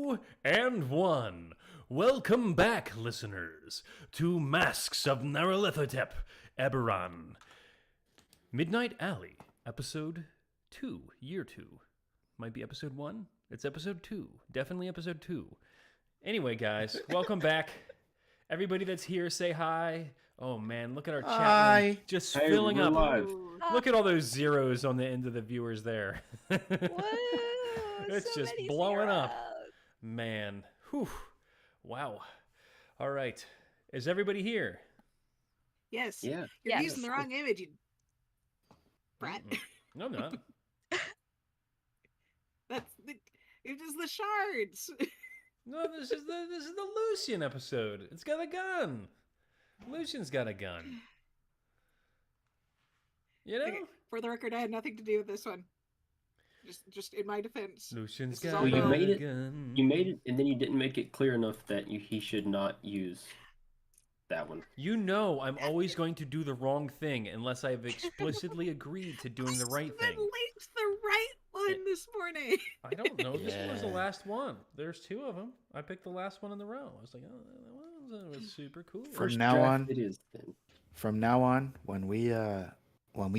Two and one. Welcome back, listeners, to Masks of Nyarlathotep, Eberron. Midnight Alley, episode 2, year 2. Might be episode 1? It's episode 2. Definitely episode 2. Anyway, guys, welcome back. Everybody that's here, say hi. Oh, man, look at our chat room just filling up. Live. Look at all those zeros on the end of the viewers there. Whoa, It's so just many blowing up. zeros. Man. Whew. Wow. All right. Is everybody here? Yes. Yeah. You're Yes. using the wrong image, you brat. No, I'm not. That's the. It is the shards. No, this is the Lucian episode. It's got a gun. Lucian's got a gun. You know? Okay, for the record, I had nothing to do with this one. Just in my defense. Lucian's This is got all a Well, you made it- gun. You made it, and then you didn't make it clear enough that he should not use that one. You know I'm always going to do the wrong thing unless I've explicitly agreed to doing the right I thing. linked the right one this morning. I don't know. This one was the Yeah. last one. There's 2 of them. I picked the last one in the row. I was like, oh, that was super cool. First now draft on- it is then. From now on, when we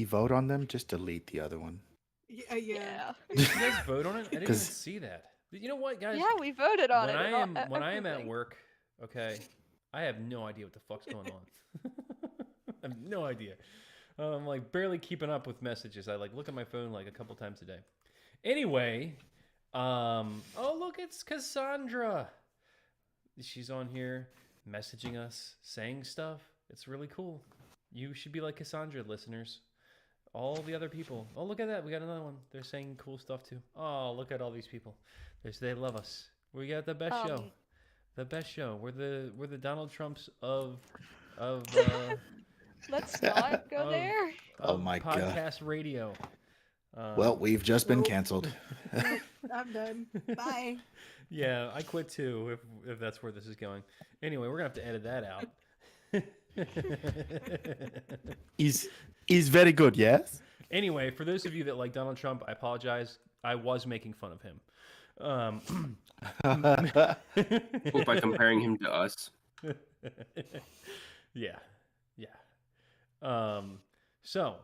vote on them, just delete the other one. Yeah. Yeah. Did you guys vote on it? I didn't even 'Cause- see that. You know what, guys? Yeah, we voted on when it. I and am when I am at everything. work, okay, I have no idea what the fuck's going on. I have no idea. I'm like barely keeping up with messages. I like look at my phone like a couple times a day. Anyway, oh look, it's Cassandra. She's on here messaging us, saying stuff. It's really cool. You should be like Cassandra, listeners. All the other people. Oh, look at that. We got another one. They're saying cool stuff too. Oh, look at all these people. They love us. We got the best show. The best show. We're the Donald Trumps of Let's not go of- there. Oh of my God. podcast radio. Well, we've just been Nope. canceled. Nope, I'm done. Bye. Yeah, I quit too. If that's where this is going. Anyway, we're gonna have to edit that out. He's very good, yes? Anyway, for those of you that like Donald Trump, I apologize. I was making fun of him. Well, by comparing him to us. Yeah. So,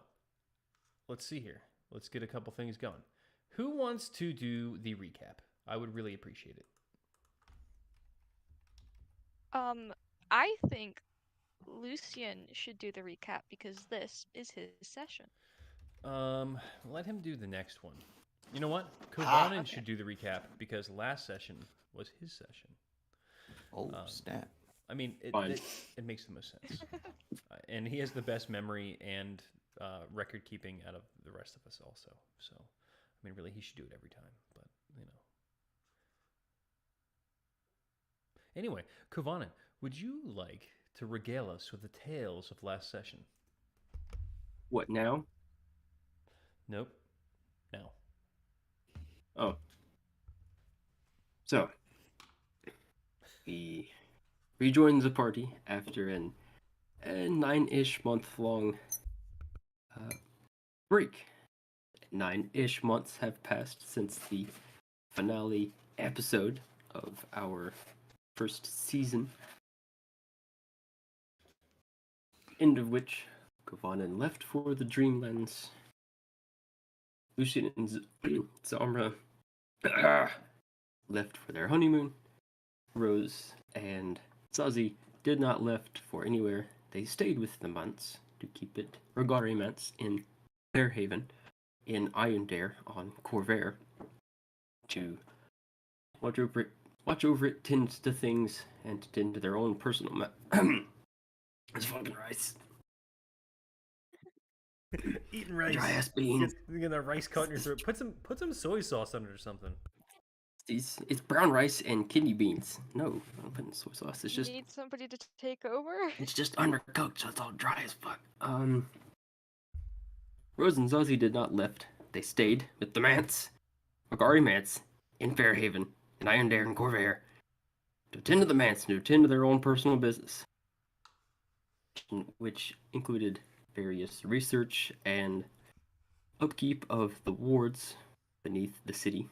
let's see here. Let's get a couple things going. Who wants to do the recap? I would really appreciate it. I think Lucian should do the recap because this is his session. Let him do the next one. You know what? Kovanen Okay. should do the recap because last session was his session. Oh, snap. I mean, Fine. it makes the most sense. And he has the best memory and record keeping out of the rest of us also. So, I mean, really, he should do it every time. But, you know. Anyway, Kovanen, would you like to regale us with the tales of last session? What now? Nope. No. Oh. So, he rejoins the party after a 9-ish month-long break. 9-ish months have passed since the finale episode of our first season, end of which Kovanen left for the Dreamlands. Lucian and Zamra left for their honeymoon. Rose and Zazie did not left for anywhere. They stayed with the Mance to keep it Regari Mance in Fairhaven, in Iondare on Corvair, to watch over it, tend to things, and to tend to their own personal It's fucking rice. Eating rice. Dry ass beans. Get that rice caught in your throat. Put some soy sauce on it or something. It's brown rice and kidney beans. No, I'm not putting soy sauce. It's You just need somebody to take over. It's just undercooked, so it's all dry as fuck. Rose and Zazie did not lift. They stayed with the Mance, Regari Mance, in Fairhaven, in Iondare and Corvair, to attend to the Mance and to attend to their own personal business, which included various research and upkeep of the wards beneath the city.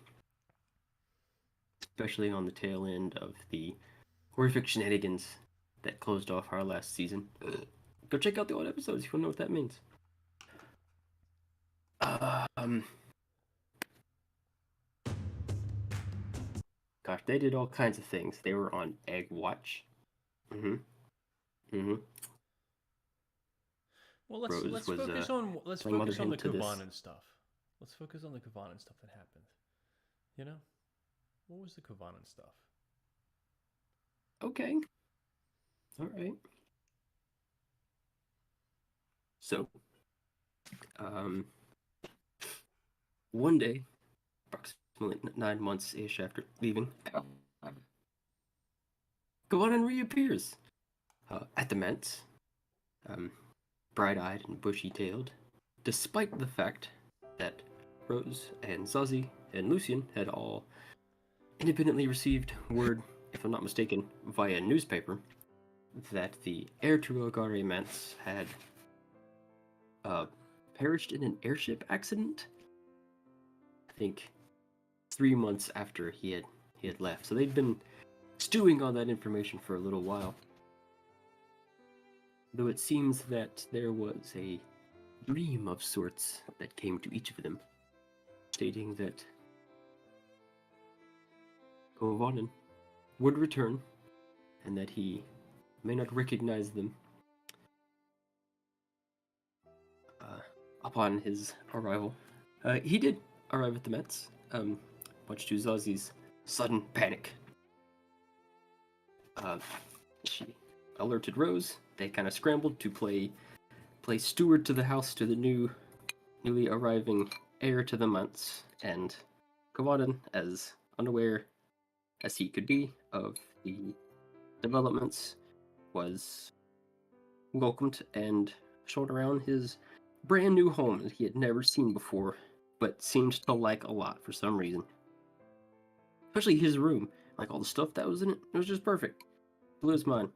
especially on the tail end of the horrific shenanigans that closed off our last season. Go check out the old episodes if you want to know what that means. Gosh, they did all kinds of things. They were on Egg Watch. Well, let's Rose let's was, focus on let's playing focus Mother on the Hen to this. Kovanen stuff. Let's focus on the Kovanen stuff that happened. You know, what was the Kovanen stuff? Okay. All right. So, one day, approximately 9 months ish after leaving, Kovanen reappears at the manse, bright-eyed and bushy-tailed, despite the fact that Rose and Zazie and Lucian had all independently received word, if I'm not mistaken, via newspaper, that the heir to Rogare Manse had perished in an airship accident. I think 3 months after he had left. So they'd been stewing on that information for a little while. Though it seems that there was a dream of sorts that came to each of them, stating that Kovanen would return and that he may not recognize them upon his arrival. He did arrive at the Mets, much to Zazie's sudden panic. She alerted Rose. They kind of scrambled to play steward to the house to the newly arriving heir to the Mets, and Kovanen, as unaware as he could be of the developments, was welcomed and shown around his brand new home that he had never seen before, but seemed to like a lot for some reason. Especially his room, like all the stuff that was in it, it was just perfect. Blew his mind.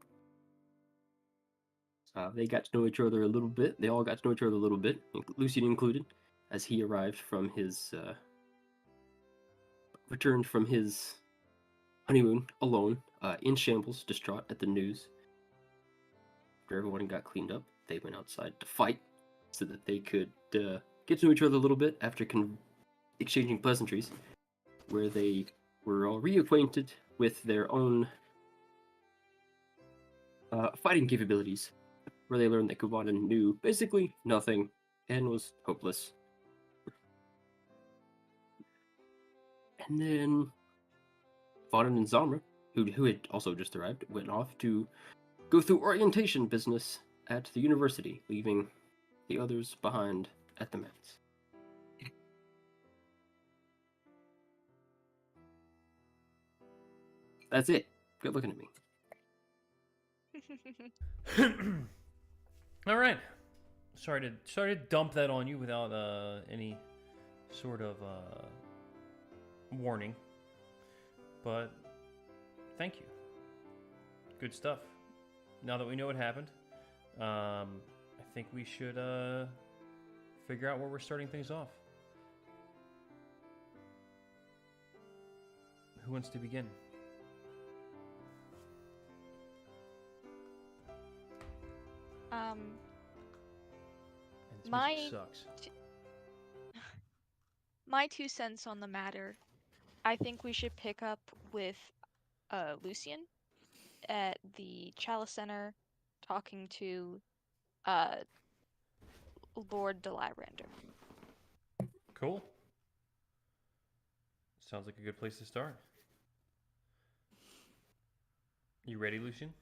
They got to know each other a little bit. They all got to know each other a little bit, Lucian included, as he arrived from his returned from his honeymoon alone, in shambles, distraught at the news. After everyone got cleaned up, they went outside to fight so that they could get to know each other a little bit after exchanging pleasantries, where they were all reacquainted with their own fighting capabilities, where they learned that Kovanen knew basically nothing and was hopeless. And then Kovanen and Zamra, who had also just arrived, went off to go through orientation business at the university, leaving the others behind at the Mets. That's it. Good looking at me. All right. Sorry to dump that on you without any sort of warning, but thank you. Good stuff. Now that we know what happened, I think we should figure out where we're starting things off. Who wants to begin? And this My music sucks. My 2 cents on the matter. I think we should pick up with Lucian at the Chalice Center, talking to Lord Delibrander. Cool. Sounds like a good place to start. You ready, Lucian?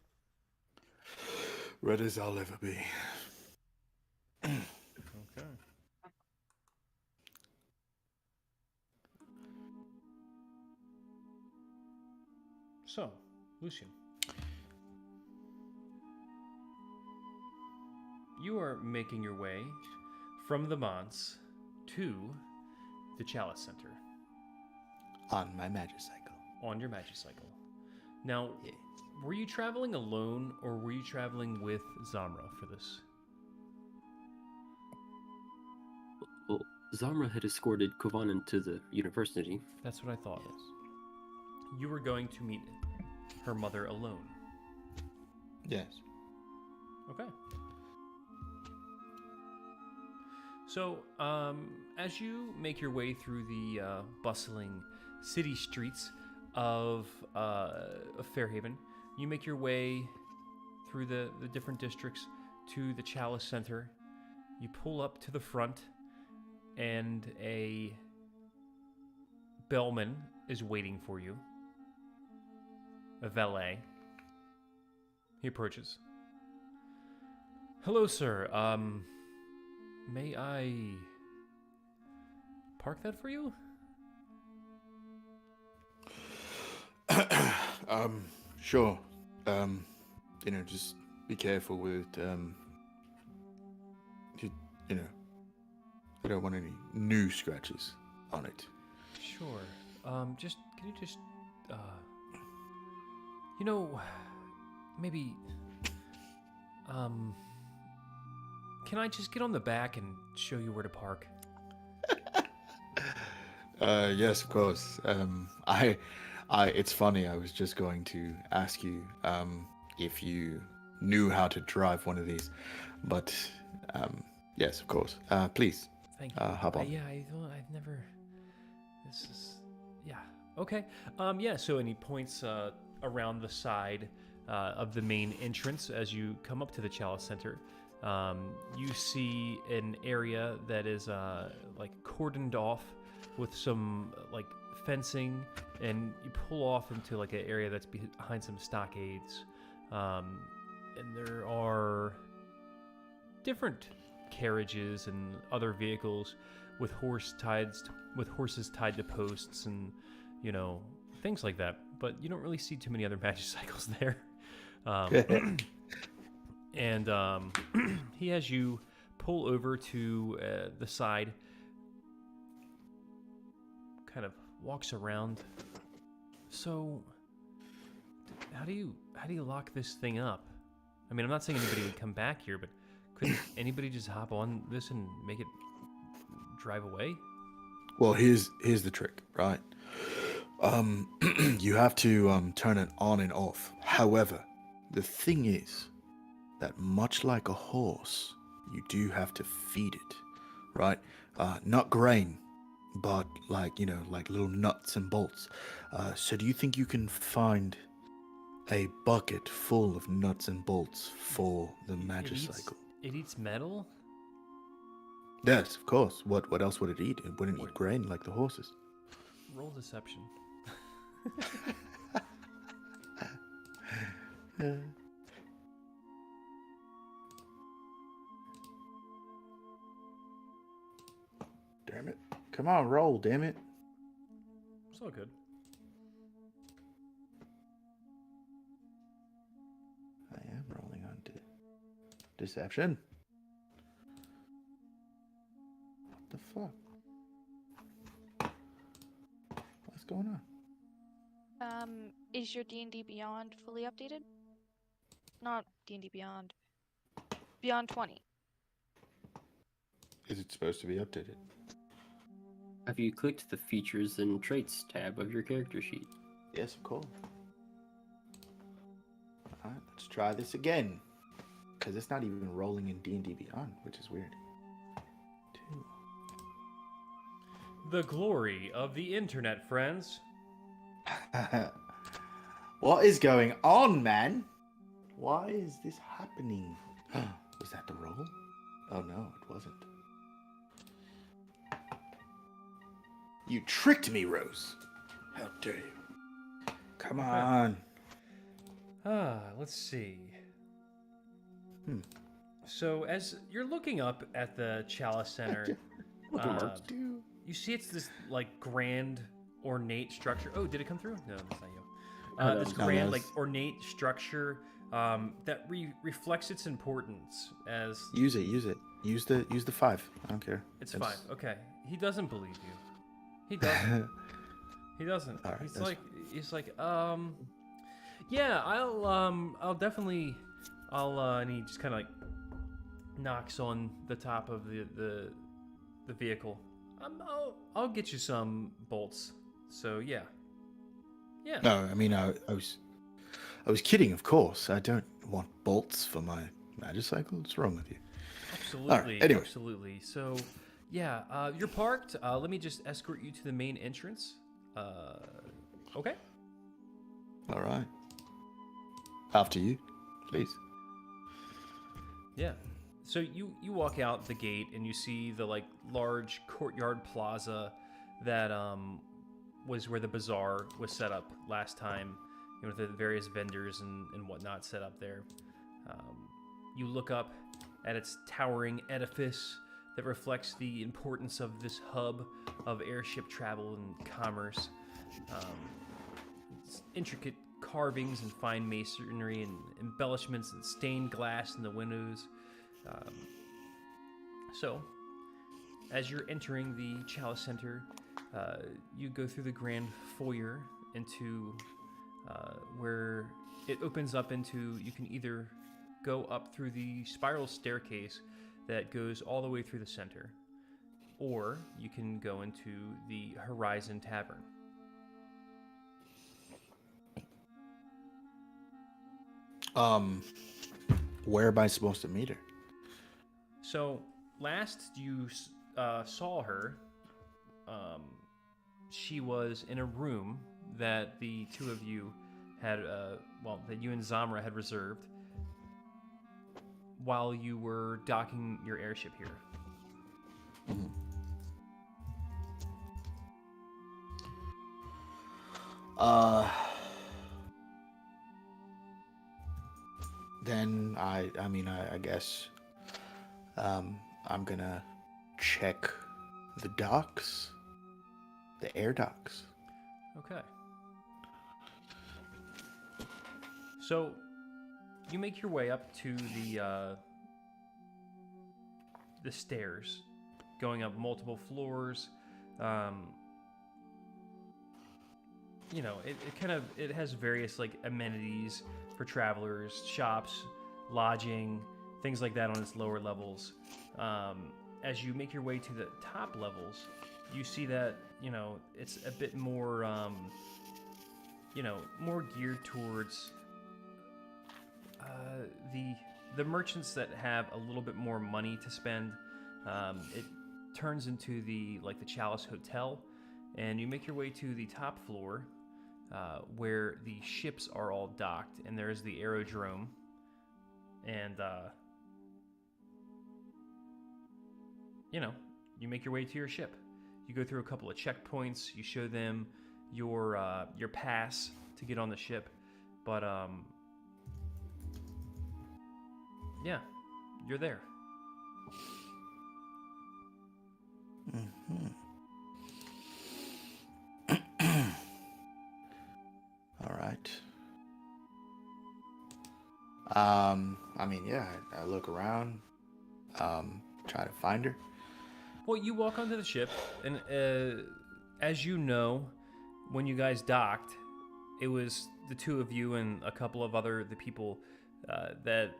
Red as I'll ever be. Okay. So, Lucian, you are making your way from the Manse to the Chalice Center On my Magicycle. on your Magicycle. Now, Yeah. were you traveling alone or were you traveling with Zamra for this? Well, Zamra had escorted Kovanen to the university. That's what I thought. you were going to meet her mother alone. Yes. Okay. So, as you make your way through the bustling city streets of Fairhaven, you make your way through the different districts to the Chalice Center. You pull up to the front, and a bellman is waiting for you. A valet. He approaches. Hello, sir. May I park that for you? Sure. Just be careful with, I don't want any new scratches on it. Sure. Can you just, maybe, can I just get on the back and show you where to park? Yes, of course. It's funny. I was just going to ask you, if you knew how to drive one of these, but, yes, of course. Please, Thank you. hop on. Yeah, I've never, this is, yeah. Okay. So, and he points, around the side, of the main entrance as you come up to the Chalice Center. You see an area that is like cordoned off with some like fencing, and you pull off into like an area that's behind some stockades, and there are different carriages and other vehicles with horses tied to posts and things like that. But you don't really see too many other magicycles there. And he has you pull over to the side, kind of walks around. So, how do you lock this thing up? I mean, I'm not saying anybody would come back here, but couldn't anybody just hop on this and make it drive away? Well, here's the trick, right? You have to turn it on and off. However, the thing is that much like a horse, you do have to feed it, right? Not grain, but like little nuts and bolts. So do you think you can find a bucket full of nuts and bolts for the magicycle? It eats metal? Yes, of course. What else would it eat? It wouldn't eat grain like the horses. Roll deception. Damn it. Come on, roll, damn it. It's all good. I am rolling on deception. What the fuck? What's going on? Is your D&D Beyond fully updated? Not D&D Beyond. Beyond 20. Is it supposed to be updated? Have you clicked the Features and Traits tab of your character sheet? Yes, of course. Alright, let's try this again. Because it's not even rolling in D&D Beyond, which is weird. 2. The glory of the internet, friends. What is going on, man? Why is this happening? Was that the roll? Oh no, it wasn't. You tricked me, Rose. How dare you? Come on. Let's see. So as you're looking up at the Chalice Center, What the marks do? you see it's this like grand, ornate structure. Oh, did it come through? No, that's not you. This No, grand, that like was- ornate structure that reflects its importance as Use it. Use the 5. I don't care. it's 5. Okay, he doesn't believe you. He doesn't. He doesn't. All right, he's that's like, yeah, I'll definitely, and he just kind of like knocks on the top of the vehicle. I'll get you some bolts. So yeah, Yeah. No, I mean I was kidding, of course. I don't want bolts for my magicycle. What's wrong with you? Absolutely. anyway. Absolutely. So, yeah, you're parked. Let me just escort you to the main entrance. Okay. All right. After you, please. Yeah. So you walk out the gate and you see the like large courtyard plaza that was where the bazaar was set up last time, you know, with the various vendors and whatnot set up there. You look up at its towering edifice that reflects the importance of this hub of airship travel and commerce. It's intricate carvings and fine masonry and embellishments and stained glass in the windows. So, as you're entering the Chalice Center, you go through the grand foyer into where it opens up into, you can either go up through the spiral staircase that goes all the way through the center, or you can go into the Horizon Tavern. Where am I supposed to meet her? So, last you saw her, she was in a room that the two of you had, that you and Zamra had reserved while you were docking your airship here. Then I guess I'm gonna check the docks, the air docks. Okay. So, you make your way up to the stairs, going up multiple floors. You know, it has various like amenities for travelers, shops, lodging, things like that on its lower levels. As you make your way to the top levels, you see that, you know, it's a bit more, more geared towards the merchants that have a little bit more money to spend. It turns into the Chalice Hotel, and you make your way to the top floor, where the ships are all docked, and there's the aerodrome, and you make your way to your ship. You go through a couple of checkpoints. You show them your pass to get on the ship, but yeah, you're there. All right. I look around, try to find her. Well, you walk onto the ship, and as you know, when you guys docked, it was the two of you and a couple of the people that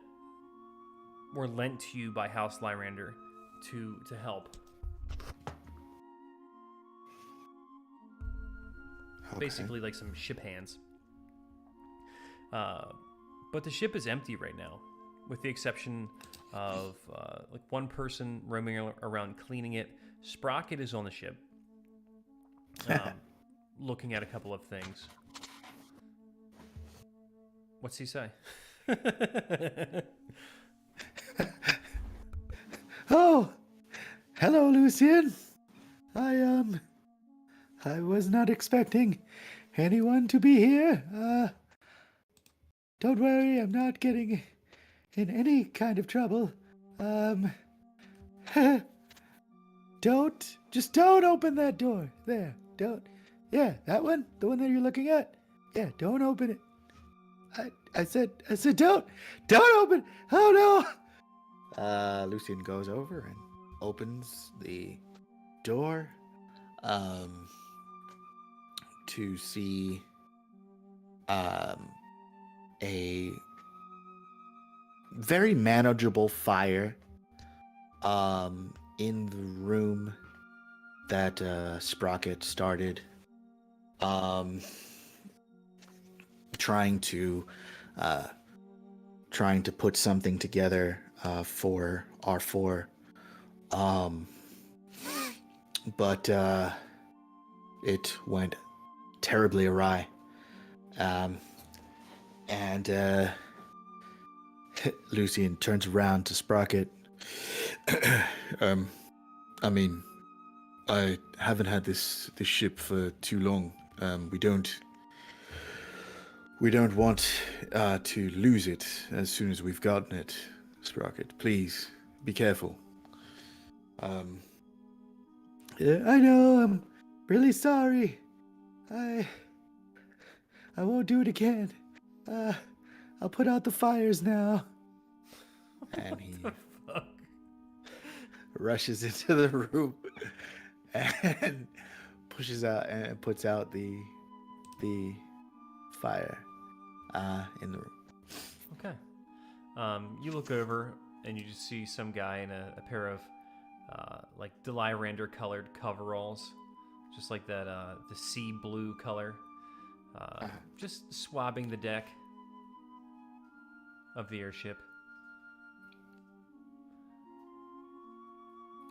were lent to you by House Lyrander to help. Okay. Basically, like some ship hands. But the ship is empty right now, with the exception of one person roaming around cleaning it. Sprocket is on the ship, looking at a couple of things. What's he say? Oh, hello, Lucian. I was not expecting anyone to be here. Don't worry, I'm not getting in any kind of trouble. Don't open that door. There, don't. Yeah, that one, the one that you're looking at. Yeah, don't open it. I said, don't open. Oh no. Lucian goes over and opens the door, to see, a very manageable fire, in the room that, Sprocket started. trying to put something together for R4. But it went terribly awry. And Lucian turns around to Sprocket. I mean, I haven't had this ship for too long. We don't want to lose it as soon as we've gotten it, Sprocket. Please be careful. Yeah, I know. I'm really sorry. I won't do it again. I'll put out the fires now. And he Fuck. rushes into the room and pushes out and puts out the fire in the room. Okay. You look over and you just see some guy in a pair of like Delirander colored coveralls, just like that the sea blue color, just swabbing the deck of the airship.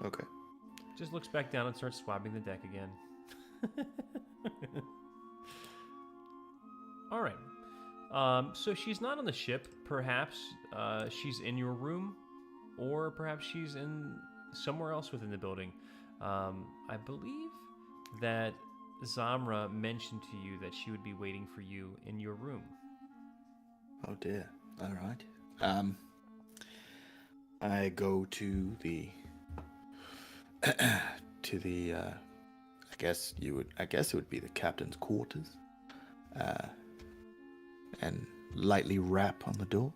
Okay. Just looks back down and starts swabbing the deck again. All right. So she's not on the ship. Perhaps she's in your room, or perhaps she's in somewhere else within the building. I believe that Zamra mentioned to you that she would be waiting for you in your room. Oh dear. All right. I go to the I guess it would be the captain's quarters. And lightly rap on the door.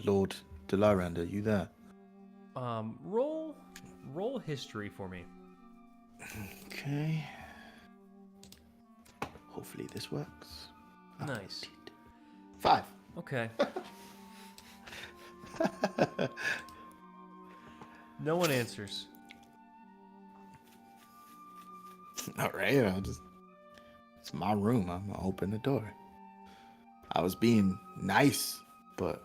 Lord Delarand, are you there? Roll history for me. Okay. Hopefully this works. Oh, Nice. indeed. 5. Okay. No one answers. All right, it's my room. I'm gonna open the door. I was being nice, but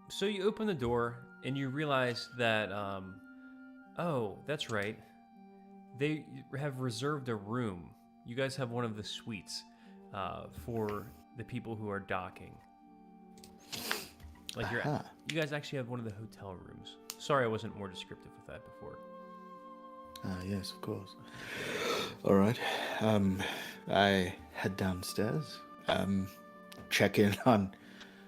So you open the door and you realize that oh, that's right. They have reserved a room. You guys have one of the suites for the people who are docking. Like Aha. you guys actually have one of the hotel rooms. Sorry, I wasn't more descriptive with that before. yes, of course. All right. I head downstairs. Check in on,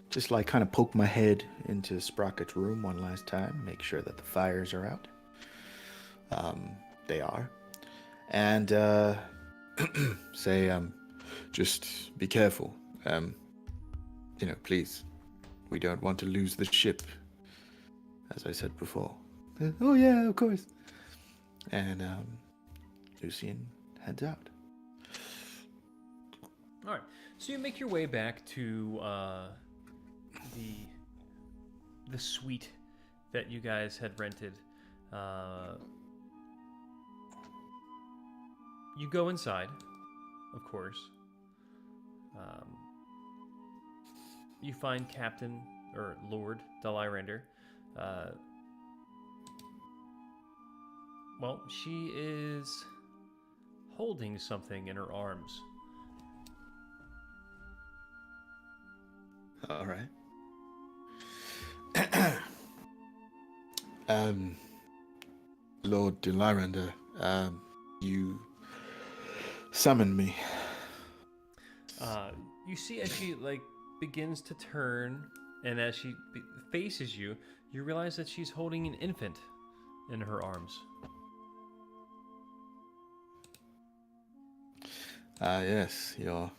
just like kind of poke my head into Sprocket's room one last time, make sure that the fires are out. They are, and say, just be careful. Please, we don't want to lose the ship, as I said before. Oh yeah, of course. And Lucian heads out. All right. So you make your way back to the suite that you guys had rented. You go inside, of course. You find Captain or Lord Dalirander. Well, she is holding something in her arms. All right. Lord Delirander, you summoned me. You see as she begins to turn, and as she faces you, you realize that she's holding an infant in her arms. Yes, you're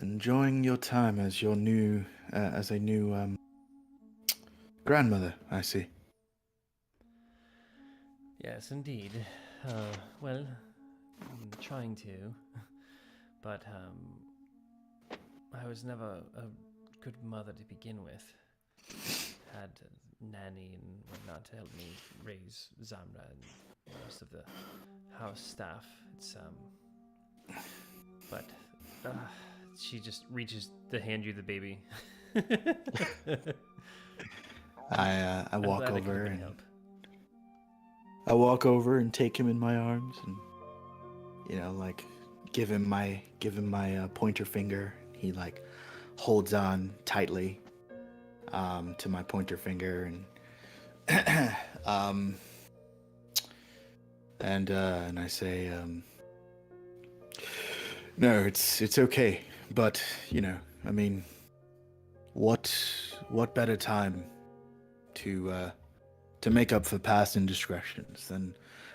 enjoying your time as your new, as a new grandmother. I see. Yes, indeed. Well, I'm trying to, but I was never a good mother to begin with. Had nanny and whatnot to help me raise Zamra and the rest of the house staff. It's but she just reaches to hand you the baby. I I'm walk glad I could over have been and help. I walk over and take him in my arms and like give him my pointer finger. He like holds on tightly to my pointer finger and and I say no, it's okay, but I mean, what better time to make up for past indiscretions than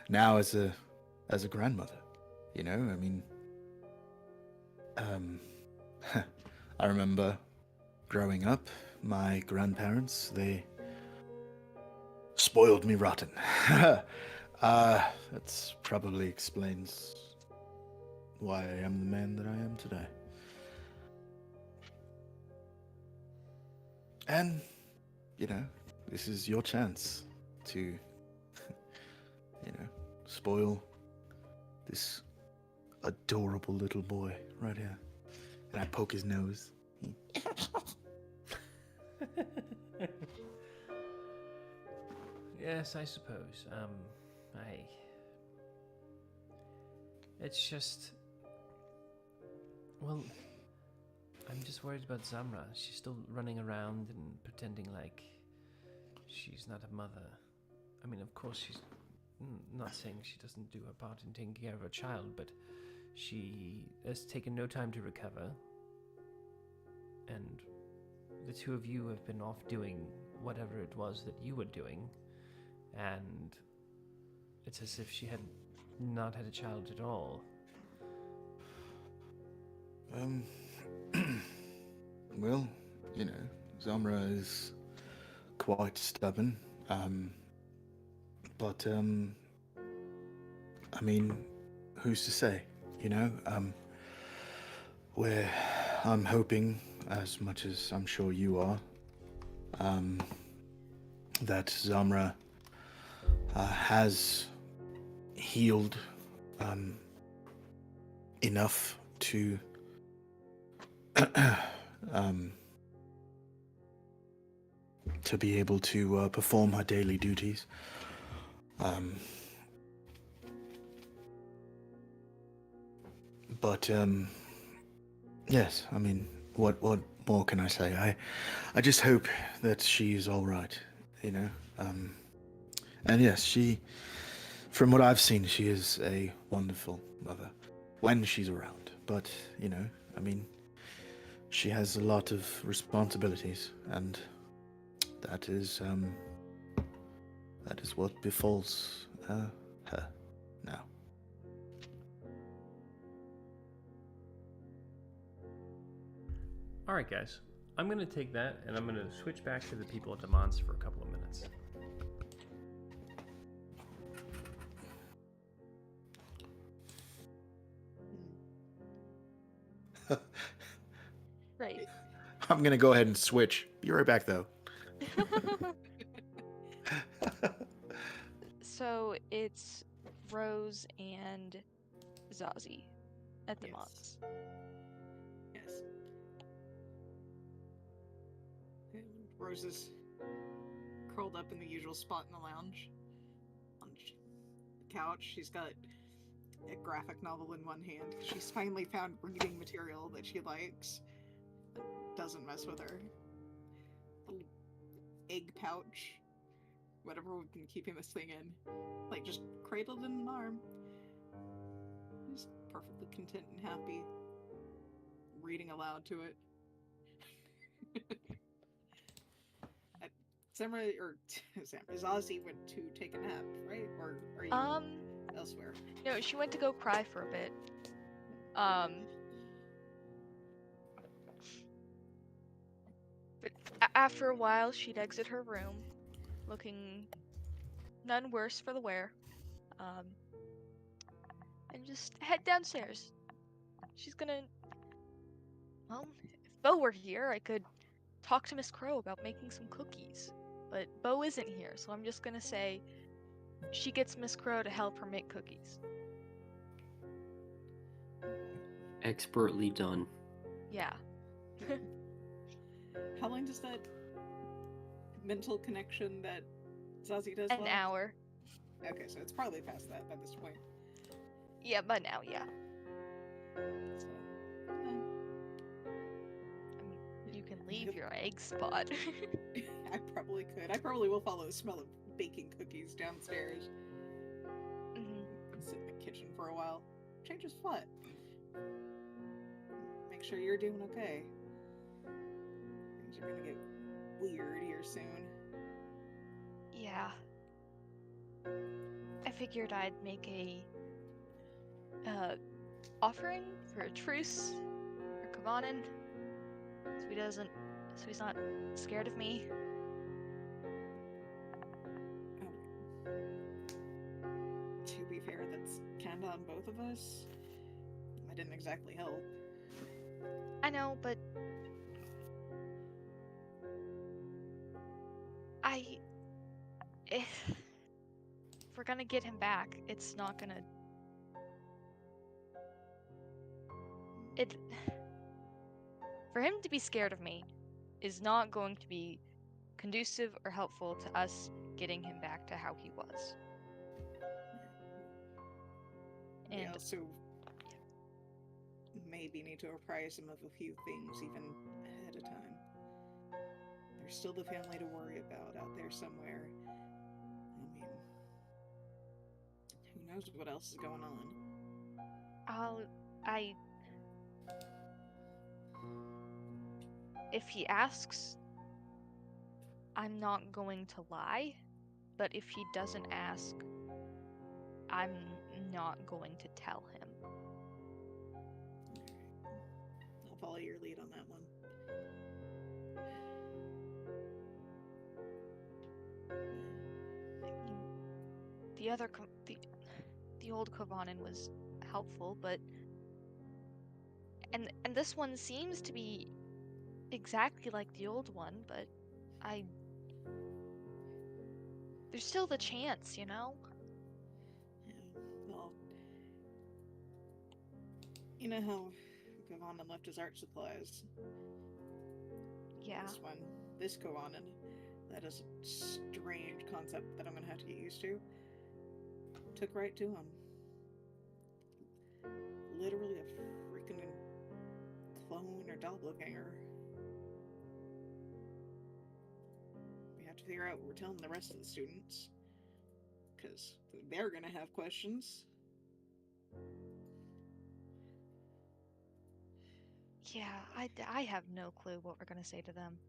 now as a grandmother? I mean, I remember growing up, my grandparents, they spoiled me rotten. That's probably explains why I am the man that I am today. And, this is your chance to, spoil this adorable little boy right here. And I poke his nose. Yes, I suppose. It's just, well, I'm just worried about Zamra. She's still running around and pretending like she's not a mother. I mean, of course, she's not saying she doesn't do her part in taking care of her child, but she has taken no time to recover. And the two of you have been off doing whatever it was that you were doing, and it's as if she had not had a child at all. Well, Zamra is quite stubborn. But I mean, who's to say, where I'm hoping, as much as I'm sure you are, that Zamra has healed enough to to be able to perform her daily duties. But yes, I mean, what more can I say? I just hope that she's all right, and yes, from what I've seen, she is a wonderful mother when she's around. But I mean, she has a lot of responsibilities, and that is what befalls her now. Alright, guys. I'm going to take that, and I'm going to switch back to the people at Demons for a couple of minutes. Right. I'm gonna go ahead and switch. Be right back, though. So it's Rose and Zazie at the Yes. Mods. Yes. And Rose is curled up in the usual spot in the lounge on the couch. She's got a graphic novel in one hand. She's finally found reading material that she likes. That doesn't mess with her. Little egg pouch. Whatever we've been keeping this thing in. Like, just cradled in an arm. Just perfectly content and happy. Reading aloud to it. Zazie went to take a nap, right? Or are you elsewhere? No, she went to go cry for a bit. But after a while, she'd exit her room, looking none worse for the wear, and just head downstairs. She's gonna, well, if Bo were here, I could talk to Miss Crow about making some cookies. but Bo isn't here, so I'm just gonna say she gets Miss Crow to help her make cookies. Expertly done. Yeah. How long does that mental connection that Zazie does An last? hour. Okay, so it's probably past that by this point. Yeah, but now, yeah. So, I mean, you can leave your egg spot. I probably could. I probably will follow the smell of baking cookies downstairs. Mhm. Sit in the kitchen for a while. Change his foot. Make sure you're doing okay. Things are gonna get weird here soon. Yeah. I figured I'd make a offering for a truce for Kavanin, so he's not scared of me. To be fair, that's kinda on both of us. I didn't exactly help. I know, but if we're gonna get him back, it's not gonna. For him to be scared of me is not going to be conducive or helpful to us getting him back to how he was. We And also maybe need to apprise him of a few things even ahead of time. There's still the family to worry about out there somewhere. I mean, who knows what else is going on? if he asks, I'm not going to lie, but if he doesn't ask, I'm not going to tell him. I'll follow your lead on that one. I mean, the old Kovanen was helpful, but and this one seems to be exactly like the old one, but there's still the chance, you know? Yeah, well, you know how Kovanen left his art supplies? Yeah. This Kovanen, that is a strange concept that I'm gonna have to get used to. Took right to him. Literally a freaking clone or doppelganger. We have to figure out what we're telling the rest of the students. Because they're gonna have questions. Yeah, I have no clue what we're gonna say to them.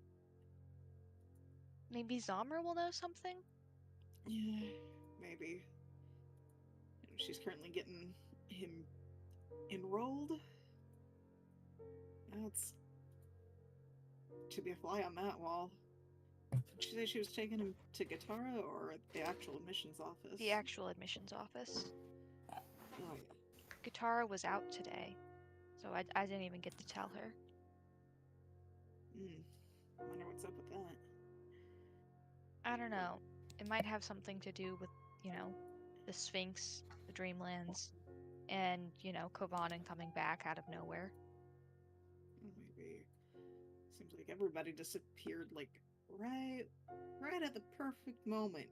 Maybe Zomer will know something? Yeah, maybe. She's currently getting him enrolled. That's to be a fly on that wall. Did she say she was taking him to Guitarra or the actual admissions office? The actual admissions office. Oh, yeah. Guitarra was out today, so I didn't even get to tell her. Wonder what's up with that. I don't know. It might have something to do with, the Sphinx, the Dreamlands, and, Kovanen coming back out of nowhere. Maybe. Seems like everybody disappeared, like, right at the perfect moment.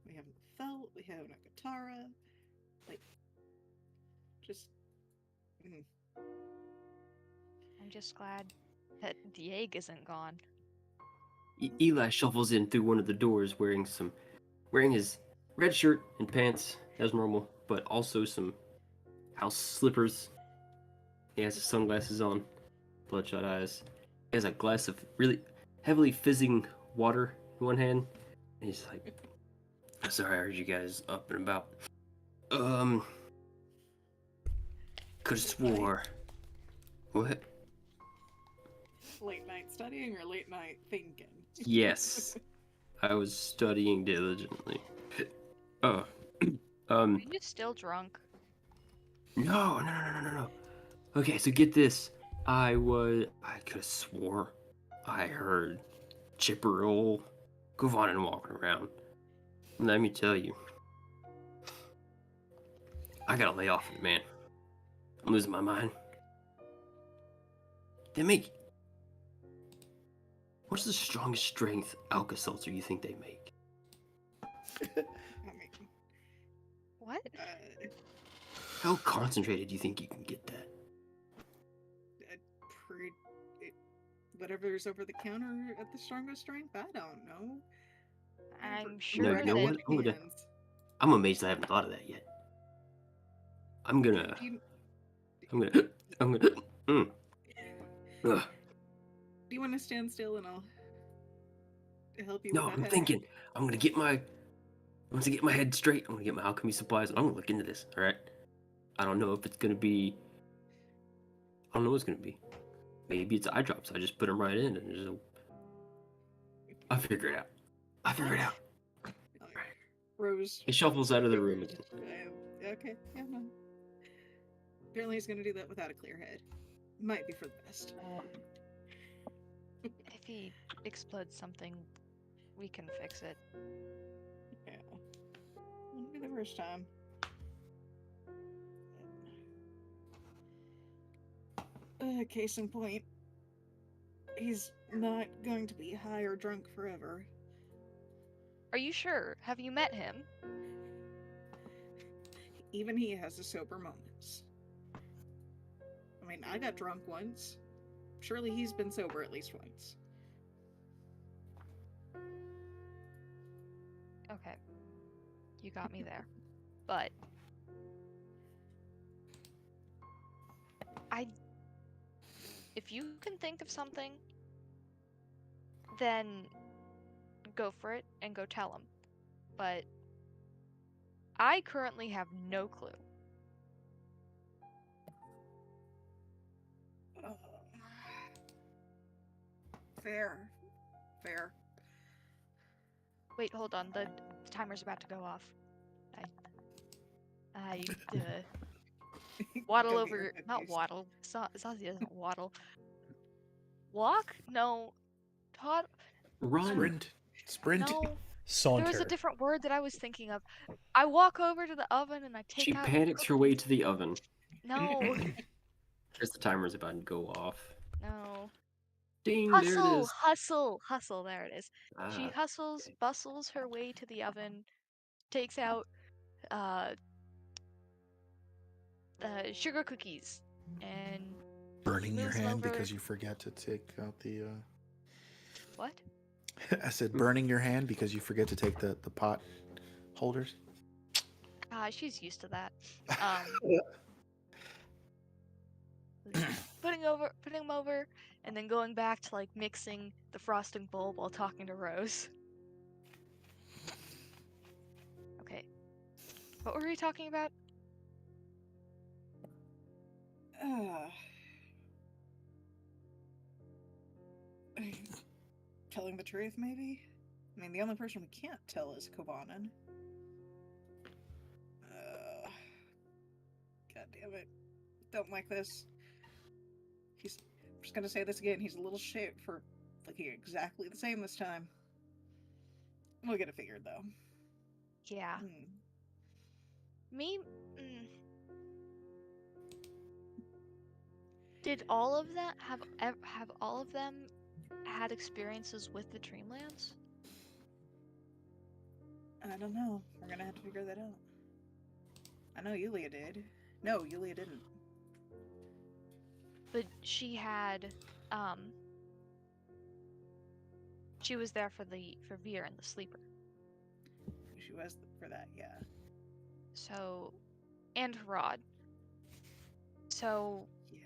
We haven't felt, we haven't a Guitarra. Like, just... I'm just glad that the egg isn't gone. Eli shuffles in through one of the doors wearing his red shirt and pants as normal, but also some house slippers. He has his sunglasses on, bloodshot eyes. He has a glass of really heavily fizzing water in one hand. And he's like, sorry, I heard you guys up and about. Could've swore. What? Late night studying or late night thinking? Yes. I was studying diligently. Are you still drunk? No. Okay, so get this. I could have swore I heard chipper old Kovanen walking around. And let me tell you, I gotta lay off it, man. I'm losing my mind. They make. What's the strongest strength Alka-Seltzer you think they make? I mean, What? How concentrated do you think you can get that? pretty, whatever's over the counter at the strongest strength. I don't know. I'm No, sure you know that what? I'm amazed I haven't thought of that yet. I'm gonna. Mm. Ugh. Do you want to stand still and I'll help you No, with that I'm head? thinking. Once I get my head straight, I'm gonna get my alchemy supplies, and I'm gonna look into this. All right. I don't know if it's gonna be. I don't know what it's gonna be. Maybe it's eye drops. I just put them right in, and just. I'll figure it out. Rose. He shuffles out of the room again. Okay, yeah, no. Apparently he's gonna do that without a clear head. Might be for the best. if he explodes something, we can fix it. Yeah. Won't be the first time. Case in point, he's not going to be high or drunk forever. Are you sure? Have you met him? Even he has his sober moments. I mean, I got drunk once. Surely he's been sober at least once. Okay. You got me there. But if you can think of something, then go for it and go tell him. But I currently have no clue. Fair. Wait, hold on. The timer's about to go off. I waddle Go get over. your Not cookies. waddle. Zazie doesn't waddle. Walk? No. Todd? Run. Sprint. No. There Saunter. was a different word that I was thinking of. I walk over to the oven and I take She out. panics her way to the oven. No. As the timer's about to go off. No. Ding, there it Hustle, is. hustle. There it is. She Ah, hustles, bustles her way to the oven, takes out sugar cookies, and Burning your moves them hand over. because you forgot to take out the. What? I said burning your hand because you forget to take the pot holders. She's used to that. Putting them over, and then going back to like mixing the frosting bowl while talking to Rose. Okay. What were we talking about? Telling the truth, maybe? I mean, the only person we can't tell is Kovanen. God damn it. Don't like this. I'm just gonna say this again, he's a little shit for looking exactly the same this time. We'll get it figured, though. Yeah. Me? Did all of that have all of them had experiences with the Dreamlands? I don't know. We're gonna have to figure that out. I know Yulia did. No, Yulia didn't. But she had she was there for Veer and the sleeper. She was for that, yeah. So, and Rod. So, Yeah.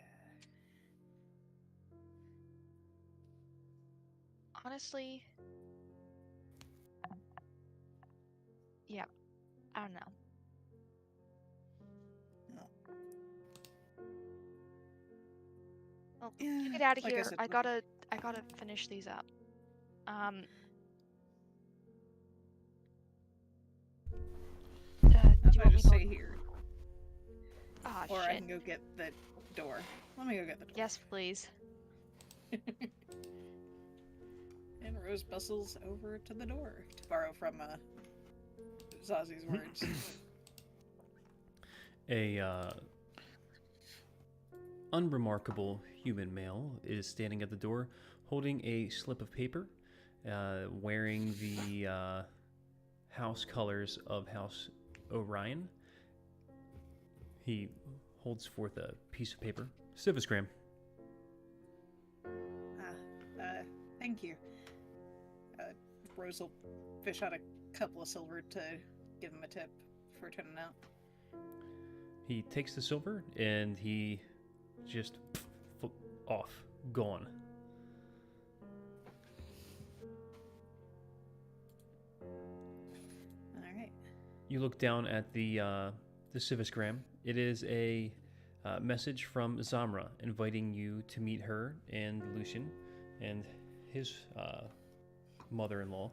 honestly, yeah, I don't know. Well, Yeah, get out of like I here. said, I gotta finish these up. Do How you about I want me just to? stay here? Ah, Or I shit. can go get the door. Let me go get the door. Yes, please. And Rose bustles over to the door to borrow from Zazi's words. A unremarkable human male is standing at the door, holding a slip of paper, wearing the house colors of House Orion. He holds forth a piece of paper. Civisgram. Thank you. Rose will fish out a couple of silver to give him a tip for turning out. He takes the silver and he just off, gone. All right. You look down at the civisgram. It is a message from Zamra inviting you to meet her and Lucian and his mother-in-law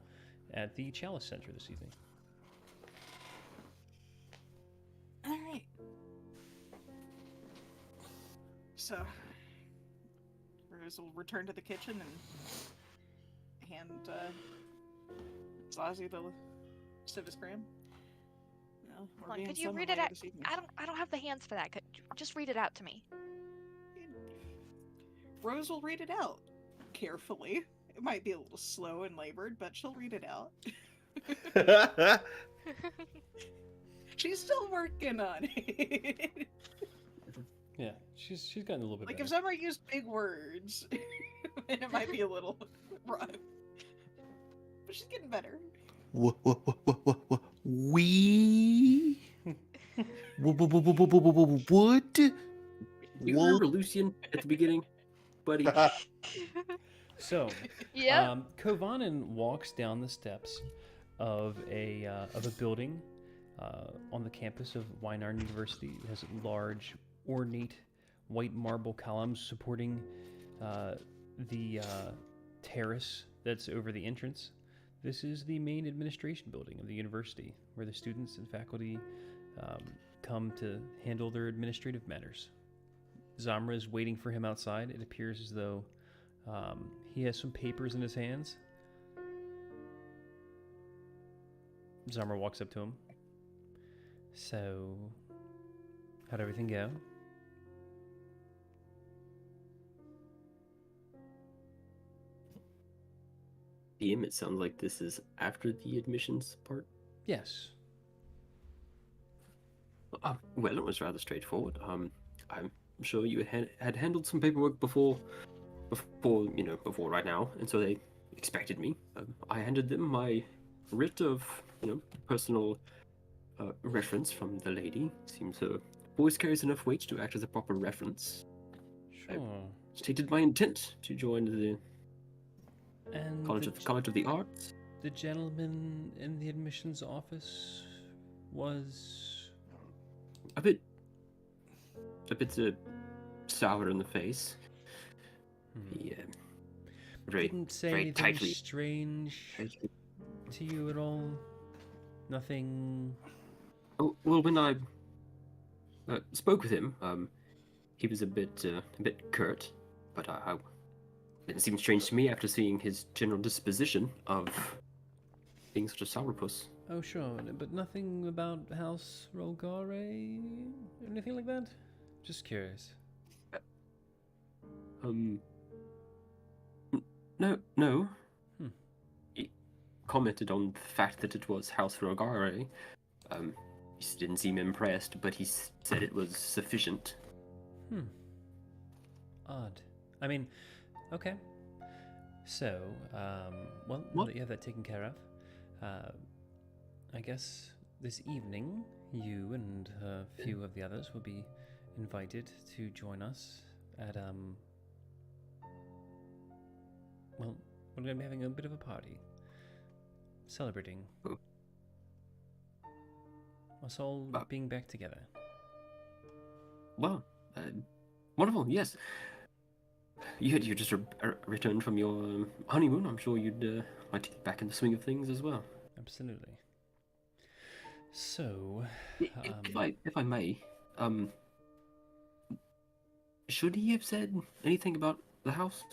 at the Chalice Center this evening. All right. So, Rose will return to the kitchen and hand Zazie the civisgram. No, we're Come on, being could you summoned read it later out? this evening. I don't have the hands for that. Could you just read it out to me? Rose will read it out carefully. It might be a little slow and labored, but she'll read it out. She's still working on it. Yeah, she's gotten a little bit Like better. if somebody used big words, it might be a little rough. But she's getting better. We would. You Well- remember Lucian at the beginning, buddy? So, Yeah. Kovanen walks down the steps of a building on the campus of Weinarn University. It has large, ornate, white marble columns supporting the terrace that's over the entrance. This is the main administration building of the university, where the students and faculty come to handle their administrative matters. Zamra is waiting for him outside. It appears as though he has some papers in his hands. Zamra walks up to him. So, how'd everything go? DM, it sounds like this is after the admissions part. Yes. Well, it was rather straightforward. I'm sure you had handled some paperwork before right now, and so they expected me. I handed them my writ of, personal reference from the lady. Seems her voice carries enough weight to act as a proper reference. Sure. Stated my intent to join the And College of the Arts. the gentleman in the admissions office was... A bit sour in the face. He very Didn't say very anything tightly. strange to you at all? Nothing... Oh, well, when I spoke with him, he was a bit curt, but I didn't seem strange to me after seeing his general disposition of being such a sourpuss. Oh, sure, but nothing about House Rolgare? Anything like that? Just curious. No. Hmm. He commented on the fact that it was House Rogare. He didn't seem impressed, but he said it was sufficient. Odd. I mean, okay. So, well, now that you have that taken care of, I guess this evening, you and a few of the others will be invited to join us at, well, we're going to be having a bit of a party. Celebrating Oh. us all being back together. Well, wonderful. Yes. You just returned from your honeymoon. I'm sure you'd like to get back in the swing of things as well. Absolutely. So, If I may, should he have said anything about the house?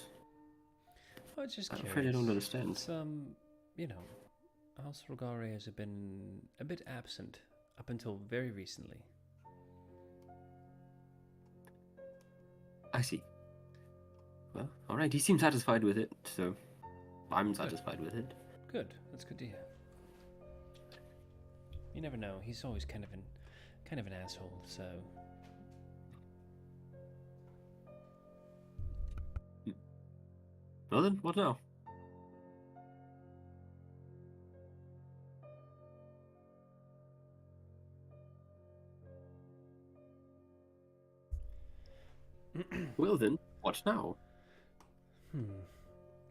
I was just I'm curious. afraid I don't understand. Some, you know, House Rogare has been a bit absent up until very recently. I see. Well, alright, he seems satisfied with it, so I'm satisfied with it. Good. That's good to hear. You never know. He's always kind of an asshole. So Well then, what now? Well then, what now?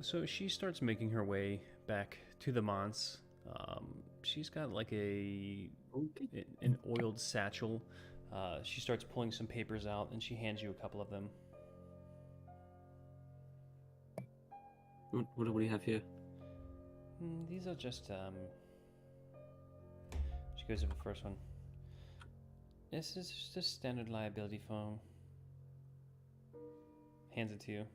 So she starts making her way back to the manse. She's got like Okay. an oiled satchel. She starts pulling some papers out, and she hands you a couple of them. What do we have here? These are just She goes over the first one. This is just a standard liability form. Hands it to you.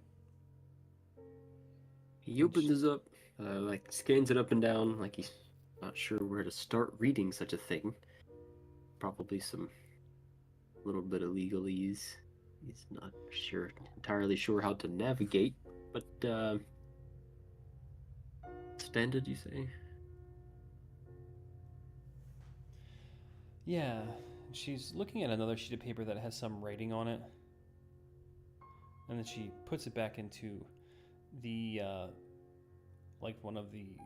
He opens this up, like scans it up and down, like he's not sure where to start reading such a thing. Probably some little bit of legalese. He's not entirely sure how to navigate, but standard, you say? Yeah, she's looking at another sheet of paper that has some writing on it. And then she puts it back into the, like one of the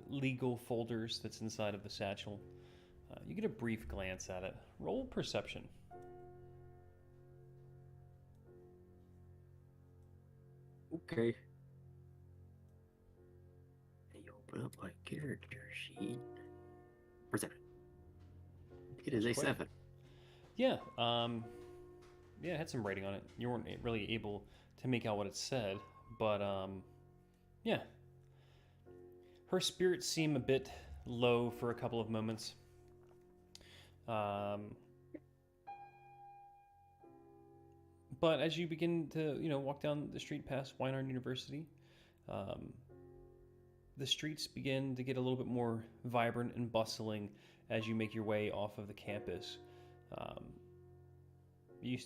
legal folders that's inside of the satchel. You get a brief glance at it. Roll perception. Okay. You open up my character sheet. Perception. It is a Quick. 7. Yeah, yeah, it had some writing on it. You weren't really able to make out what it said, but yeah. Her spirits seem a bit low for a couple of moments. But as you begin to, walk down the street past Weinard University, the streets begin to get a little bit more vibrant and bustling as you make your way off of the campus. You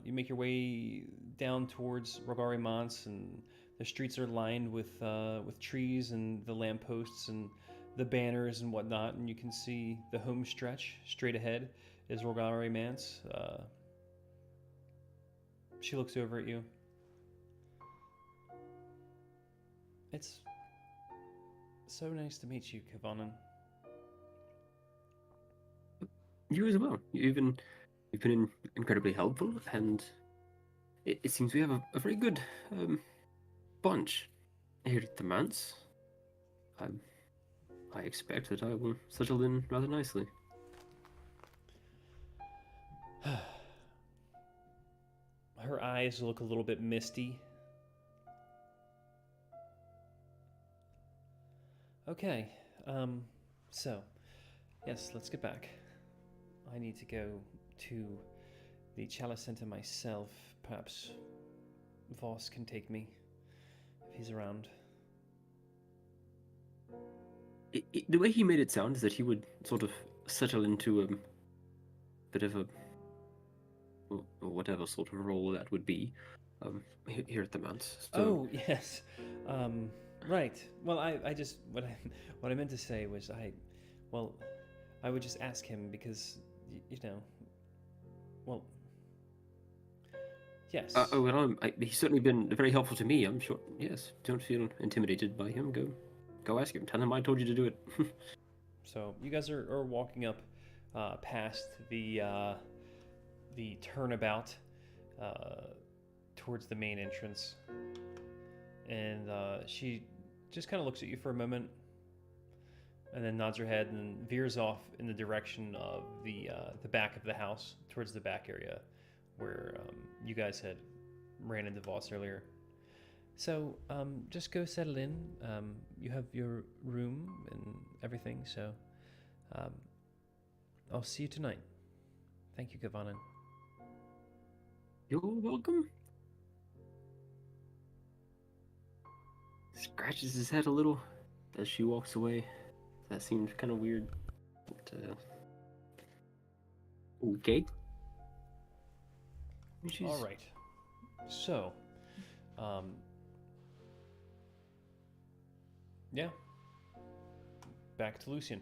make your way down towards Rogare Manse, and the streets are lined with trees and the lampposts and the banners and whatnot, and you can see the home stretch straight ahead is Rogare Manse. She looks over at you. It's so nice to meet you, Kavanen. You as well. You've been incredibly helpful, and it seems we have a very good bunch here at the manse. I expect that I will settle in rather nicely. Her eyes look a little bit misty. Okay, so, yes, let's get back. I need to go to the Chalice Center myself. Perhaps Voss can take me if he's around. The way he made it sound is that he would sort of settle into a bit of a whatever sort of role that would be here at the manse. So, Oh, yes. Right. Well, I just what I meant to say was I would just ask him because well, yes. He's certainly been very helpful to me. I'm sure. Yes. Don't feel intimidated by him. Go ask him. Tell him I told you to do it. So you guys are walking up past the turnabout towards the main entrance, and she just kind of looks at you for a moment, and then nods her head and veers off in the direction of the back of the house, towards the back area where you guys had ran into Voss earlier. So just go settle in. You have your room and everything, so I'll see you tonight. Thank you, Kavanen. You're welcome. scratches his head a little as she walks away. That seemed kind of weird. But, okay. She's... All right. So, yeah. Back to Lucian.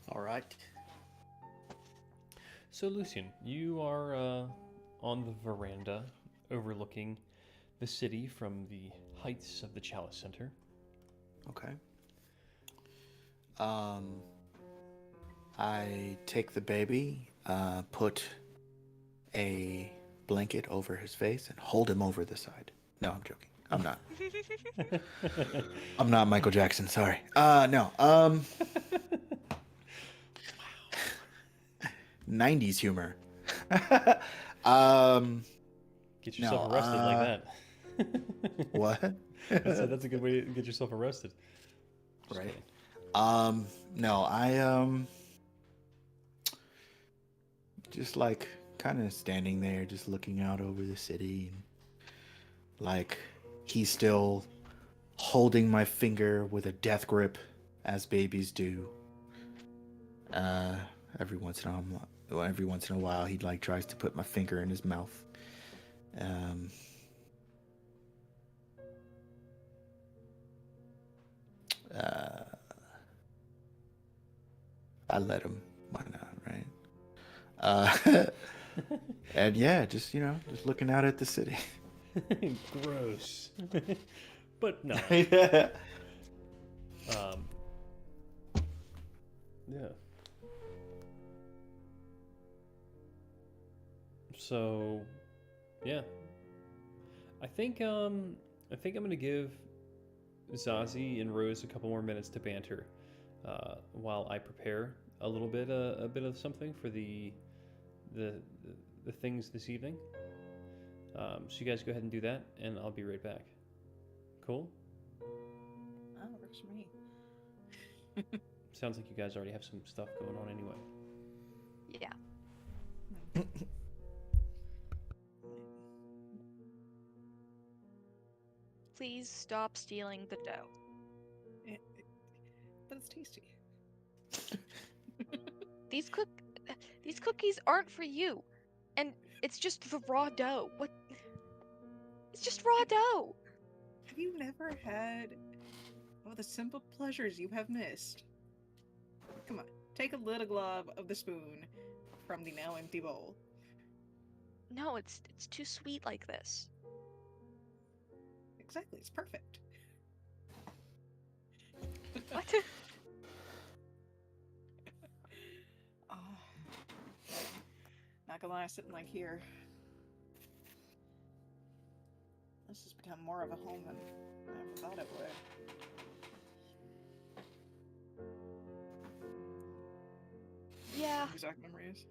All right. So, Lucian, you are on the veranda overlooking the city from the heights of the Chalice Center. Okay. I take the baby, put a blanket over his face, and hold him over the side. No, I'm joking. I'm not. I'm not Michael Jackson. Sorry. No. 90s humor. Get yourself No, arrested like that. What? I said that's a good way to get yourself arrested. Just Right. kidding. No, I just like kind of standing there, just looking out over the city, and like he's still holding my finger with a death grip, as babies do. Every once in a while, he like tries to put my finger in his mouth. I let him. Why not, right? And yeah, just just looking out at the city. Gross. But no. Yeah. Yeah. So, yeah. I think I'm gonna give Zazie and Rose a couple more minutes to banter, while I prepare a bit of something for the things this evening. So you guys go ahead and do that, and I'll be right back. Cool. Oh, works for me. Sounds like you guys already have some stuff going on anyway. Yeah. Please stop stealing the dough. But it's tasty. These cookies aren't for you. And it's just the raw dough. What? It's just raw dough. Have you never had the simple pleasures you have missed? Come on, take a little glove of the spoon from the now empty bowl. No, it's too sweet like this. Exactly, it's perfect. What? Oh, not gonna lie, sitting like here. This has become more of a home than I ever thought it would. Yeah. Exact memories.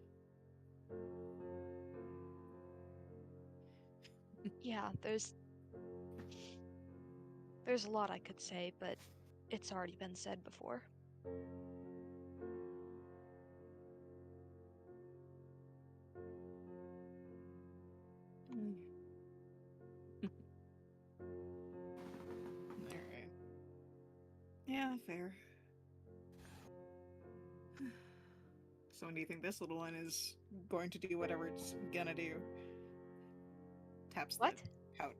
Yeah, there's a lot I could say, but it's already been said before. Alright. Yeah, fair. So when do you think this little one is going to do whatever it's gonna do? Taps What? the pouch.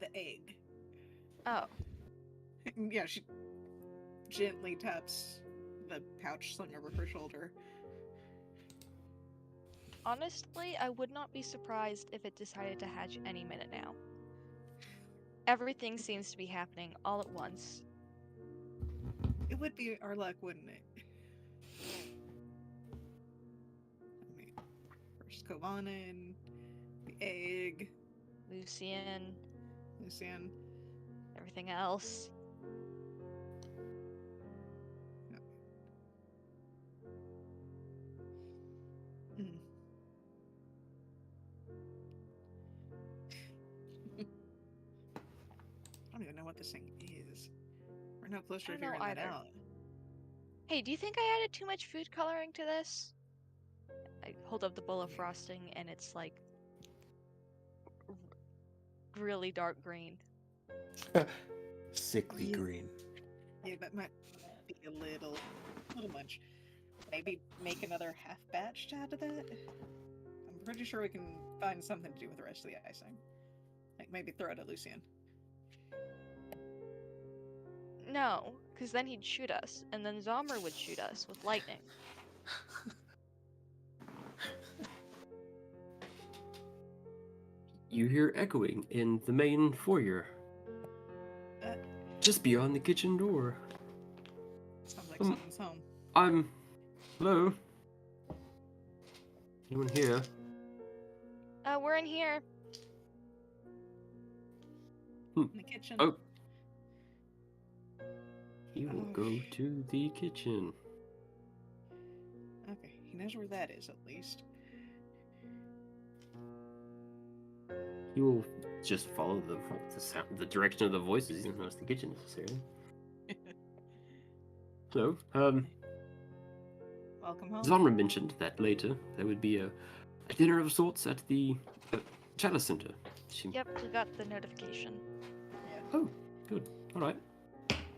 The egg. Oh, Yeah, she gently taps the pouch slung over her shoulder. honestly, I would not be surprised if it decided to hatch any minute now. Everything seems to be happening all at once. It would be our luck, wouldn't it? I mean, first Kovanen, the egg, Lucian, Lucian. everything else. Mm. I don't even know what this thing is. We're no closer to I don't know figuring that either. out. Hey, do you think I added too much food coloring to this? I hold up the bowl of frosting, and it's like r- really dark green. Sickly Yeah. green. Yeah, that might be a little much. Maybe make another half batch to add to that. I'm pretty sure we can find something to do with the rest of the icing. Like maybe throw it at Lucian. No, because then he'd shoot us, and then Zombra would shoot us with lightning. You hear echoing in the main foyer, Uh, just beyond the kitchen door. sounds like Um, someone's home. Hello? Anyone here? We're in here. In the kitchen. Oh. He will Oh, go to the kitchen. Okay, he knows where that is at least. He will just follow the sound, the direction of the voices. He doesn't notice the kitchen necessarily. Hello. Welcome home. Zonra mentioned that later there would be a dinner of sorts at the Chalice Center. Yep, we got the notification. Oh, good. All right.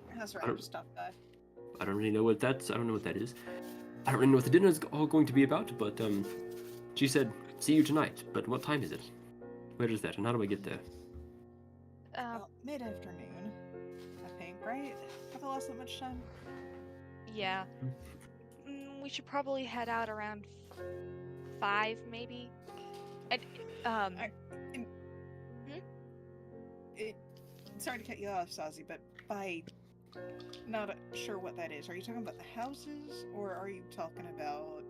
How's I right? don't- Just stop by. I don't really know what that's. I don't know what that is. I don't really know what the dinner is all going to be about. But she said, "See you tonight." But what time is it? Where is that? And how do I get there? Well, mid-afternoon, I think, right? Have I lost that much time? Yeah. We should probably head out around 5, maybe. And, Sorry to cut you off, Sazi, but by not sure what that is. Are you talking about the houses, or are you talking about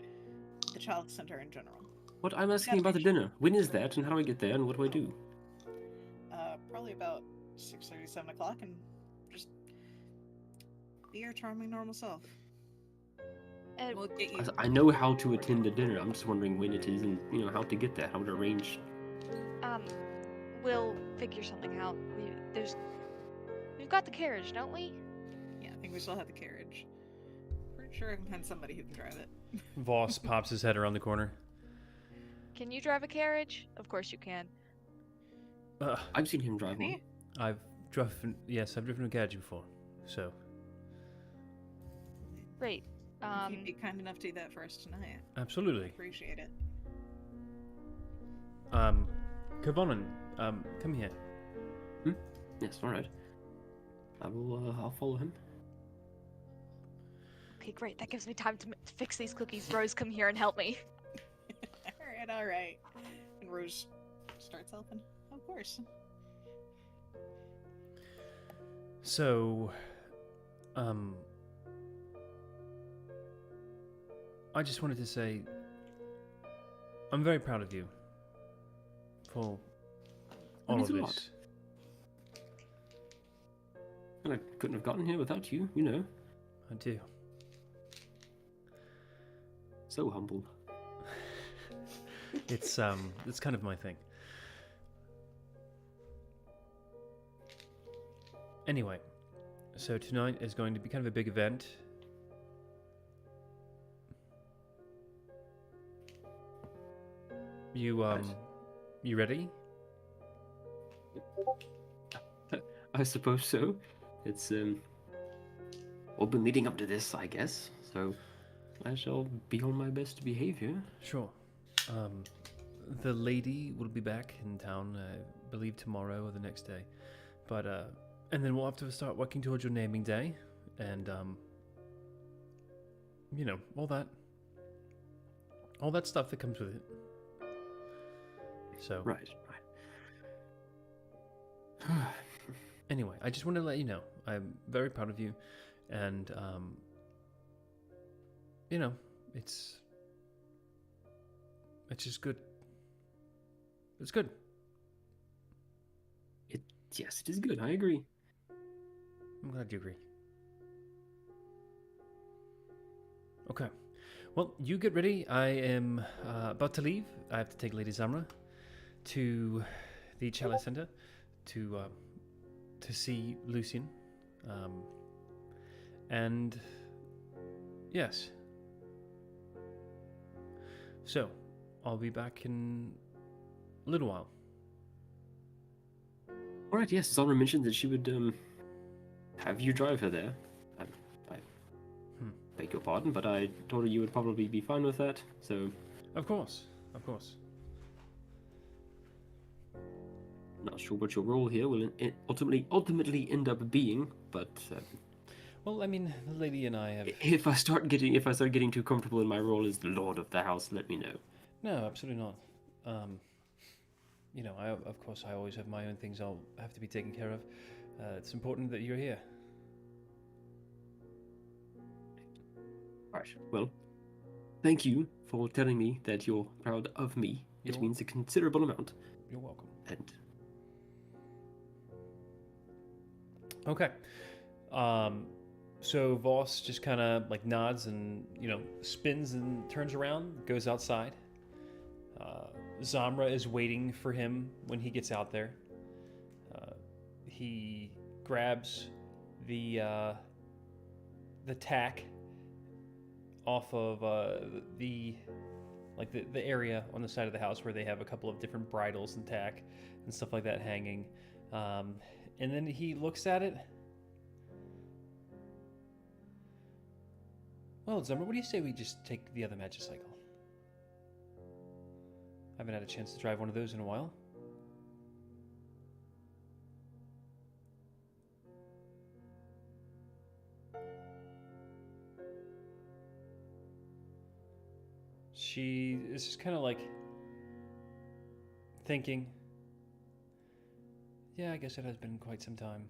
the child center in general? What I'm asking Gotta about the make sure. dinner. When is that? And how do I get there? And what do I do? Probably about 6:30, 7 o'clock, and just be your charming normal self. and We'll get you. I know how to attend a dinner. I'm just wondering when it is, and how to get there. How to arrange. we'll figure something out. We've got the carriage, don't we? Yeah, I think we still have the carriage. Pretty sure I can find somebody who can drive it. Voss pops his head around the corner. Can you drive a carriage? Of course you can. I've seen him drive Can one. he? I've driven a carriage before, so Great. If you'd be kind enough to do that for us tonight, absolutely. appreciate it. Kavonen, come here. Yes, all right. I will. I'll follow him. Okay, great. That gives me time to fix these cookies. Rose, come here and help me. all right. And Rose starts helping. Of course. So, I just wanted to say, I'm very proud of you for all means of a lot. this. And I couldn't have gotten here without you. I do. So humble. It's kind of my thing. Anyway, so tonight is going to be kind of a big event. You Right. you ready? I suppose so. It's all been leading up to this, I guess. So I shall be on my best behavior. Sure. The lady will be back in town, I believe tomorrow or the next day. But and then we'll have to start working towards your naming day, and all that stuff that comes with it. So Right. anyway, I just wanted to let you know I'm very proud of you, and it's just good. It's good. Yes, it is good. I agree. I'm glad you agree. Okay. Well, you get ready. I am about to leave. I have to take Lady Zamra to the Chalice Center to see Lucian. And yes. So, I'll be back in a little while. All right. Yes, Zara mentioned that she would have you drive her there. I beg your pardon, but I told her you would probably be fine with that. So, Of course, of course. not sure what your role here will ultimately end up being, but Well, I mean, the lady and I have... if I start getting too comfortable in my role as the lord of the house, let me know. No, absolutely not. You know, of course, I always have my own things I'll have to be taken care of. It's important that you're here. Right. Well, thank you for telling me that you're proud of me. You're It means a considerable amount. You're welcome. And Okay. So Voss just kind of like nods and, you know, spins and turns around, goes outside. Zamra is waiting for him when he gets out there. He grabs the tack off of the area on the side of the house where they have a couple of different bridles and tack and stuff like that hanging. And then he looks at it. Well, Zamra, what do you say we just take the other Magicycle? I haven't had a chance to drive one of those in a while. She is just kind of like thinking, yeah, I guess it has been quite some time.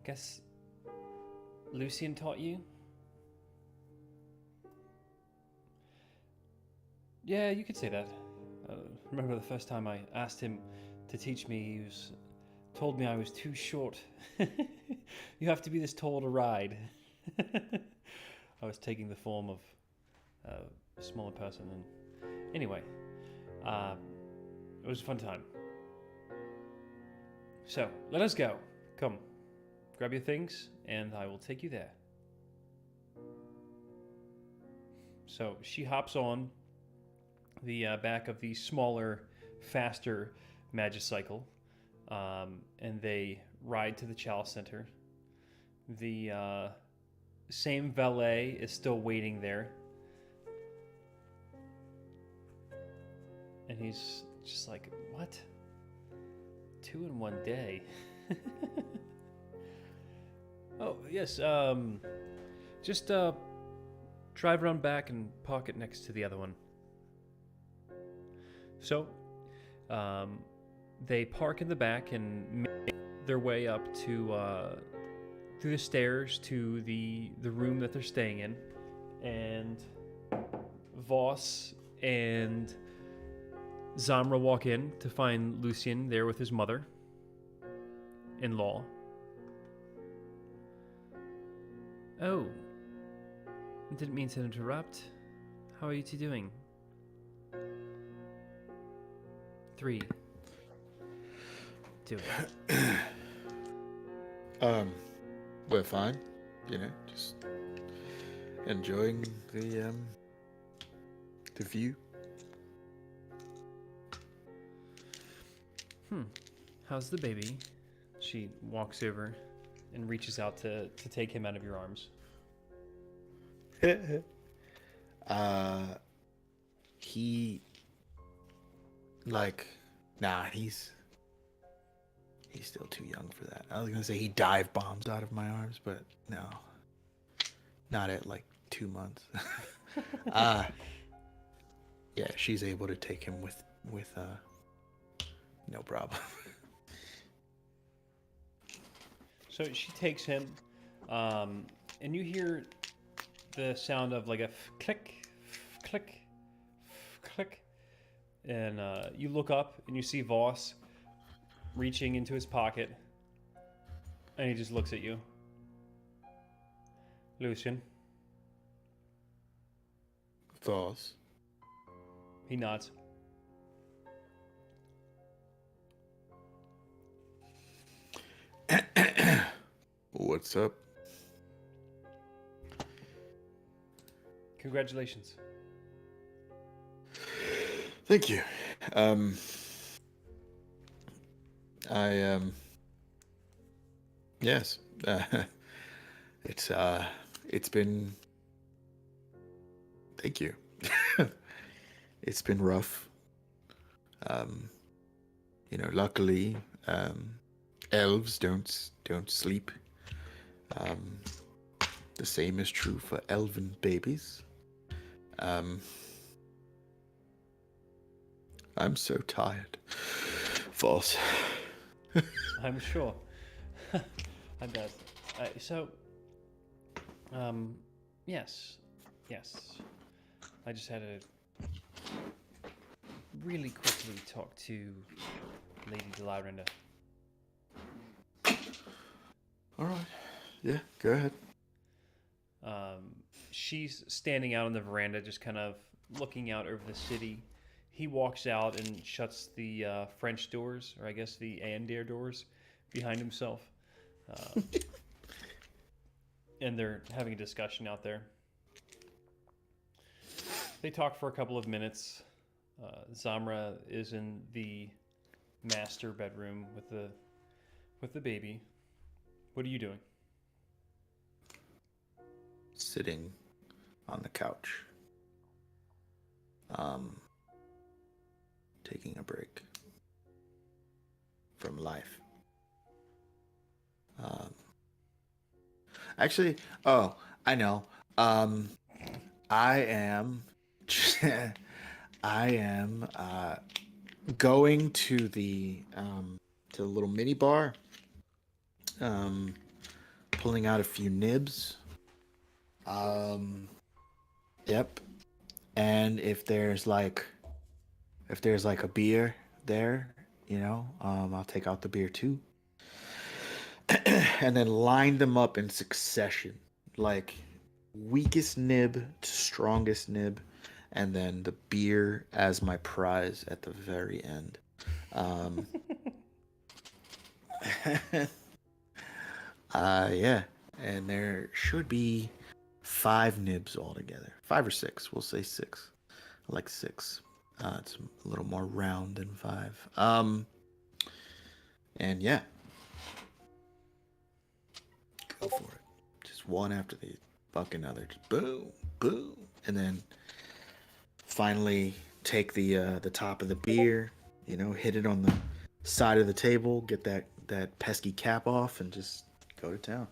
Guess Lucian taught you? Yeah, you could say that. Remember the first time I asked him to teach me, he told me I was too short. You have to be this tall to ride. I was taking the form of a smaller person, and anyway, it was a fun time. So let us go. Come, grab your things, and I will take you there. So she hops on the back of the smaller, faster Magicycle, and they ride to the Chalice Center. The same valet is still waiting there, and he's just like, what? 2 in 1 day? Oh, yes, just drive around back and park it next to the other one. So, they park in the back and make their way up to through the stairs to the room that they're staying in, and Voss and Zamra walk in to find Lucian there with his mother-in-law. Oh, didn't mean to interrupt. How are you two doing? 3, 2. We're fine, you know, just enjoying the view. How's the baby? She walks over and reaches out to take him out of your arms. He, like, nah, he's still too young for that. I was gonna say he dive bombs out of my arms, but no, not at like 2 months. Yeah, she's able to take him with no problem. So she takes him, and you hear the sound of like a click, click, click, and you look up and you see Voss reaching into his pocket, and he just looks at you. Lucian. Thoughts? He nods. What's up? Congratulations. Thank you. Yes. It's been. Thank you. It's been rough. Luckily, elves don't sleep. The same is true for elven babies. I'm so tired. False. I'm sure. I bet. Yes. I just had to really quickly talk to Lady Delarinda. All right. Yeah, go ahead. She's standing out on the veranda, just kind of looking out over the city. He walks out and shuts the French doors, or I guess the Aendir doors, behind himself. And they're having a discussion out there. They talk for a couple of minutes. Zamra is in the master bedroom with the baby. What are you doing? Sitting on the couch. Taking a break from life. Actually, oh, I know. I am going to the little mini bar. Pulling out a few nibs. Yep. And if there's like a beer there, I'll take out the beer too. And then line them up in succession, like weakest nib to strongest nib, and then the beer as my prize at the very end. Yeah, and there should be 5 nibs altogether, 5 or 6. We'll say 6. I like 6. It's a little more round than 5. And yeah. Go for it. Just one after the fucking other. Just boom, boom, and then finally take the top of the beer. Hit it on the side of the table. Get that pesky cap off, and just go to town.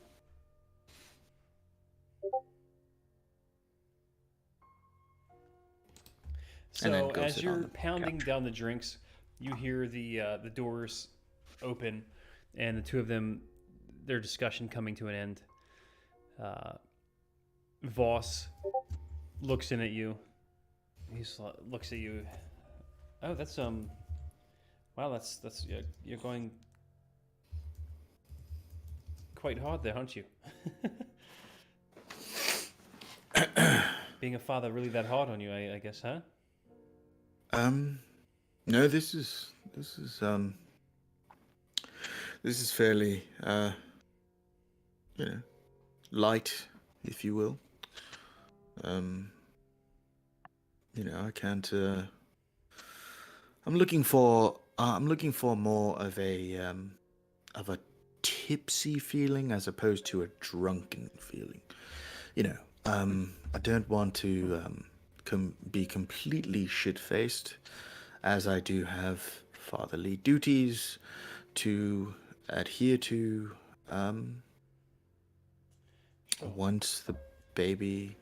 So as you're pounding down the drinks, you hear the doors open, and the two of them, their discussion coming to an end. Voss looks in at you. Looks at you. Oh, that's wow, that's you're going quite hard there, aren't you? Being a father really that hard on you, I guess, huh? No, this is fairly light, if you will. I can't. I'm looking for more of a tipsy feeling as opposed to a drunken feeling. I don't want to be completely shit-faced, as I do have fatherly duties to adhere to. Once the baby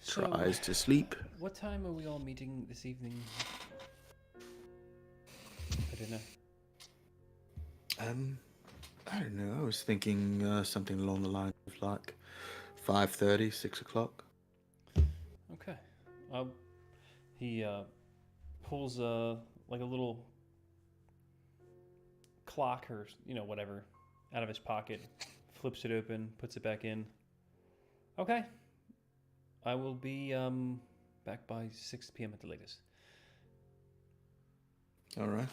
tries to sleep. What time are we all meeting this evening? I don't know. I don't know. I was thinking something along the lines of like 5:30, 6 o'clock. Okay. He pulls like a little clock or whatever out of his pocket, flips it open, puts it back in. Okay. I will be back by 6 p.m. at the latest. All right.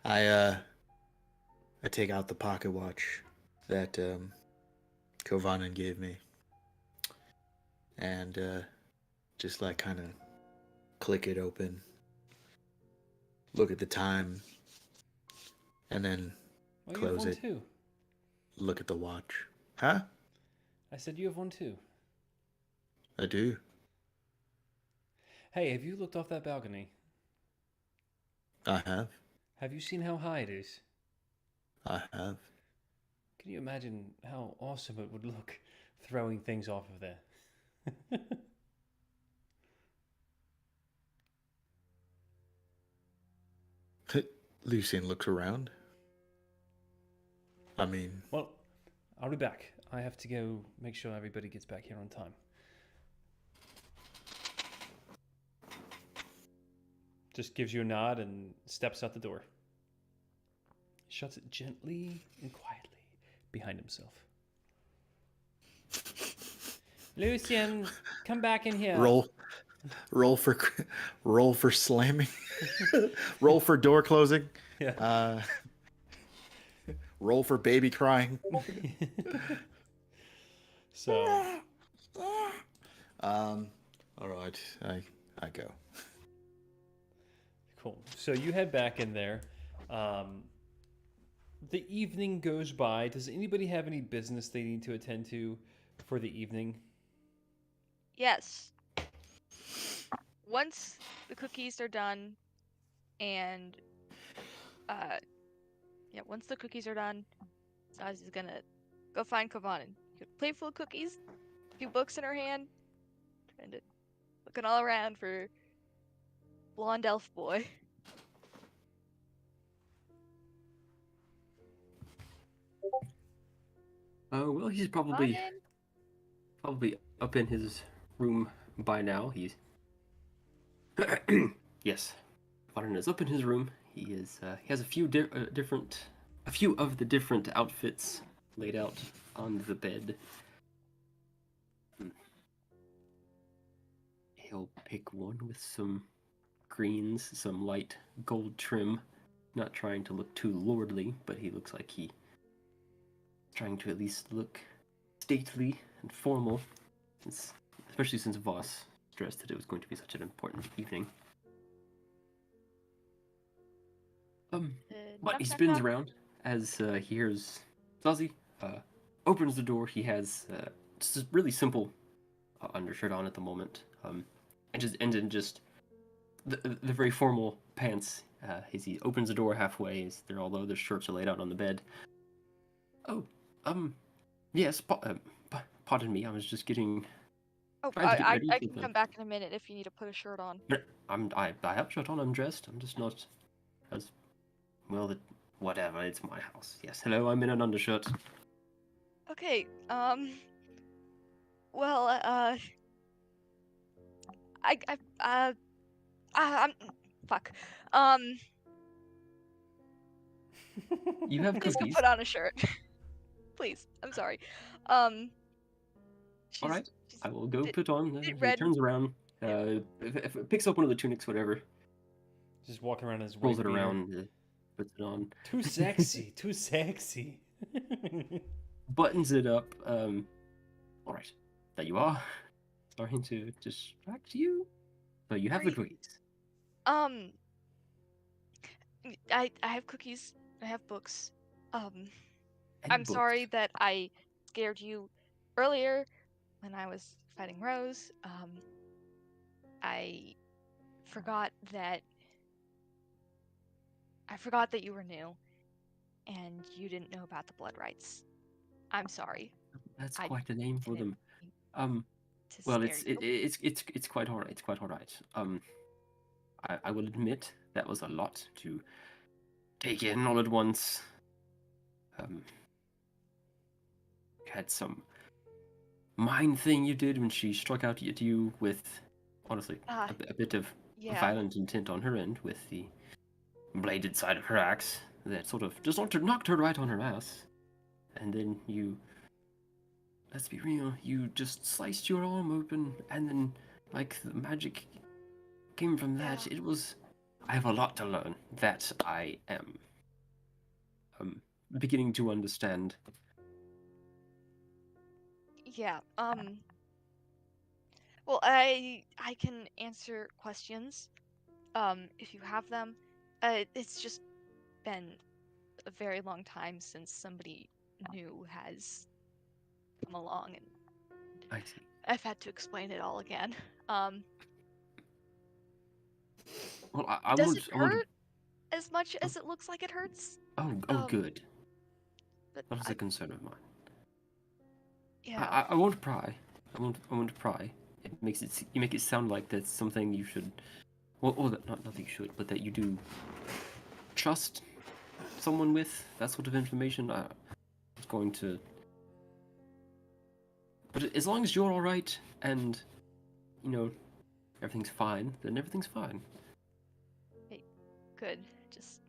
I take out the pocket watch that Kovanen gave me. and just like kind of click it open, look at the time, and then Oh, you have close one it. too. Look at the watch. Huh? I said you have one too. I do. Hey, have you looked off that balcony? I have. Have you seen how high it is? I have. Can you imagine how awesome it would look throwing things off of there? Lucian looks around. I mean, Well, I'll be back. I have to go make sure everybody gets back here on time. Just gives you a nod and steps out the door. Shuts it gently and quietly behind himself. Lucian, come back in here. roll for roll for slamming. Roll for door closing. Yeah. Roll for baby crying. So, All right, I go. cool. So you head back in there. The evening goes by. Does anybody have any business they need to attend to for the evening? Yes. Once the cookies are done, and once the cookies are done, Sazi's gonna go find Kovanen. Plate full of cookies, a few books in her hand, and looking all around for blonde elf boy. Well, he's probably up in his room by now. He's yes, Varen is up in his room. He has a few a few of the different outfits laid out on the bed. He'll pick one with some greens, some light gold trim. Not trying to look too lordly, but he looks like he's trying to at least look stately and formal, especially since Voss stressed that it was going to be such an important evening. But he spins around as he hears Zazie opens the door. He has just a really simple undershirt on at the moment, and just the very formal pants. As he opens the door halfway, although the shirts are laid out on the bed. Oh, yes. Pardon me. I was just getting. Oh, trying to get ready I for can the- come back in a minute if you need to put a shirt on. I have a shirt on. I'm dressed. I'm just not as well. Whatever. It's my house. Yes. Hello. I'm in an undershirt. Okay, well, I'm, fuck. You have Please go cookies. put on a shirt. Please, I'm sorry. All right. I will go bit- put on. bit He red. turns around. If it picks up one of the tunics, whatever, Just walking around in his rolls white it beater. around, puts it on, Too sexy. Too sexy. buttons it up. All right. There you are. Starting to distract you. So you have the Great. cookies. I have cookies. I have books. And I'm books. sorry that I scared you earlier when I was fighting Rose. I forgot that you were new and you didn't know about the blood rights. I'm sorry. That's I quite a name for didn't them. to Well, scare you. it's quite alright. It's quite alright. I will admit that was a lot to take in all at once. Had some mind thing you did when she struck out at you with, honestly, a bit of Yeah. violent intent on her end with the bladed side of her axe that sort of just knocked her right on her ass. And then you, let's be real, you just sliced your arm open, and then, like, the magic came from that. Yeah. I have a lot to learn that I am beginning to understand. Yeah. Well, I can answer questions, if you have them. It's just been a very long time since somebody new has come along, and I see. I've had to explain it all again. Um, Well, I does want, it I want to. hurt as much as it looks like it hurts? Oh, good. But That was a concern of mine. yeah, I won't pry. I won't pry. You make it sound like that's something you should. Well, not that you should, but that you do trust someone with that sort of information. I was going to. But as long as you're all right and you know everything's fine, then everything's fine. good. Just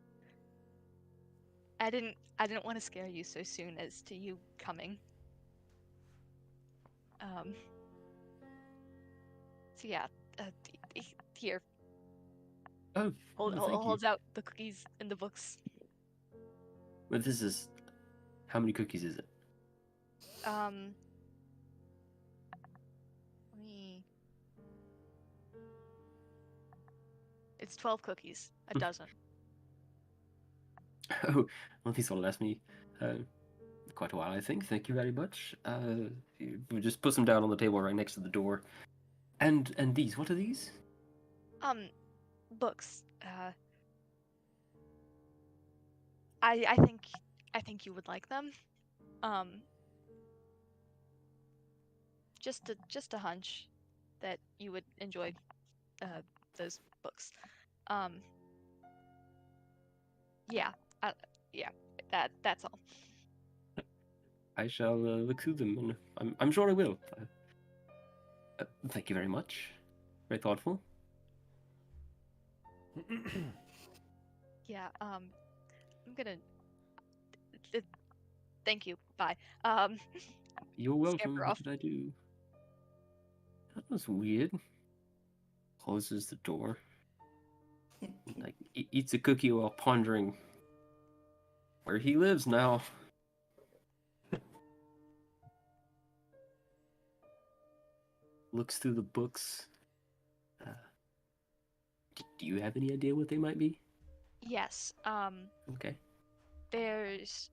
I didn't want to scare you so soon as to you coming. Um, so yeah, here, Oh, thank you. holds out the cookies and the books. But this is. How many cookies is it? Um, let me. It's 12 cookies, a dozen. Oh, well, these will last me quite a while, I think. Thank you very much. We just put them down on the table right next to the door. And these, what are these? Books. I think you would like them. Um, just a hunch that you would enjoy those books. Um, yeah, yeah, that's all. I shall look through them, and I'm sure I will. Thank you very much. Very thoughtful. Yeah, I'm gonna. Thank you. Bye. You're welcome. Scamper What off. did I do? That was weird. Closes the door. Like eats a cookie while pondering where he lives now. Looks through the books. Do you have any idea what they might be? Yes. Okay. There's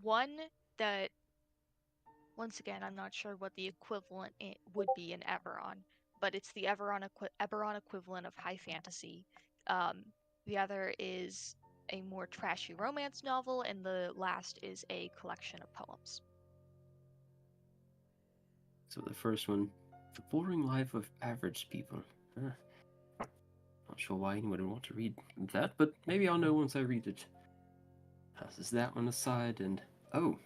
one that, once again, I'm not sure what the equivalent would be in Eberron, but it's the Eberron equivalent of high fantasy. The other is a more trashy romance novel, and the last is a collection of poems. So the first one, The Boring Life of Average People. Not sure why anyone would want to read that, but maybe I'll know once I read it. Passes that one aside, and oh,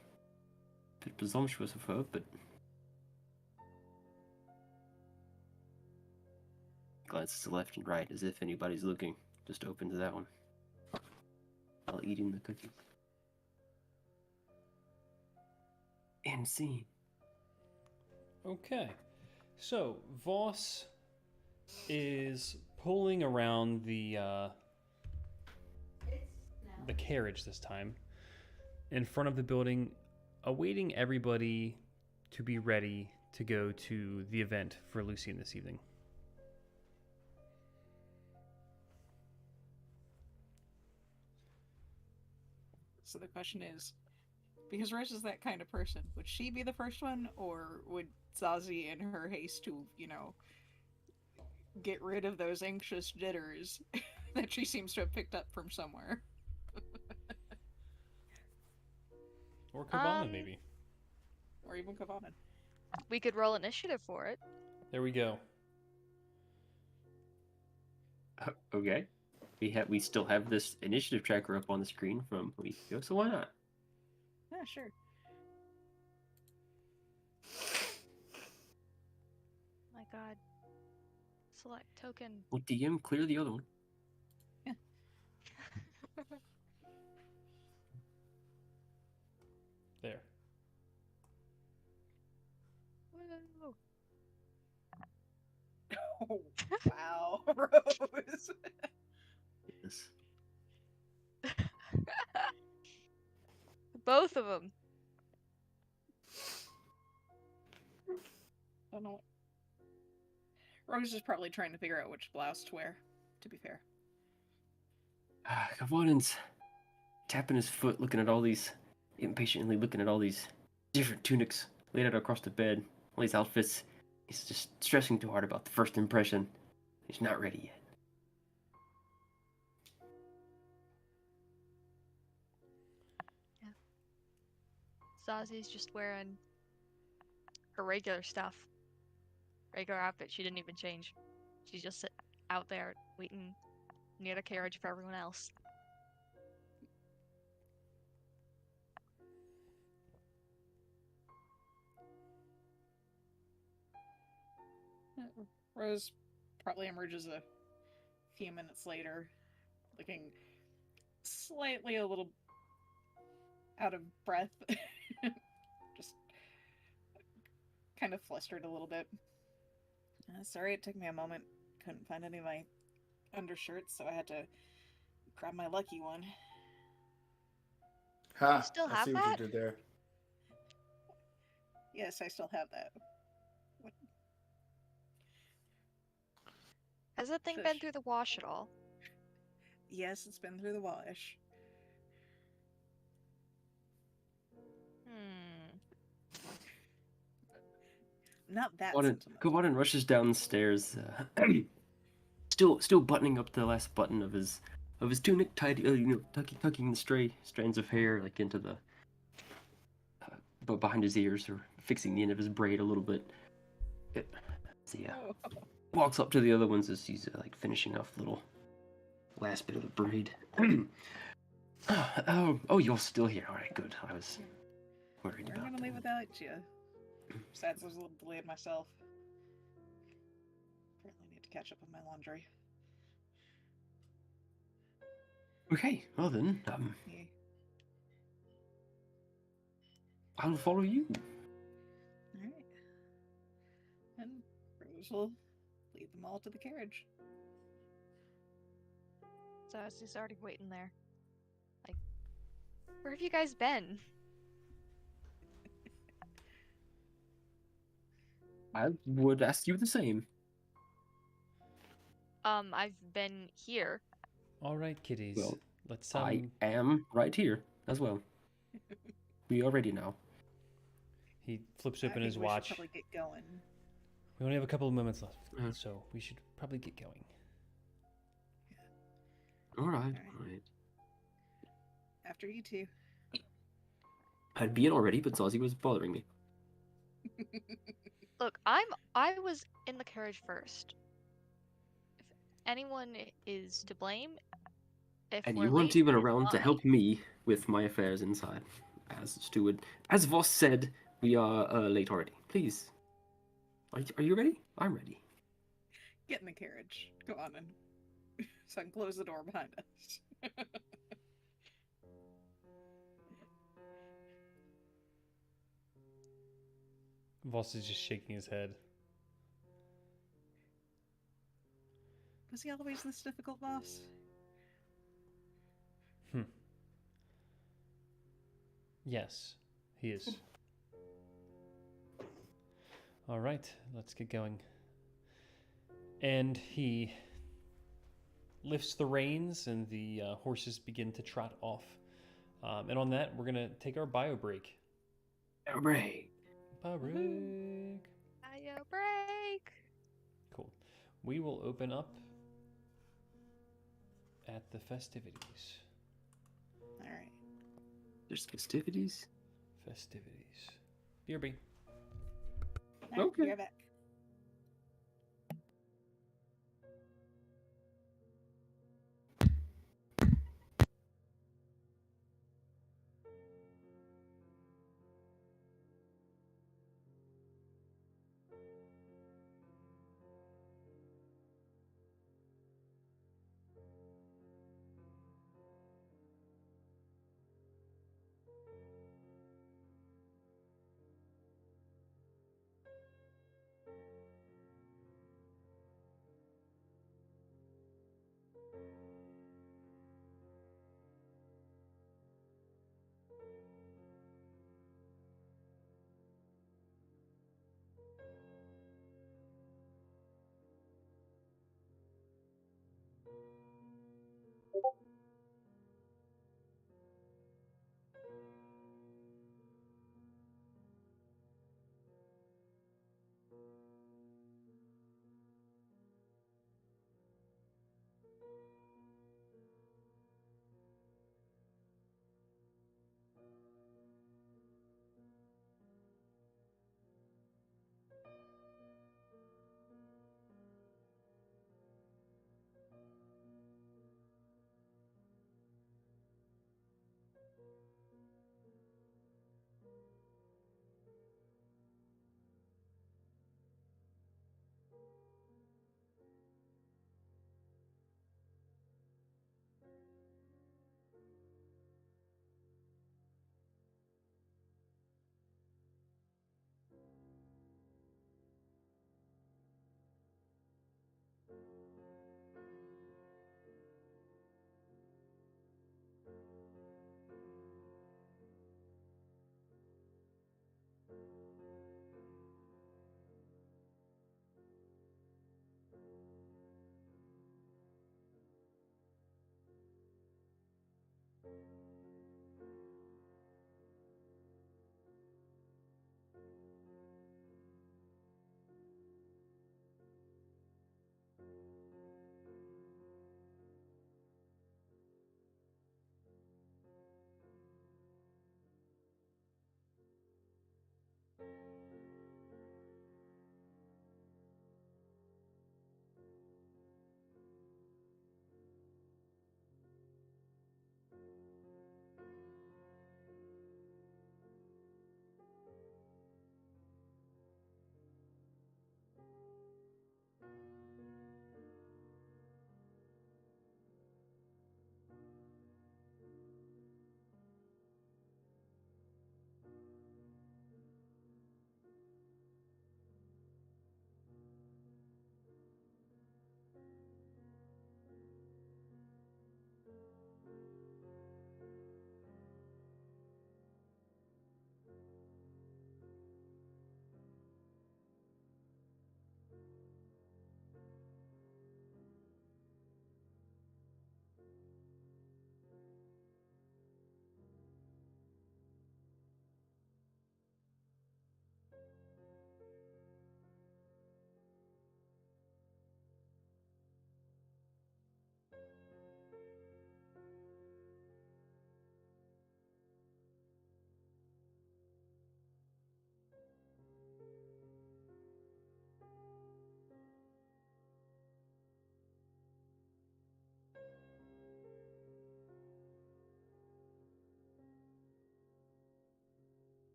a bit presumptuous of her, but glances to left and right as if anybody's looking. Just opens that one while eating the cookie. And scene. Okay, so Voss is pulling around the carriage this time in front of the building, awaiting everybody to be ready to go to the event for Lucian this evening. So the question is, because Rose is that kind of person, would she be the first one, or would Zazie in her haste to, get rid of those anxious jitters that she seems to have picked up from somewhere? Or Kavana, maybe. Or even Kavana. We could roll initiative for it. There we go. Okay. We still have this initiative tracker up on the screen from a week ago, so why not? Yeah, sure. My God. Select token. Well, DM, clear the other one. Yeah. There. Whoa. Oh, wow, Rose. Yes. Both of them. Don't know. Rose is probably trying to figure out which blouse to wear, to be fair. Kavanin's tapping his foot, impatiently looking at all these different tunics laid out across the bed, all these outfits. He's just stressing too hard about the first impression. He's not ready yet. Zazi's just wearing her regular stuff. Regular outfit. She didn't even change. She's just out there waiting near the carriage for everyone else. Rose probably emerges a few minutes later, looking slightly a little out of breath. Just kind of flustered a little bit. Sorry, it took me a moment. Couldn't find any of my undershirts, so I had to grab my lucky one. Ha! You still I have see that? what you did there. Yes, I still have that. What? Has that thing been Shush. through the wash at all? Yes, it's been through the wash. Not that sentimental. Kavanin rushes downstairs, still buttoning up the last button of his tunic, tucking the stray strands of hair like into the behind his ears, or fixing the end of his braid a little bit. Walks up to the other ones as he's like finishing off the little last bit of the braid. Oh, you're still here. All right, good. I was worried I'm about gonna that. leave without you. Besides, I was a little delayed myself. Apparently need to catch up on my laundry. Okay, well then, Yeah. I'll follow you. Alright. And Rose will lead them all to the carriage. Zazi's already waiting there. Like, where have you guys been? I would ask you the same. I've been here. All right, kiddies. Well, Let's I am right here as well. We are ready now. He flips I open think his we should watch. probably get going. We only have a couple of moments left, Mhm. so we should probably get going. All right, Alright. all right. After you two. I'd be in already, but Zazie was bothering me. Look, I was in the carriage first. If anyone is to blame, if And we're you weren't late, even it's around not to me. help me with my affairs inside. As steward, as Voss said, we are late already. Please, are you ready? I'm ready. Get in the carriage. Go on in. So I can close the door behind us. Voss is just shaking his head. Was he always this difficult, boss? Yes, he is. All right, let's get going. And he lifts the reins, and the horses begin to trot off. And on that, we're gonna take our bio break. Hooray! Bio break. Bio break. Cool. We will open up at the festivities. Alright. There's festivities. Festivities. BRB. Okay. Be right back.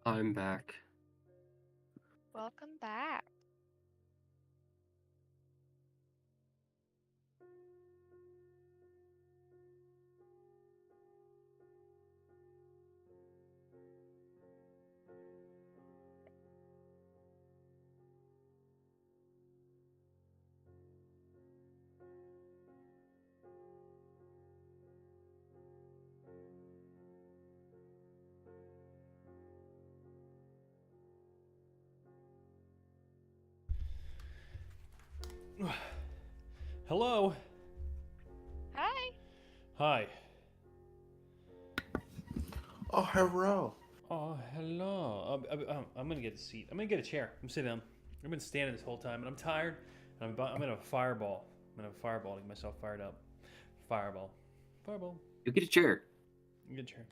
I'm back. Welcome back. Hello. Hi. Hi. Oh, hello. Oh, hello. I'm gonna get a seat. I'm gonna get a chair. I'm sitting down. I've been standing this whole time, and I'm tired. And I'm gonna have a fireball. I'm gonna have a fireball to get myself fired up. Fireball. Fireball. You get a chair. Good chair.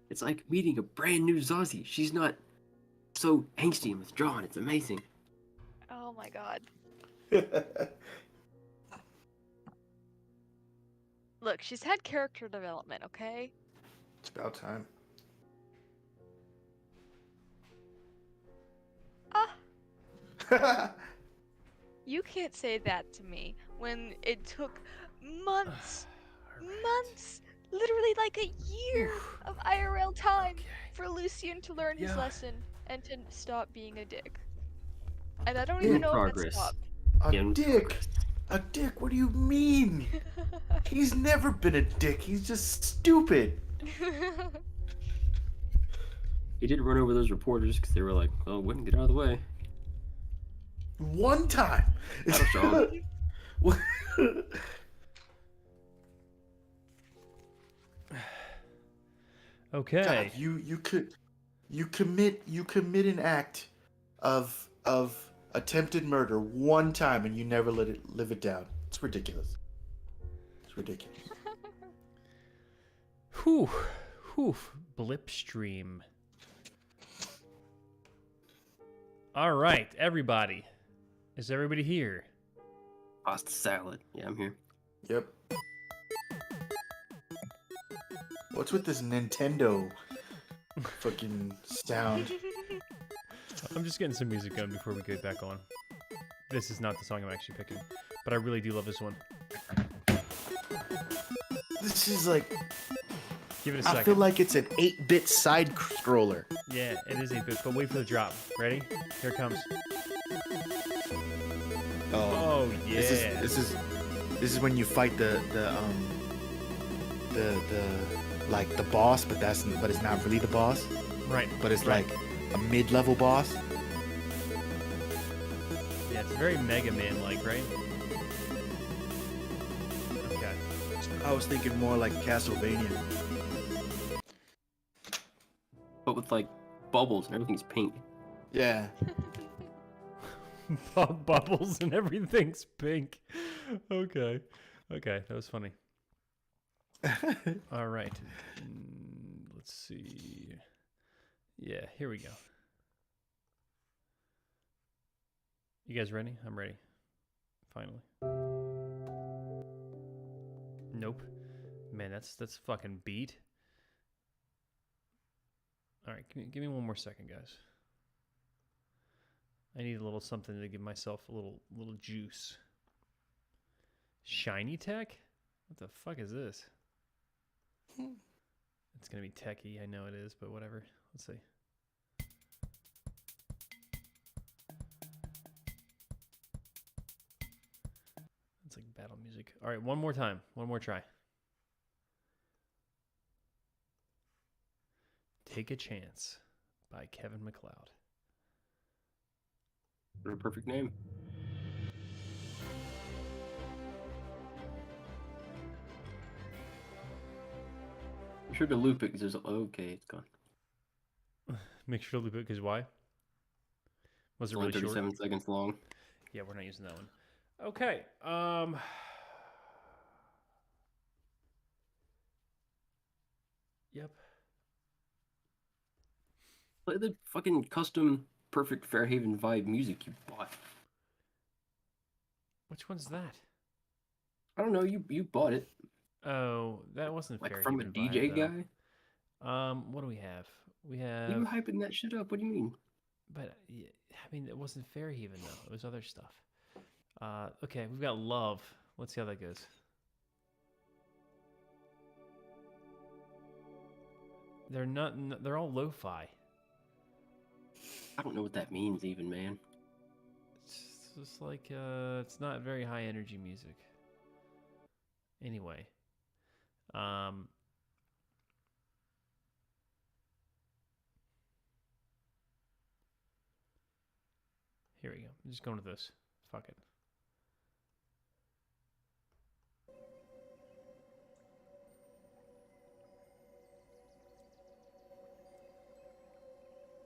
It's like meeting a brand new Zazie. She's not so angsty and withdrawn. It's amazing. Oh my god. It's Look, she's had character development, okay? about time. Ah, you can't say that to me when it took months, months, literally like a year of IRL time for Lucian to learn his Yeah. lesson and to stop being a dick. And I don't In even know if progress. it stopped. A In dick. progress. A dick? What do you mean? He's never been a dick. He's just stupid. He did run over those reporters because they were like, "Oh, wouldn't get out of the way." One time. That'll show Okay. God, you commit an act of attempted murder one time and you never live it down. It's ridiculous. It's ridiculous. Whew. Whew. Blipstream. All right, everybody. Is everybody here? Pasta salad. Yeah, I'm here. Yep. What's with this Nintendo fucking sound? I'm just getting some music going before we get back on. This is not the song I'm actually picking, but I really do love this one. This is like, Give it a second. I feel like it's an 8-bit side scroller. Yeah, it is a bit, but wait for the drop. Ready? Here it comes. Oh yeah. This is when you fight the like the boss, but it's not really the boss, Right. but it's right. like a mid-level boss. Yeah, it's very Mega Man like, right? Okay. I was thinking more like Castlevania. But with like bubbles and everything's pink. Yeah. Bubbles and everything's pink. Okay. Okay, that was funny. All right. Let's see. Yeah, here we go. You guys ready? I'm ready. Finally. Nope. Man, that's fucking beat. All right, give me one more second, guys. I need a little something to give myself a little juice. Shiny tech? What the fuck is this? It's gonna be techie, I know it is, but whatever. Let's see. It's like battle music. All right, one more time. One more try. Take a Chance by Kevin MacLeod. What a perfect name. I'm sure to loop it because there's okay, it's gone. Make sure to loop it because why? Was It's it only really short? 37 seconds long. Yeah, we're not using that one. Okay. Yep. Play the fucking custom perfect Fairhaven vibe music you bought. Which one's that? I don't know. You bought it Oh, that wasn't like fair. from a Haven DJ vibe, guy. though. What do we have? We You have, hyping that shit up? What do you mean? but I mean, it wasn't fair. Haven though. It was other stuff. Okay, we've got love. Let's see how that goes. They're not. They're all lo-fi. I don't know what that means, even, man. It's just like it's not very high energy music. Anyway, um, here we go. I'm just going to this. Fuck it.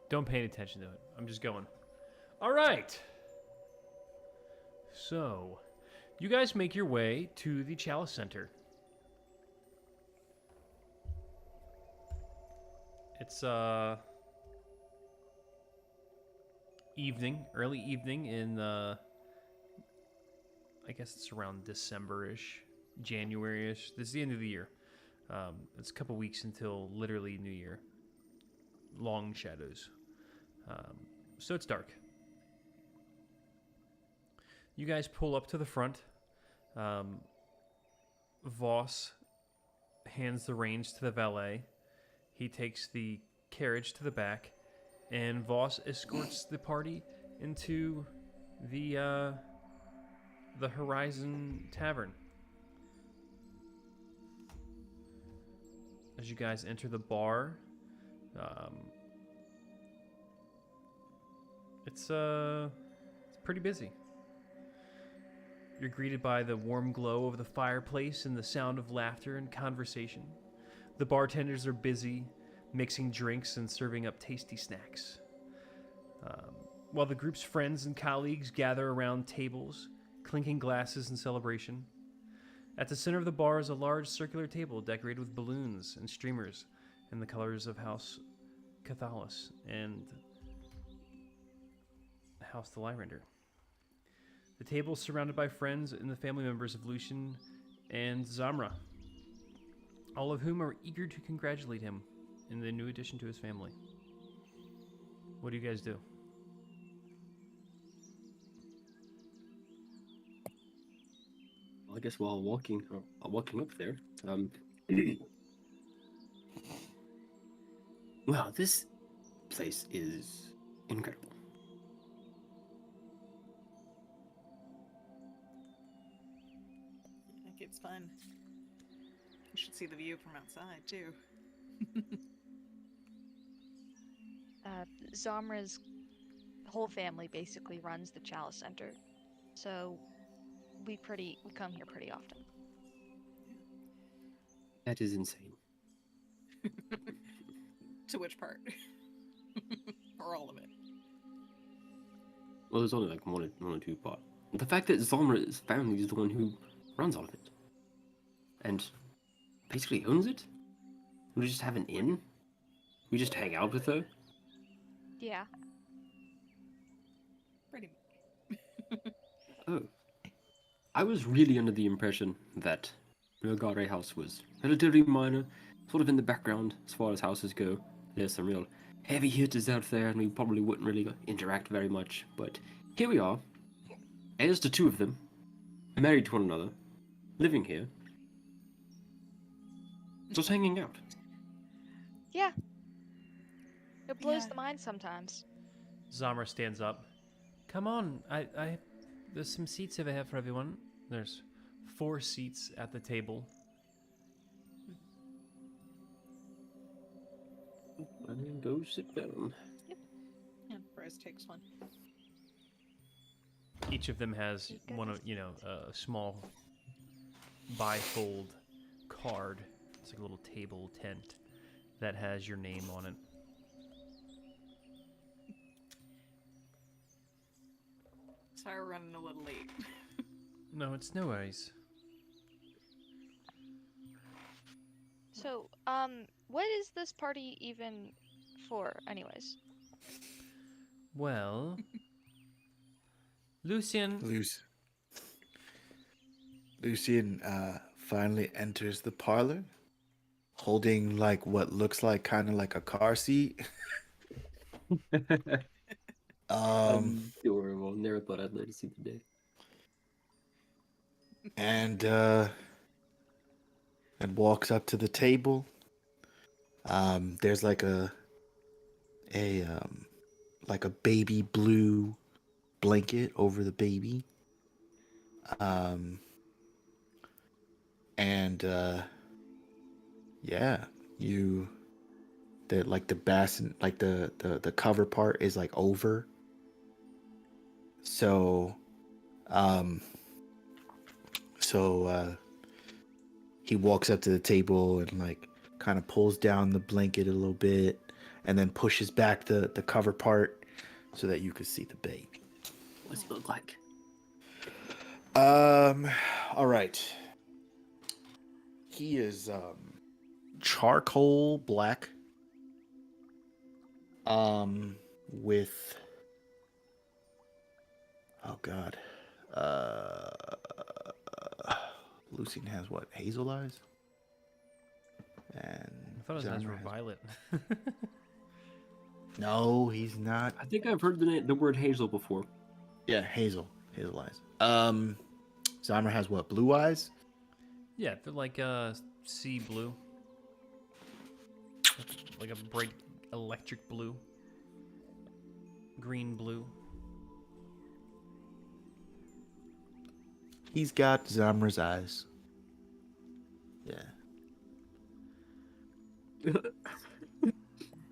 Don't pay any attention to it. I'm just going. All right. So, you guys make your way to the Chalice Center. It's evening, early evening in I guess it's around December-ish, January-ish. This is the end of the year. It's a couple weeks until literally New Year. Long shadows. So it's dark. You guys pull up to the front. Voss hands the reins to the valet. He takes the carriage to the back, and Voss escorts the party into the Horizon Tavern. As you guys enter the bar, it's pretty busy. You're greeted by the warm glow of the fireplace and the sound of laughter and conversation. The bartenders are busy mixing drinks and serving up tasty snacks. While the group's friends and colleagues gather around tables, clinking glasses in celebration. At the center of the bar is a large circular table decorated with balloons and streamers in the colors of House Cathalis and House the Lyrander. The table is surrounded by friends and the family members of Lucian and Zamra, all of whom are eager to congratulate him in the new addition to his family. What do you guys do? Well, I guess while walking up there, well, this place is incredible. I think it's fun. You should see the view from outside too. Zamra's whole family basically runs the Chalice Center, so we come here pretty often. That is insane. To which part? Or all of it? Well, there's only like one or two parts. The fact that Zamra's family is the one who runs all of it, and basically owns it. We just have an inn. We just hang out with her. Yeah. Pretty much. Oh, I was really under the impression that Milgare House was relatively minor, sort of in the background as far as houses go. There's some real heavy hitters out there, and we probably wouldn't really interact very much. But here we are, as the two of them, married to one another, living here, just hanging out. Yeah. It blows Yeah. the mind sometimes. Zamra stands up. Come on, there's some seats over here for everyone. There's 4 seats at the table. And go sit down. And Rose takes one. Each of them has You got one this. of, a small bifold card. It's like a little table tent that has your name on it. Sorry, we're running a little late. No, it's no worries. So, what is this party even for, anyways? Well, Lucian, Lucian finally enters the parlor, holding like what looks like kind of like a car seat. Adorable. Never thought I'd live to see the day. And walks up to the table. There's like a like a baby blue blanket over the baby. And yeah, like the basin, like the cover part is like over. So he walks up to the table and like kind of pulls down the blanket a little bit and then pushes back the cover part so that you can see the baby. What does he look like? All right. He is charcoal black. With oh god. Lucian has what? Hazel eyes? And I thought his eyes were Zamra has- violet. No, he's not. I think I've heard the word hazel before. Yeah, hazel eyes. Zamra has what? Blue eyes? Yeah, they're like sea blue. Like a bright electric blue. Green blue. He's got Zamra's eyes. Yeah.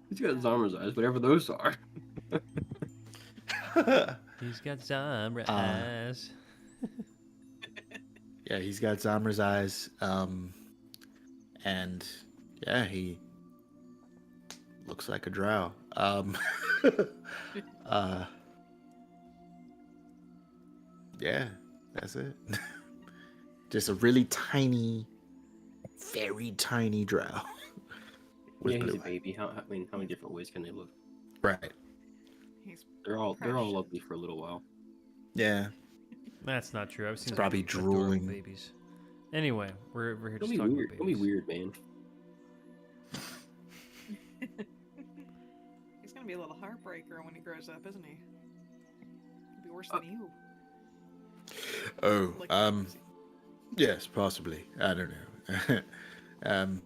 He's got Zamra's eyes, whatever those are. He's got Zamra eyes. Yeah, he's got Zamra's eyes. And yeah, he looks like a drow. Yeah, that's it. Just a really tiny, very tiny drow. With Yeah, he's a blue eyes. baby. How many different ways can they look? Right. He's They're all Precious. lovely for a little while. Yeah. That's not true. I've seen Probably some adorable drooling. babies. Anyway, we're here Don't just be talking weird. about Don't be babies. weird, man. he's gonna be a little heartbreaker when he grows up, isn't he? He'll be worse than you. Oh, Like, yes, possibly. I don't know.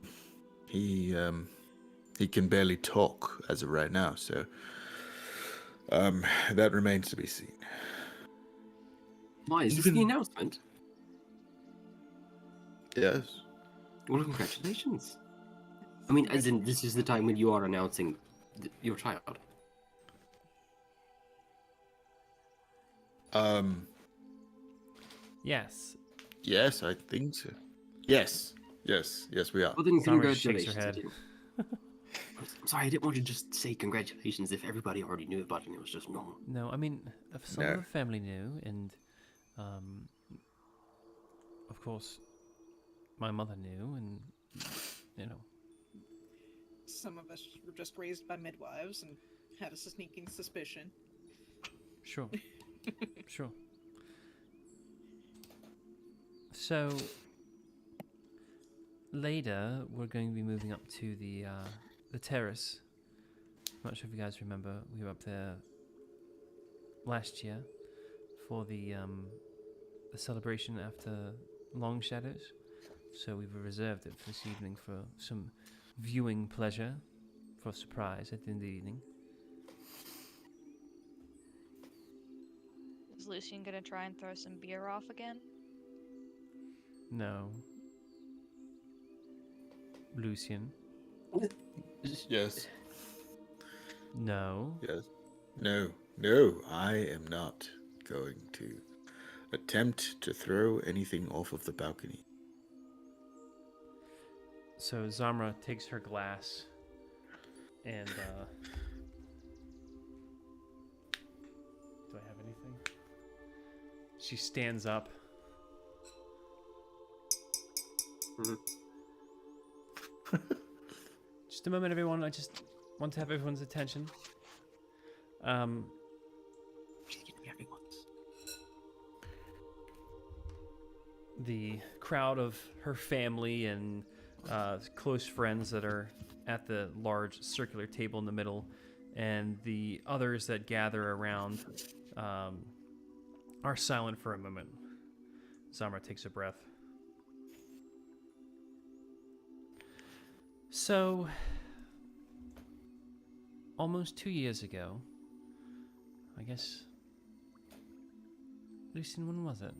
He can barely talk as of right now, so that remains to be seen. Why is this the Even- announcement? Yes. Well, congratulations. I mean, as in, this is the time when you are announcing your child. Yes. Yes, I think so. Yes, we are. Well, then, Zamra shakes congratulations. her head. I'm sorry, I didn't want to just say congratulations if everybody already knew about it and it was just normal. No, I mean, some No. of the family knew, and of course, my mother knew, and you know, Some of us were just raised by midwives and had a sneaking suspicion. sure, sure. So later, we're going to be moving up to the terrace. I'm not sure if you guys remember, we were up there last year for the celebration after Long Shadows. So we've reserved it for this evening for some viewing pleasure, for a surprise at the end of the evening. Is Lucian gonna try and throw some beer off again? No. Lucian. Yes. No. Yes. No, I am not going to attempt to throw anything off of the balcony. So Zamra takes her glass and do I have anything? She stands up. Just a moment, everyone. I just want to have everyone's attention. the crowd of her family and close friends that are at the large circular table in the middle, and the others that gather around are silent for a moment. Zamra takes a breath. So, almost 2 years ago, I guess. Lucian, when was it?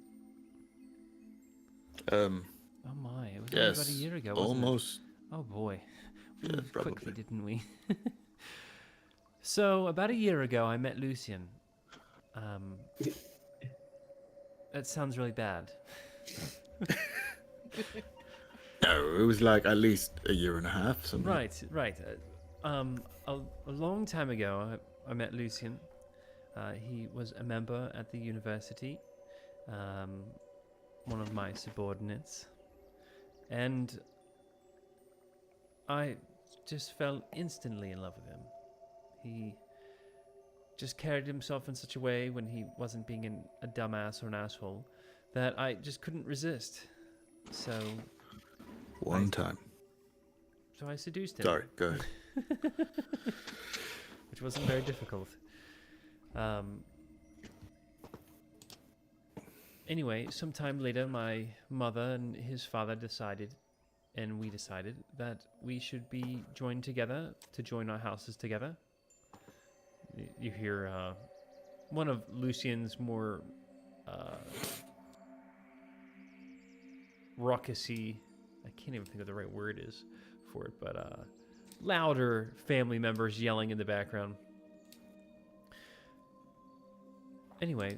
Oh my, it was only about a year ago, wasn't almost. it? Oh boy. We Yeah, moved quickly, probably. didn't we? So, about a year ago, I met Lucian. That sounds really bad. No, it was like at least a year and a half. Something. Right. A long time ago, I met Lucian. He was a member at the university, one of my subordinates, and I just fell instantly in love with him. He just carried himself in such a way when he wasn't being a dumbass or an asshole that I just couldn't resist. So One time. I seduced him. Sorry, go ahead. Which wasn't very difficult. Anyway, sometime later, my mother and his father decided, and we decided, that we should be joined together to join our houses together. You hear one of Lucian's more raucousy, I can't even think of the right word is for it, but louder family members yelling in the background. Anyway,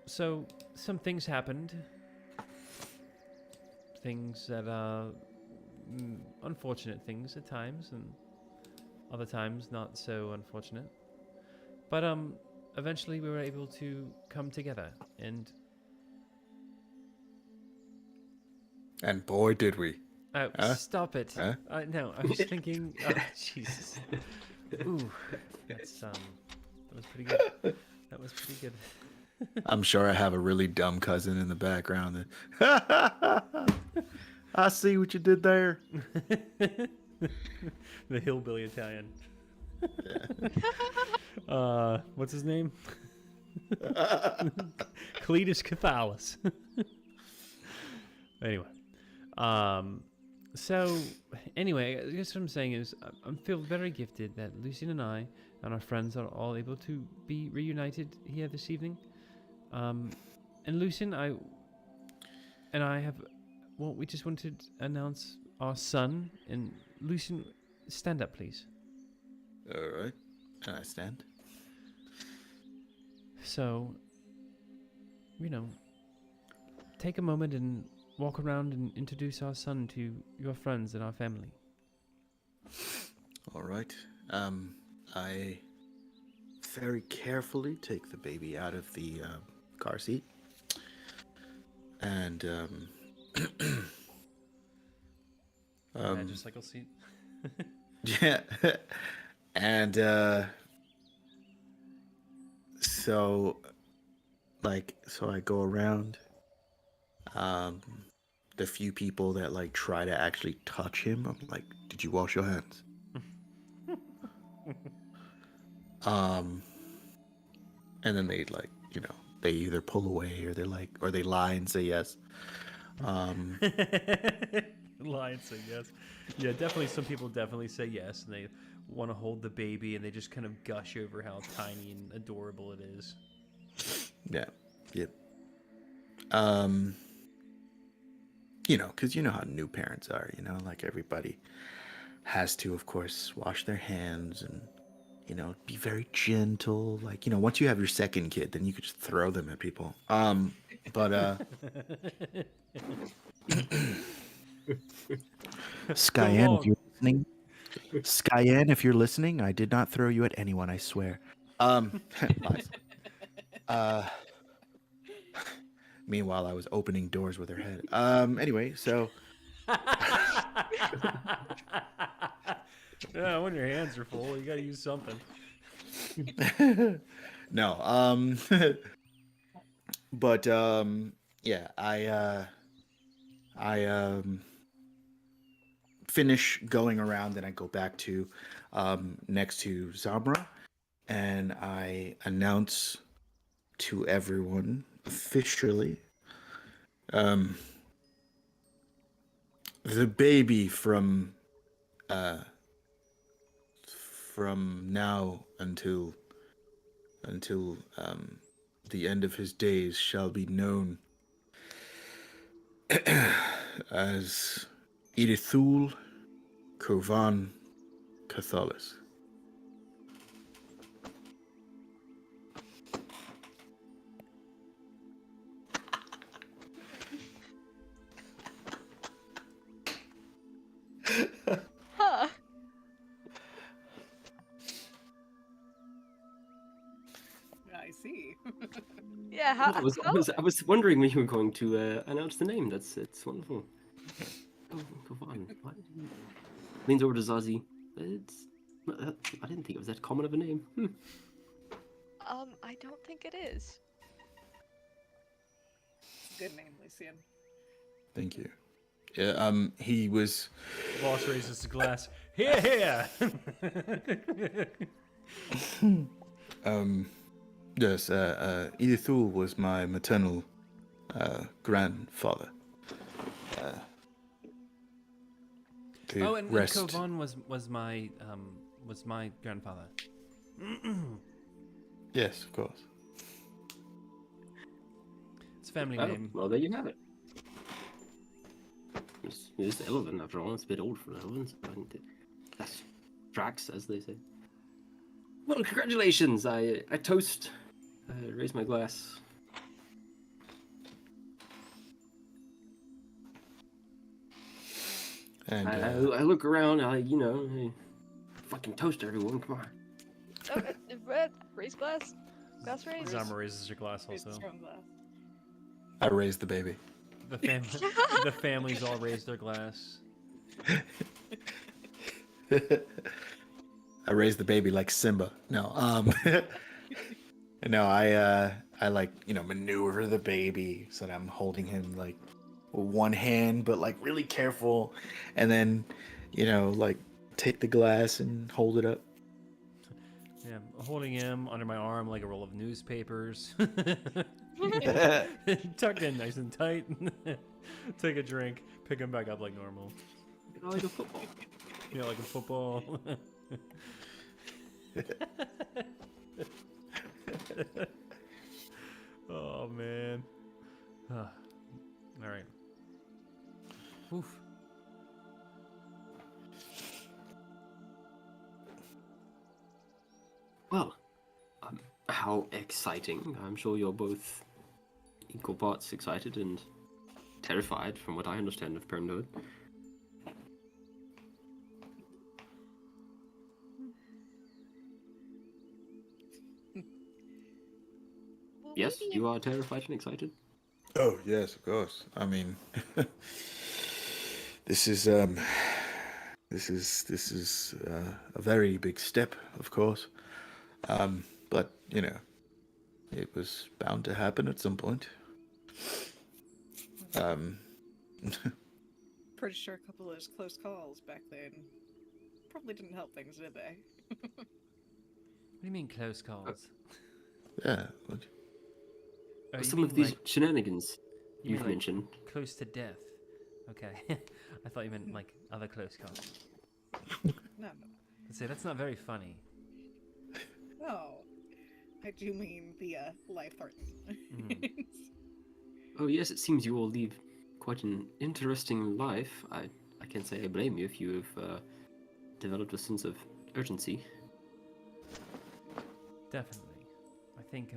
so some things happened. Things that unfortunate things at times, and other times not so unfortunate. But eventually we were able to come together, and boy, did we. Huh? Stop it. Huh? No, I was thinking. Oh, Jesus. Ooh, that's that was pretty good. That was pretty good. I'm sure I have a really dumb cousin in the background. That, I see what you did there. The hillbilly Italian. What's his name? Cletus Cathalis. Anyway, so anyway, I guess what I'm saying is I feel very gifted that Lucian and I and our friends are all able to be reunited here this evening. And Lucian, I have, well, we just wanted to announce our son. And Lucian, stand up, please. All right. Can I stand? So, take a moment and walk around and introduce our son to your friends and our family. All right. I very carefully take the baby out of the car seat. And Motorcycle seat. yeah. And so I go around the few people that like try to actually touch him. I'm like, did you wash your hands? And then they like, they either pull away or they lie and say yes. Lie and say yes. Yeah, definitely. Some people definitely say yes, and they want to hold the baby, and they just kind of gush over how tiny and adorable it is. Yeah. Yep. Because you know how new parents are, like everybody has to, of course, wash their hands and, be very gentle. Like, once you have your second kid, then you could just throw them at people. Skyen, if you're listening, if you're listening, I did not throw you at anyone, I swear. Lies. Meanwhile, I was opening doors with her head. Anyway, so. Yeah, when your hands are full, you gotta use something. No. But yeah, I finish going around and I go back to next to Zamra and I announce to everyone officially the baby uh, from now until the end of his days shall be known as Idithul Kovan Cathalis. Huh. I see. Yeah, how, I was wondering when you were going to announce the name. It's wonderful. Oh, go on. Why did he... Leans over to Zazie. I didn't think it was that common of a name. I don't think it is. Good name, Lucian. Thank you. Yeah, he was Boss raises his glass. Here. yes, Idithul was my maternal grandfather. To Oh, and rest. Kovan was my grandfather. Yes, of course. It's a family Oh, name. well, there you have it. It's Elven, after all. It's a bit old for Elvens. That's Drax, as they say. Well, congratulations! I toast. Raise my glass. And I look around. I fucking toast everyone. Come on. Oh, red. Raise glass. Glass raise. Zama raises your glass Here's the also. strong glass. I raised the baby. The families all raise their glass. I raised the baby like Simba. No, no, I like maneuver the baby so that I'm holding him like with one hand, but like really careful, and then like take the glass and hold it up. Yeah, holding him under my arm like a roll of newspapers. Tucked in nice and tight. Take a drink, pick him back up like normal. Like a football. Yeah, like a football. Oh man. All right. Oof. Well, how exciting! I'm sure you're both equal parts excited and terrified, from what I understand of parenthood. Well, Yes, maybe you are terrified and excited. Oh yes, of course. I mean, this is a very big step, of course. But it was bound to happen at some point. Pretty sure a couple of those close calls back then probably didn't help things, did they? What do you mean close calls? Yeah. What? Oh, you Some mean of these like, shenanigans you mean you've like mentioned. close to death. Okay. I thought you meant like other close calls. No, Let's say that's not very funny. no. I do mean the life-threatening. Oh yes, it seems you all lead quite an interesting life. I can't say I blame you if you have developed a sense of urgency. Definitely. I think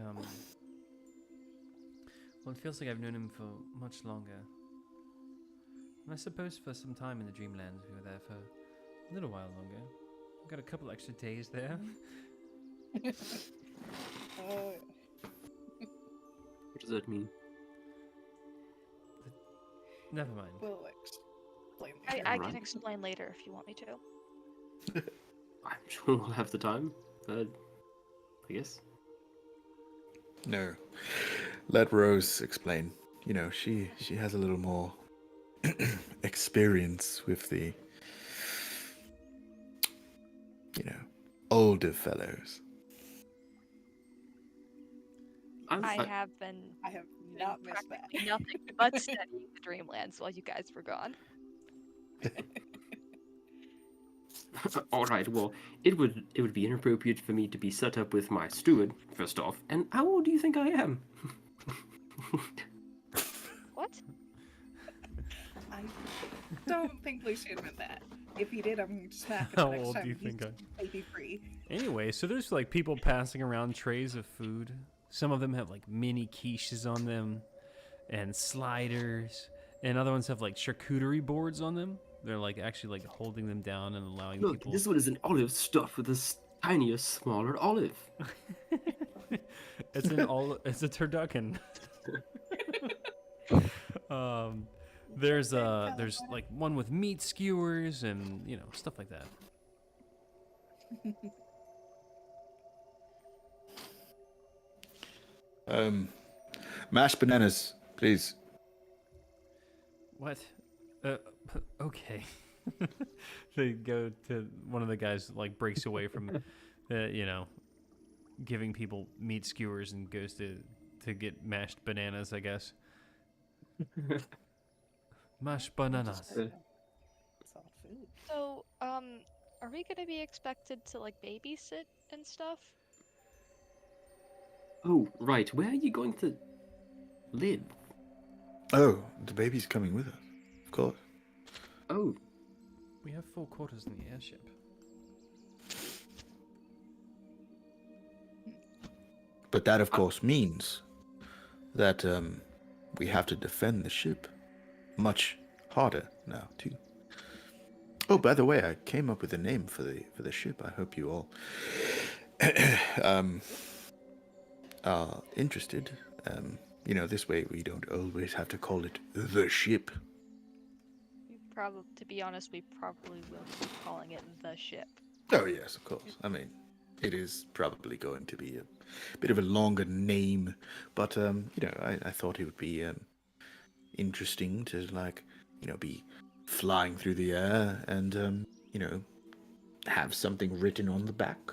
well, it feels like I've known him for much longer. And I suppose for some time in the Dreamlands we were there for a little while longer. Got a couple extra days there. What does that mean? Never mind. We'll explain I later. can Right. explain later if you want me to. I'm sure we'll have the time. I guess. No. Let Rose explain. She has a little more experience with the, older fellows. I have been I have doing not missed that. practically nothing but studying the Dreamlands while you guys were gone. All right. Well, it would be inappropriate for me to be set up with my steward first off. And how old do you think I am? What? I don't think Lucian meant that. If he did, I'm going to smack him How next old time do you he's think baby free. Anyway, so there's like people passing around trays of food. Some of them have like mini quiches on them and sliders, and other ones have like charcuterie boards on them. They're like actually like holding them down and allowing Look, people. this one is an olive stuffed with a tinier, smaller olive. It's it's a turducken. There's like one with meat skewers and stuff like that. Mashed bananas, please. What? Okay. They go to one of the guys like breaks away from giving people meat skewers and goes to get mashed bananas, I guess. Mashed bananas. It's all food. So, are we gonna be expected to like babysit and stuff? Oh, right. Where are you going to live? Oh, the baby's coming with us. Of course. Oh, We have full quarters in the airship. But that, of course, means that we have to defend the ship much harder now, too. Oh, by the way, I came up with a name for the ship. I hope you all are interested. This way we don't always have to call it the ship. To be honest, we probably will be calling it the ship. Oh, yes, of course. I mean, it is probably going to be a bit of a longer name, but, I thought it would be interesting to, be flying through the air and, have something written on the back,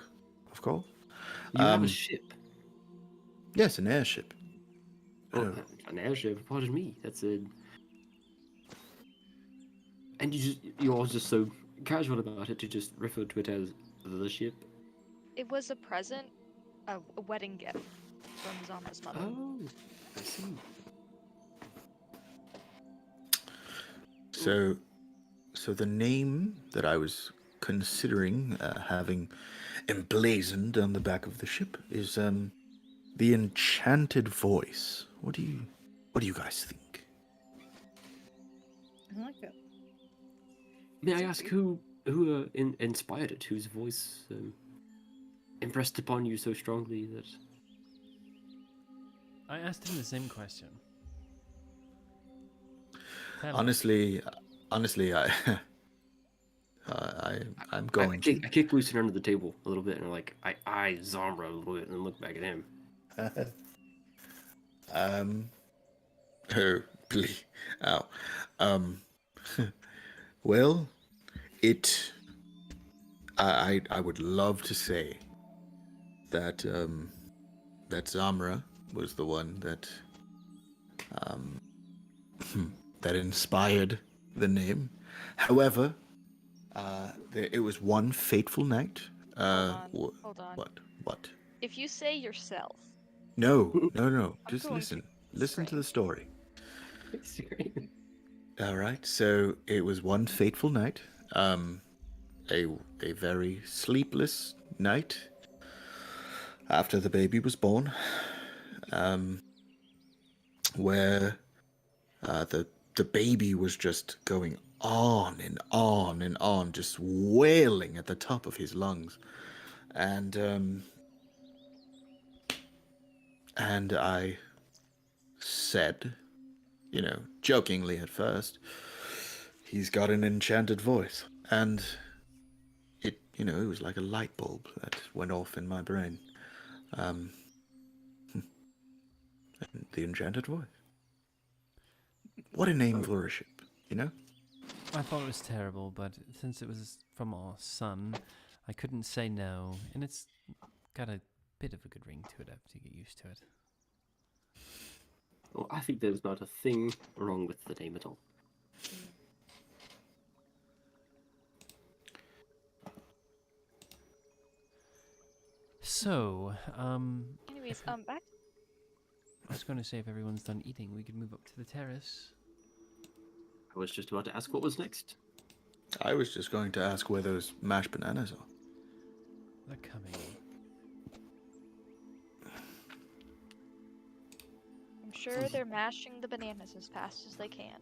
of course. you have a ship. Yes, an airship. Oh, an airship. Pardon me. That's a. And you're all just so casual about it to just refer to it as the ship. It was a present, a wedding gift from Zomba's mother. Oh, I see. So the name that I was considering having emblazoned on the back of the ship is the Enchanted Voice. What do you guys think? I like it. May I ask who inspired it? Whose voice impressed upon you so strongly that? I asked him the same question. Honestly, I'm going to. I kick Lucian under the table a little bit, and I eye Zombra a little bit, and look back at him. Oh, please. Ow. Well, I would love to say that that Zamra was the one that that inspired the name. However, it was one fateful night. Hold on. What? If you say yourself, No. I'm Just going listen. to Listen to the story. Seriously? All right. So it was one fateful night. A very sleepless night after the baby was born. Where the baby was just going on and on and on, just wailing at the top of his lungs, and I said, jokingly at first, he's got an enchanted voice, and it was like a light bulb that went off in my brain. The enchanted voice. What a name for a ship. you know? I thought it was terrible, but since it was from our son, I couldn't say no, and it's got a bit of a good ring to it. I have to get used to it. Well, I think there's not a thing wrong with the name at all. So, Anyways, back. I was going to say if everyone's done eating, we could move up to the terrace. I was just about to ask what was next. I was just going to ask where those mashed bananas are. They're coming. I'm sure they're mashing the bananas as fast as they can.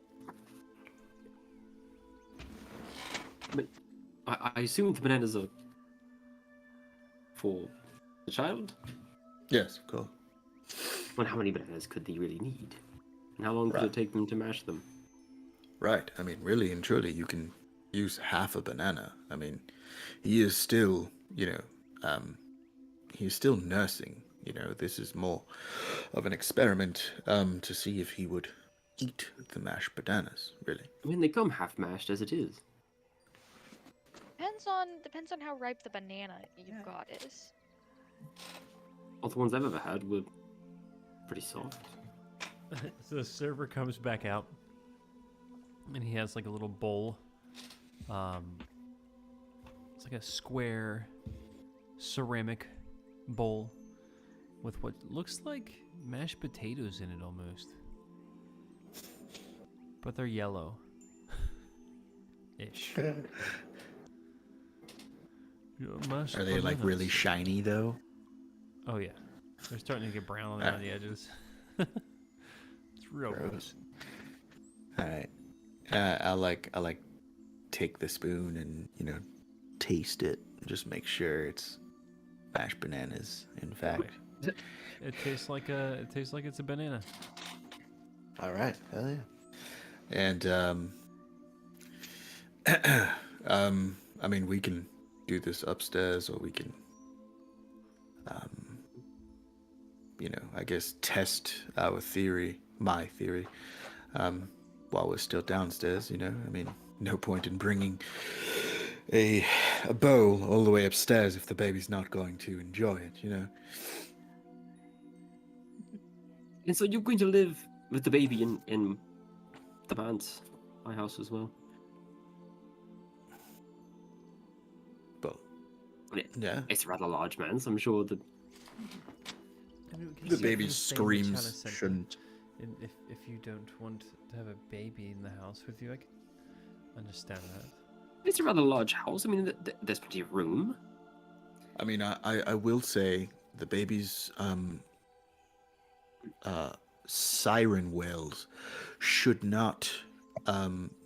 But I assume the bananas are for the child? Yes, of course. Well, how many bananas could they really need? And how long could Right. it take them to mash them? Right. I mean, really and truly, you can use half a banana. I mean, he is still, he's still nursing. You know, this is more of an experiment to see if he would eat the mashed bananas, really. I mean, they come half mashed as it is. Depends on how ripe the banana you've Yeah. got is. All the ones I've ever had were pretty soft. So the server comes back out, and he has like a little bowl. It's like a square ceramic bowl with what looks like mashed potatoes in it almost. But they're yellow. Ish. Yeah, mashed Are they like really bananas. shiny though? Oh yeah. They're starting to get brown Ah. around the edges. It's real gross. Gross. All right. I like take the spoon and taste it. Just make sure it's mashed bananas. In fact. It tastes like it's a banana. All right. Hell yeah. And I mean, we can do this upstairs, or we can, I guess test our theory, my theory, while we're still downstairs. I mean, no point in bringing a bowl all the way upstairs if the baby's not going to enjoy it. And so you're going to live with the baby in the man's my house as well? But Yeah. yeah, It's a rather large man, so I'm sure that I mean, we can the see it from baby's same which Hannah screams sent shouldn't. in. If you don't want to have a baby in the house with you, I can understand that. it's a rather large house. I mean, there's plenty of room. I mean, I will say the baby's siren wails should not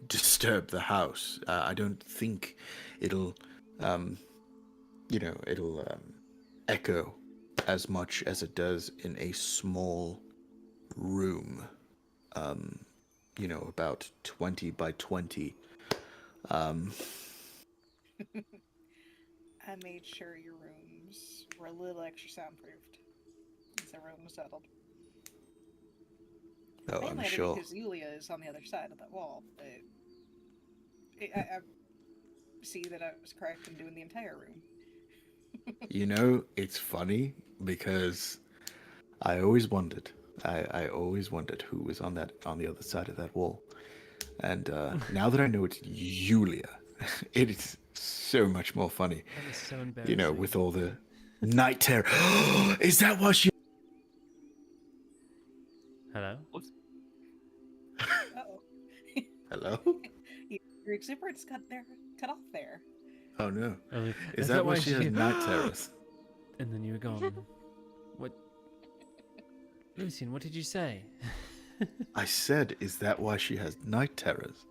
disturb the house. I don't think it'll echo as much as it does in a small room. About 20 by 20. I made sure your rooms were a little extra soundproofed. As everyone was settled. Oh, Mainly I'm I did sure. because Yulia is on the other side of that wall, but I see that I was correct in doing the entire room. It's funny because I always wondered. I always wondered who was on the other side of that wall. And now that I know it's Yulia, it is so much more funny. That is so embarrassing. With all the night terror. Is that what she... Hello. Uh-oh. Hello? Your exuberance cut off there. Oh no. Oh, Is that why she has night terrors? And then you were gone. What? Lucian, what did you say? I said, is that why she has night terrors?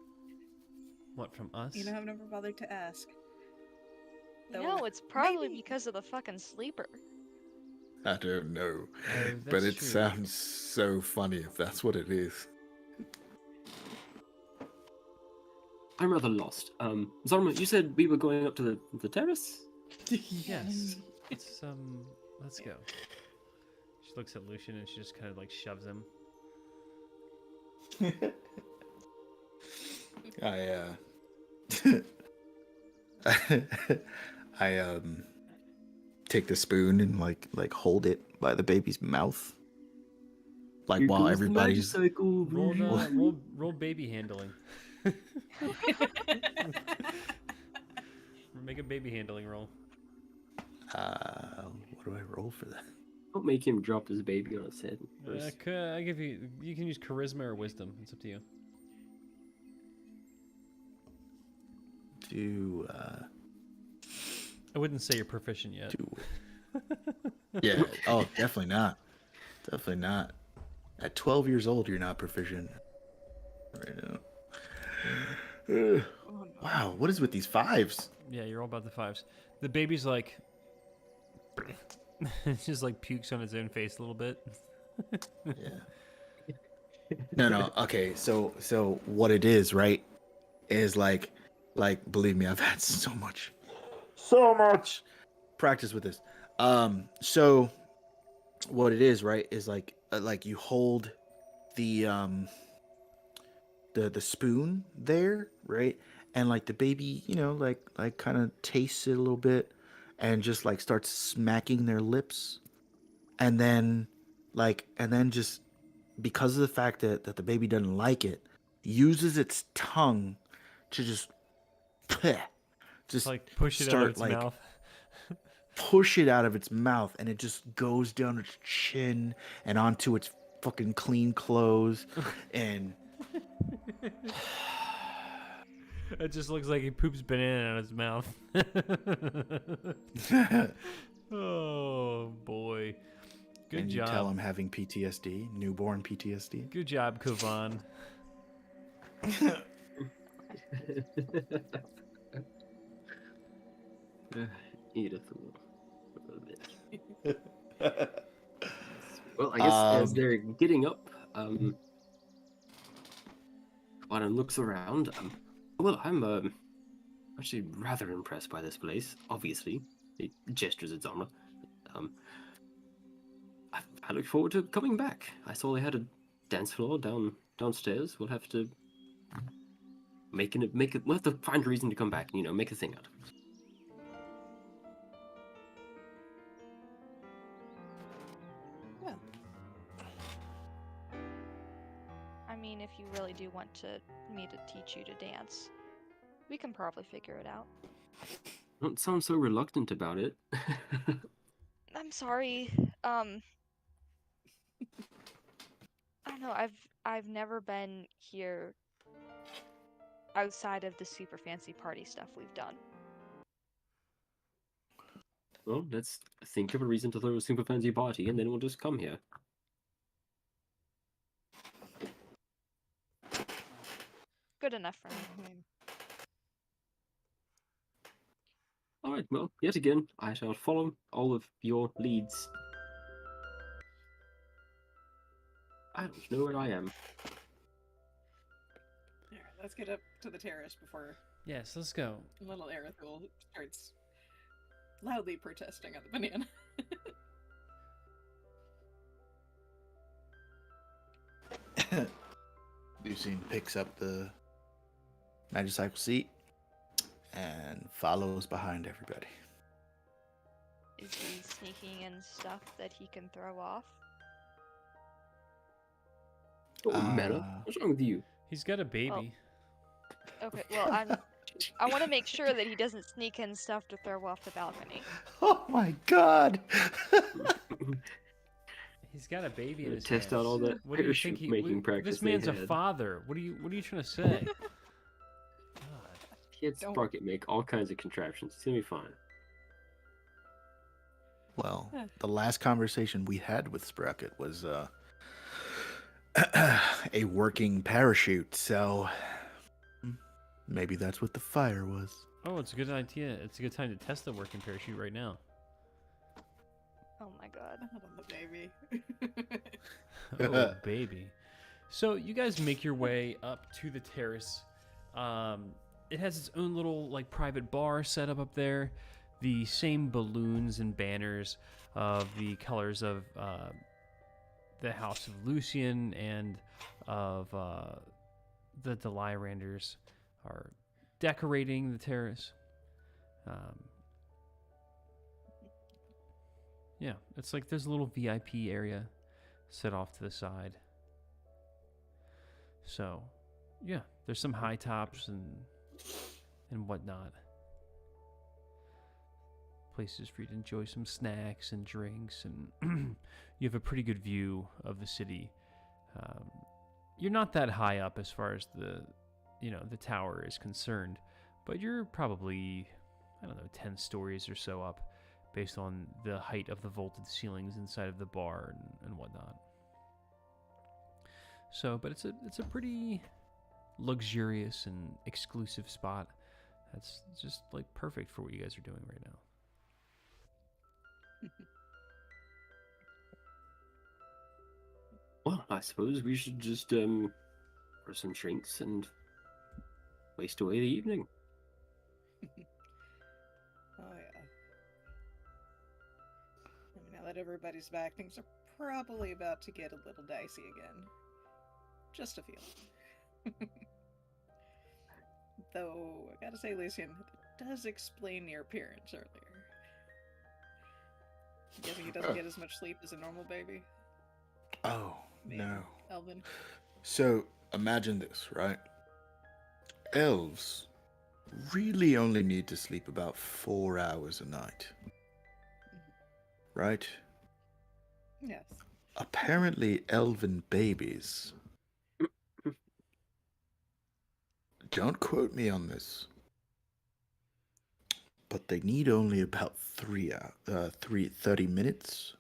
What, from us? I've never bothered to ask. Though, No, it's probably maybe- because of the fucking sleeper. I don't know. Oh, But that's it true. sounds so funny if that's what it is. I'm rather lost. Zorma, you said we were going up to the terrace? Yes. It's let's go. She looks at Lucian and she just kind of like shoves him. I take the spoon and like hold it by the baby's mouth, like Here while goes the everybody's magicycle. Roll baby handling. Make a baby handling roll. what do I roll for that? Don't make him drop his baby on his head first. I give you. You can use charisma or wisdom. It's up to you. I wouldn't say you're proficient yet. Yeah. Oh, definitely not. Definitely not. At 12 years old, you're not proficient. Right now. Oh, no. Wow, what is with these fives? Yeah, you're all about the fives. The baby's like, it just like pukes on its own face a little bit. Yeah. No. Okay, so what it is, right? Is like believe me, I've had so much practice with this. So what it is, right, is like you hold the spoon there, right? And like the baby, like kind of tastes it a little bit and just like starts smacking their lips. And then just because of the fact that the baby doesn't like it, uses its tongue to just Like push it out of start its like mouth. push it out of its mouth, and it just goes down its chin and onto its fucking clean clothes. And It just looks like he poops banana out of his mouth. Oh boy. Good and job. you tell I'm having PTSD, newborn PTSD. Good job, Kovan. Edith a little bit. Well, I guess as they're getting up, Quadan looks around. Well, I'm actually rather impressed by this place. Obviously, he gestures at Zomra. I look forward to coming back. I saw they had a dance floor downstairs. We'll have to make it. We'll have to find a reason to come back. And, make a thing out of it. I mean, if you really do want me to teach you to dance, we can probably figure it out. Don't sound so reluctant about it. I'm sorry. I don't know. I've never been here outside of the super fancy party stuff we've done. Well, let's think of a reason to throw a super fancy party, and then we'll just come here. Good enough for me. I mean, All right. Well, yet again, I shall follow all of your leads. I don't know where I am. here, let's get up to the terrace before Yes, let's go. little Erithul starts loudly protesting at the banana. Lucien picks up the magicycle seat and follows behind everybody. Is he sneaking in stuff that he can throw off? Oh, Meta, what's wrong with you? He's got a baby. Okay, well, I want to make sure that he doesn't sneak in stuff to throw off the balcony. Oh my god! He's got a baby in his Test hands. out all that What do you think parachute making practice. This man's they a had. father. What are you trying to say? God. He had Don't- Sprocket make all kinds of contraptions. It's gonna be fine. Well, the last conversation we had with Sprocket was a working parachute, so maybe that's what the fire was. Oh, it's a good idea. It's a good time to test the working parachute right now. Oh my god. Not on the baby. Oh, baby. So you guys make your way up to the terrace. It has its own little like private bar set up there. The same balloons and banners of the colors of the House of Lucien and of the Deliranders are decorating the terrace. Yeah, it's like there's a little VIP area set off to the side. So, yeah, there's some high tops and whatnot. Places for you to enjoy some snacks and drinks, and you have a pretty good view of the city. You're not that high up as far as the tower is concerned, but you're probably, I don't know, 10 stories or so up, based on the height of the vaulted ceilings inside of the bar and whatnot. So, but it's a pretty luxurious and exclusive spot. That's just like perfect for what you guys are doing right now. Well, I suppose we should just for some drinks and waste away the evening. Oh yeah. I mean, now that everybody's back, things are probably about to get a little dicey again. Just a feeling. Though, I gotta say, Lucian, it does explain your appearance earlier. I'm guessing he doesn't get as much sleep as a normal baby. Oh, Maybe. no. Elvin. So imagine this, right? Elves really only need to sleep about 4 hours a night. Right? Yes. Apparently, elven babies. Don't quote me on this. But they need only about 30 minutes.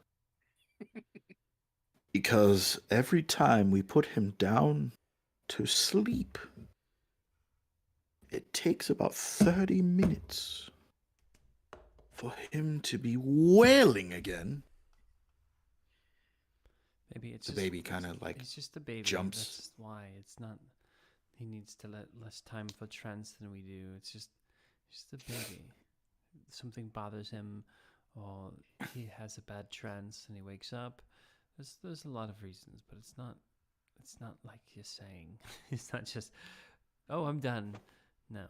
Because every time we put him down to sleep, it takes about 30 minutes for him to be wailing again. Maybe it's The just, baby kind of like it's just the baby. jumps. That's why it's not. He needs to let less time for trance than we do. It's just the baby. Something bothers him, or he has a bad trance and he wakes up. There's a lot of reasons, but it's not like you're saying. It's not just, oh, I'm done. No,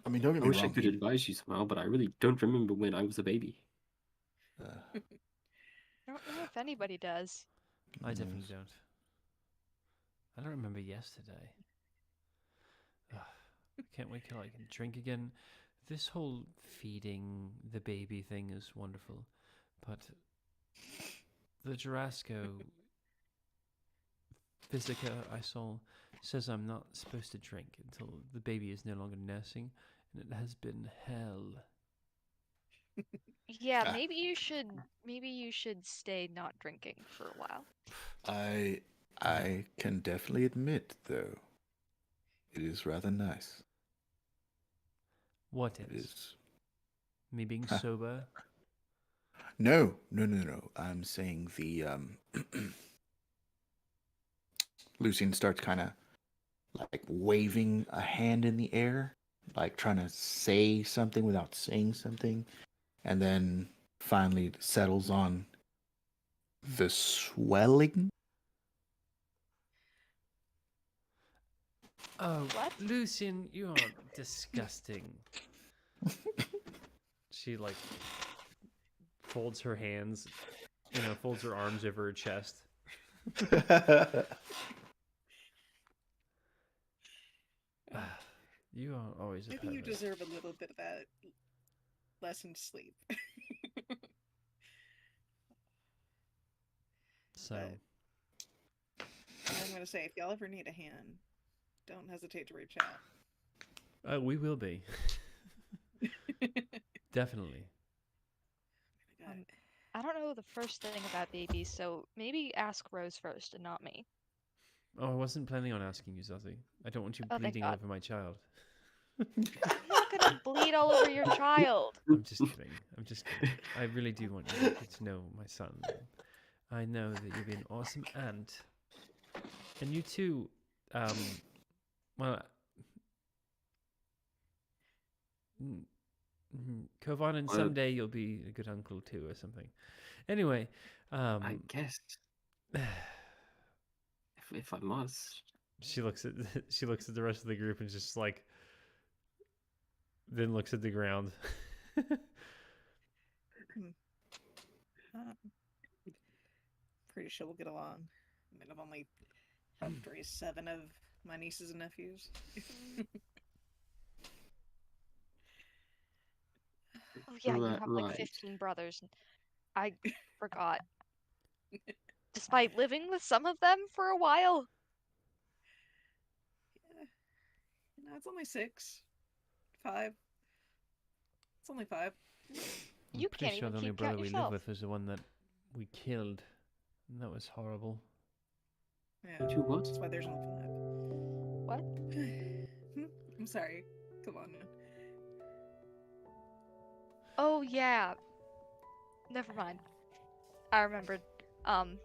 I mean, don't get I me wish I wrong. could advise you somehow, but I really don't remember when I was a baby. I don't know if anybody does. I definitely don't. I don't remember yesterday. I can't wait till I can drink again. This whole feeding the baby thing is wonderful, but the Jurasco Physica I saw says I'm not supposed to drink until the baby is no longer nursing, and it has been hell. Yeah, Ah. maybe you should stay not drinking for a while. I can definitely admit, though, it is rather nice. What It is? is. Me being Huh. sober? No. I'm saying the Lucian starts kind of like waving a hand in the air, like trying to say something without saying something, and then finally settles on the swelling. Oh, What? Lucian, you are disgusting. She like folds her hands, folds her arms over her chest. You are always a Maybe you pervert. deserve a little bit of that lessened sleep. So, But I'm gonna say, if y'all ever need a hand, don't hesitate to reach out. we will be. Definitely. I don't know the first thing about babies, so maybe ask Rose first and not me. Oh, I wasn't planning on asking you, Zazie. I don't want you Oh, thank bleeding God. over my child. I'm not gonna bleed all over your child. I'm just kidding. I'm just kidding. I really do want you to get to know my son. I know that you'll be an awesome aunt. And you too, well, Kovan, and someday you'll be a good uncle too or something. Anyway, I guess. If if I must. She looks at she looks at the rest of the group and just like then looks at the ground. Pretty sure we'll get along. I mean, I've only helped raise 7 of my nieces and nephews. Oh yeah, you have like Right. 15 brothers. I forgot. Despite living with some of them for a while. Yeah. It's only 6. 5. It's only 5. I'm You pretty can't sure even the only keep brother count we live yourself. with was the one that we killed. And that was horrible. Yeah. Two what? That's why there's only 5. What? I'm sorry. Come on. Oh yeah. Never mind. I remembered. I'm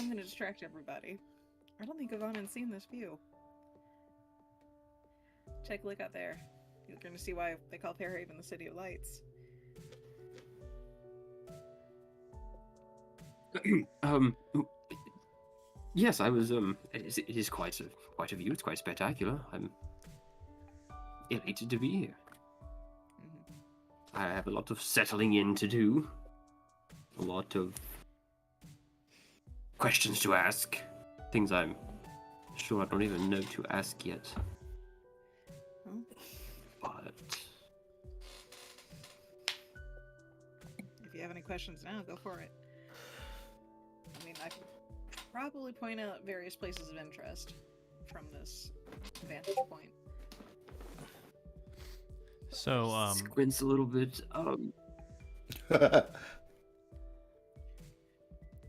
gonna distract everybody. I don't think Ivana's seen this view. Take a look out there. You're gonna see why they call Fairhaven the City of Lights. Yes, I was. It is quite a view. It's quite spectacular. I'm elated to be here. I have a lot of settling in to do. A lot of questions to ask. Things I'm sure I don't even know to ask yet. Oh. But If you have any questions now, go for it. I mean, I could probably point out various places of interest from this vantage point. So squints a little bit.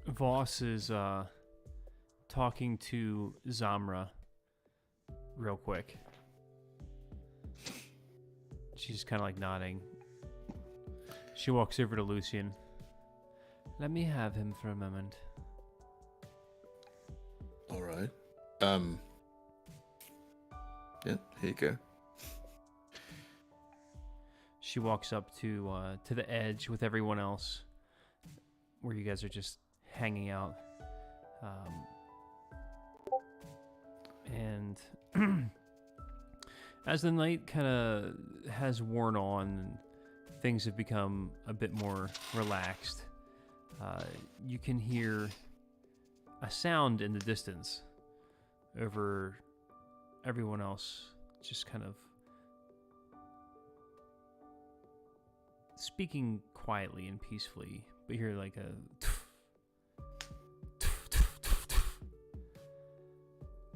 Voss is talking to Zamra real quick. She's kind of like nodding. She walks over to Lucian. Let me have him for a moment. All right. Yeah, here you go. She walks up to the edge with everyone else, where you guys are just hanging out. And as the night kind of has worn on, and things have become a bit more relaxed, you can hear a sound in the distance over everyone else, just kind of speaking quietly and peacefully, but you hear like a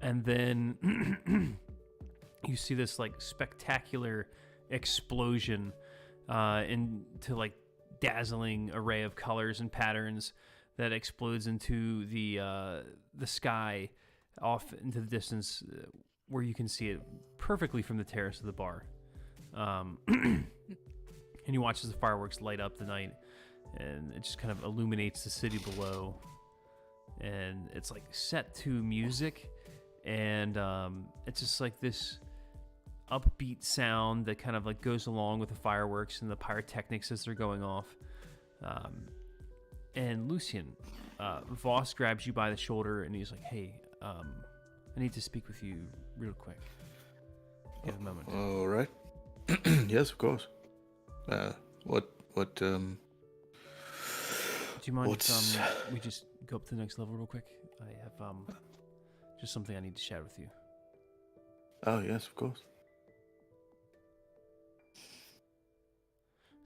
and then you see this like spectacular explosion into like dazzling array of colors and patterns that explodes into the sky off into the distance, where you can see it perfectly from the terrace of the bar. And you watch as the fireworks light up the night, and it just kind of illuminates the city below. And it's like set to music, and it's just like this upbeat sound that kind of like goes along with the fireworks and the pyrotechnics as they're going off. And Lucian, Voss grabs you by the shoulder, and he's like, "Hey, I need to speak with you real quick. You have a moment." All right. Yes, of course. What? Do you mind what's- if we just go up to the next level real quick? I have just something I need to share with you. Oh, yes, of course.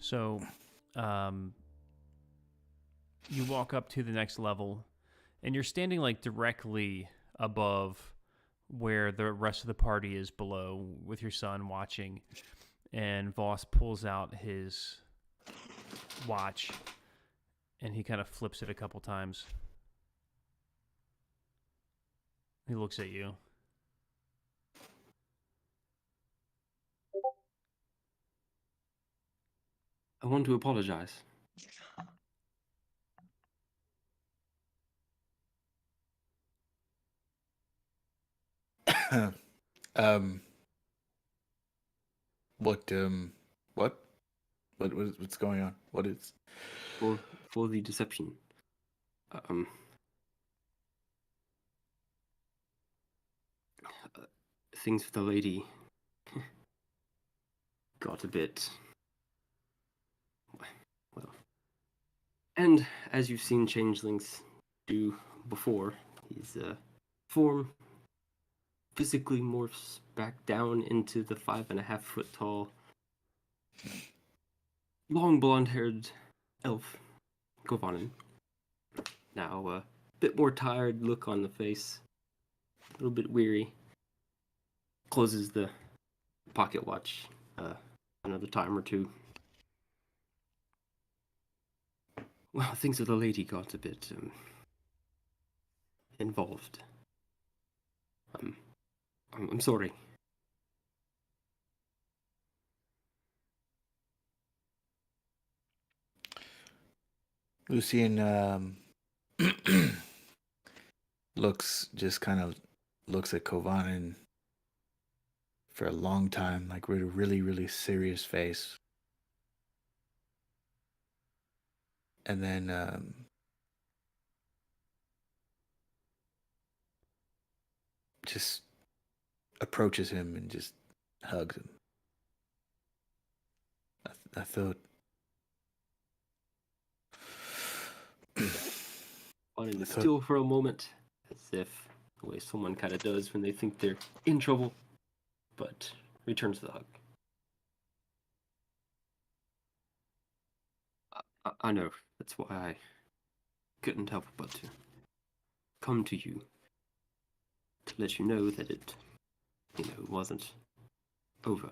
So, you walk up to the next level, and you're standing like directly above where the rest of the party is below, with your son watching. And Voss pulls out his watch, and he kind of flips it a couple times. He looks at you. I want to apologize. um. What? What's going on? What is? For the deception. things with the lady got a bit, well. And as you've seen changelings do before, his form physically morphs back down into the 5.5-foot tall, long blonde-haired elf, Kovanen. Now a bit more tired look on the face, a little bit weary. Closes the pocket watch another time or two. Well, things with the lady got a bit involved. I'm sorry. Lucian looks at Kovanen for a long time, like with a really, really serious face. And then just approaches him and just hugs him. I thought Kovanen is still for a moment, as if the way someone kind of does when they think they're in trouble, but returns the hug. I know, that's why I couldn't help but to come to you to let you know that it, wasn't over.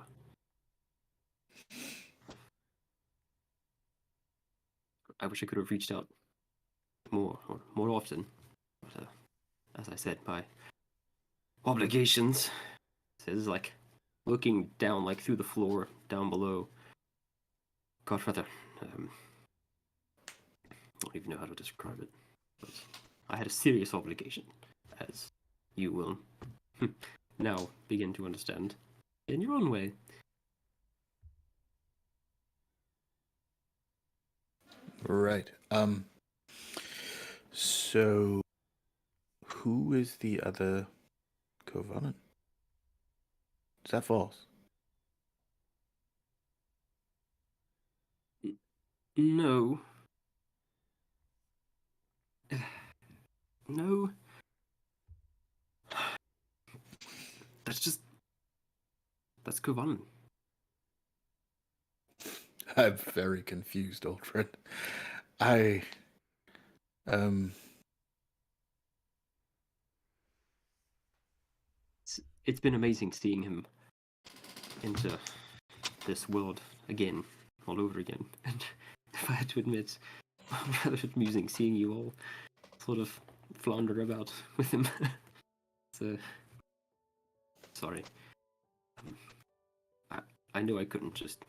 I wish I could have reached out more often, but as I said, my obligations says, like, looking down, like, through the floor down below. Godfather, I don't even know how to describe it, but I had a serious obligation, as you will now begin to understand in your own way. right. So who is the other Kovanen? Is that false? No. No. That's Kovanen. I'm very confused, old friend. It's been amazing seeing him into this world again, all over again. And if I had to admit, rather amusing seeing you all sort of flounder about with him. So, sorry. I knew I couldn't just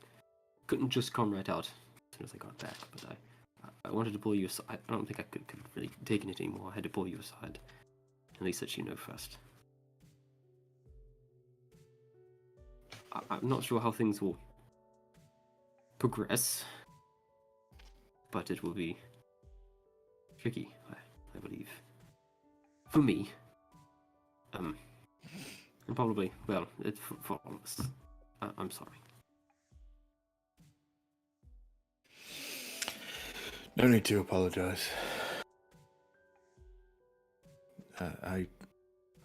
come right out as soon as I got back, but I wanted to pull you aside. I don't think I could have really taken it anymore. I had to pull you aside. At least let you know first. I'm not sure how things will progress, but it will be tricky, I believe. For me. And probably, well, it's for all of us. I'm sorry. No need to apologize. I'm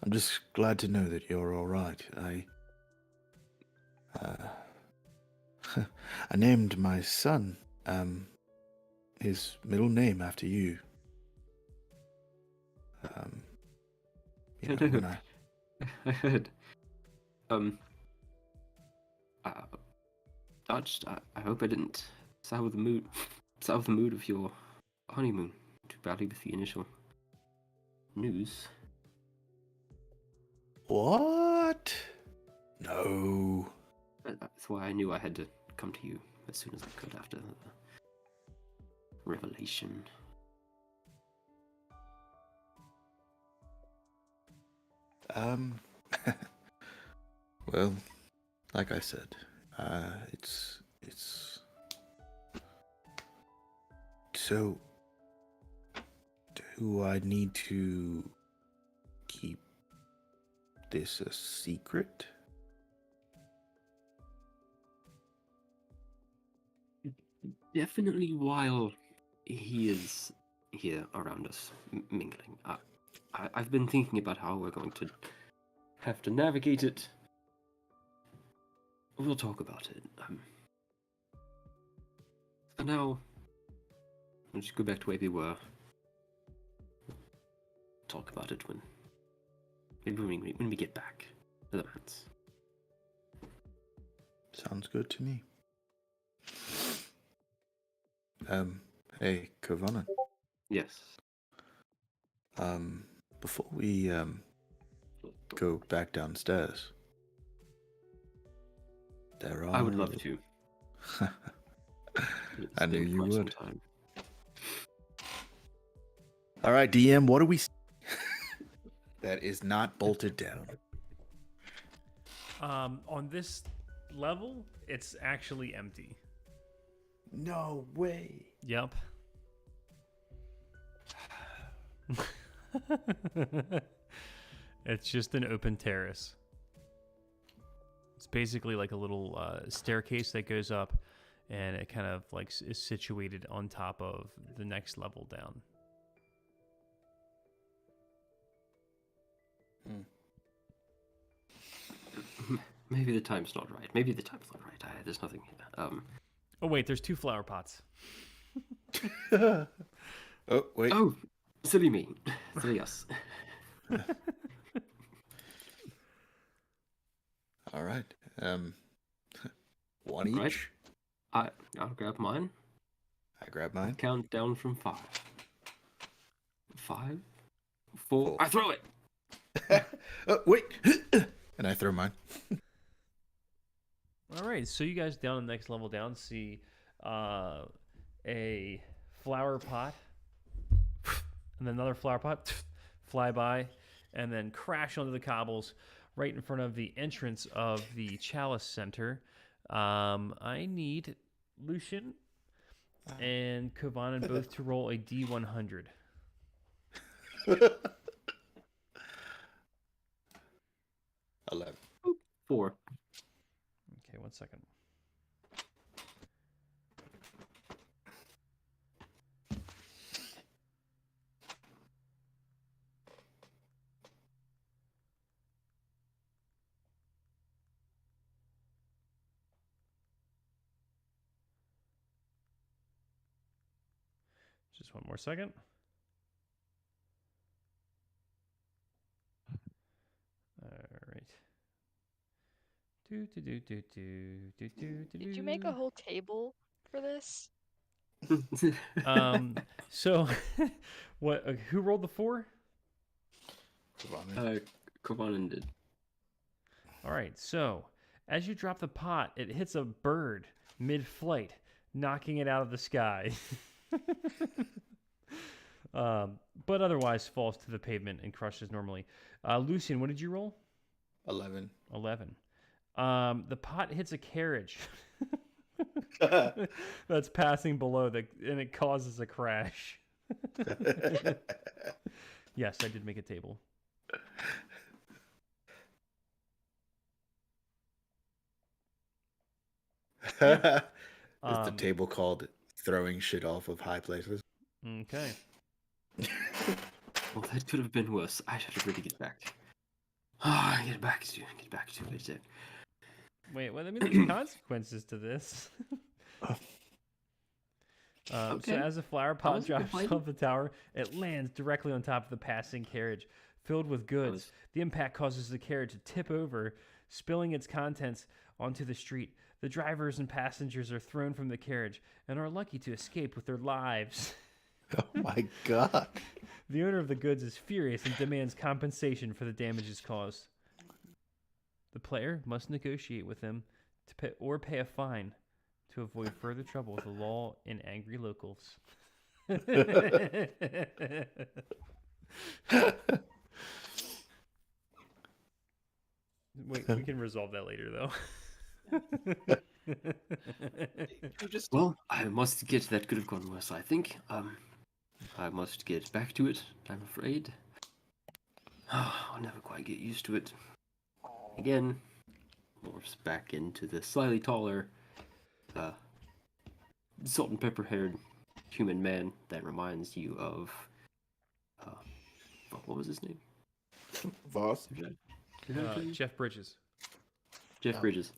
just glad to know that you're all right. I named my son his middle name after you. When I heard. I hope I didn't sour the mood of your honeymoon too badly with the initial news. What? No. That's why I knew I had to come to you as soon as I could after the revelation. Well, like I said, it's so. Do I need to keep this a secret? Definitely while he is here around us, mingling. I've been thinking about how we're going to have to navigate it. We'll talk about it. For now, we'll just go back to where we were. Talk about it when we get back to the manse. Sounds good to me. Hey, Kovanen. Yes. Before we go back downstairs, there are. I would love to. I knew you quite some would. time. All right, DM. What do we? That is not bolted down. On this level, it's actually empty. No way. Yep. It's just an open terrace. It's basically like a little staircase that goes up, and it kind of like is situated on top of the next level down. Maybe the time's not right. Maybe the time's not right. There's nothing here. Oh wait, there's 2 flower pots. Oh wait. Oh, silly me. Silly us. All right. One each. Right. I'll grab mine. I grab mine. Count down from 5. 5, 4. Four. I throw it. Oh wait. And I throw mine. All right, so you guys down the next level down see a flower pot, and then another flower pot fly by, and then crash onto the cobbles right in front of the entrance of the Chalice Center. I need Lucian and Kovanen both to roll a D100. 11. 4. Okay, 1 second. Just 1 more second. All right. Did you make a whole table for this? So what who rolled the 4? Kovanen did. All right. So, as you drop the pot, it hits a bird mid-flight, knocking it out of the sky. But otherwise falls to the pavement and crushes normally. Lucian, what did you roll? 11. 11. The pot hits a carriage that's passing below, and it causes a crash. Yes, I did make a table. Is the table called throwing shit off of high places? Okay. Well, that could have been worse. I had to really get back. Get back to it. Wait, well, I mean, there's consequences to this. So as a flower pot drops off the tower, it lands directly on top of the passing carriage, filled with goods. The impact causes the carriage to tip over, spilling its contents onto the street. The drivers and passengers are thrown from the carriage and are lucky to escape with their lives. Oh my god. The owner of the goods is furious and demands compensation for the damages caused. The player must negotiate with him to pay a fine to avoid further trouble with the law and angry locals. Wait, we can resolve that later, though. Well, I must get that could have gone worse, I think. I must get back to it, I'm afraid. I'll never quite get used to it. again morphs back into the slightly taller, salt and pepper haired human man that reminds you of. What was his name? Voss. Jeff Bridges. Jeff Bridges.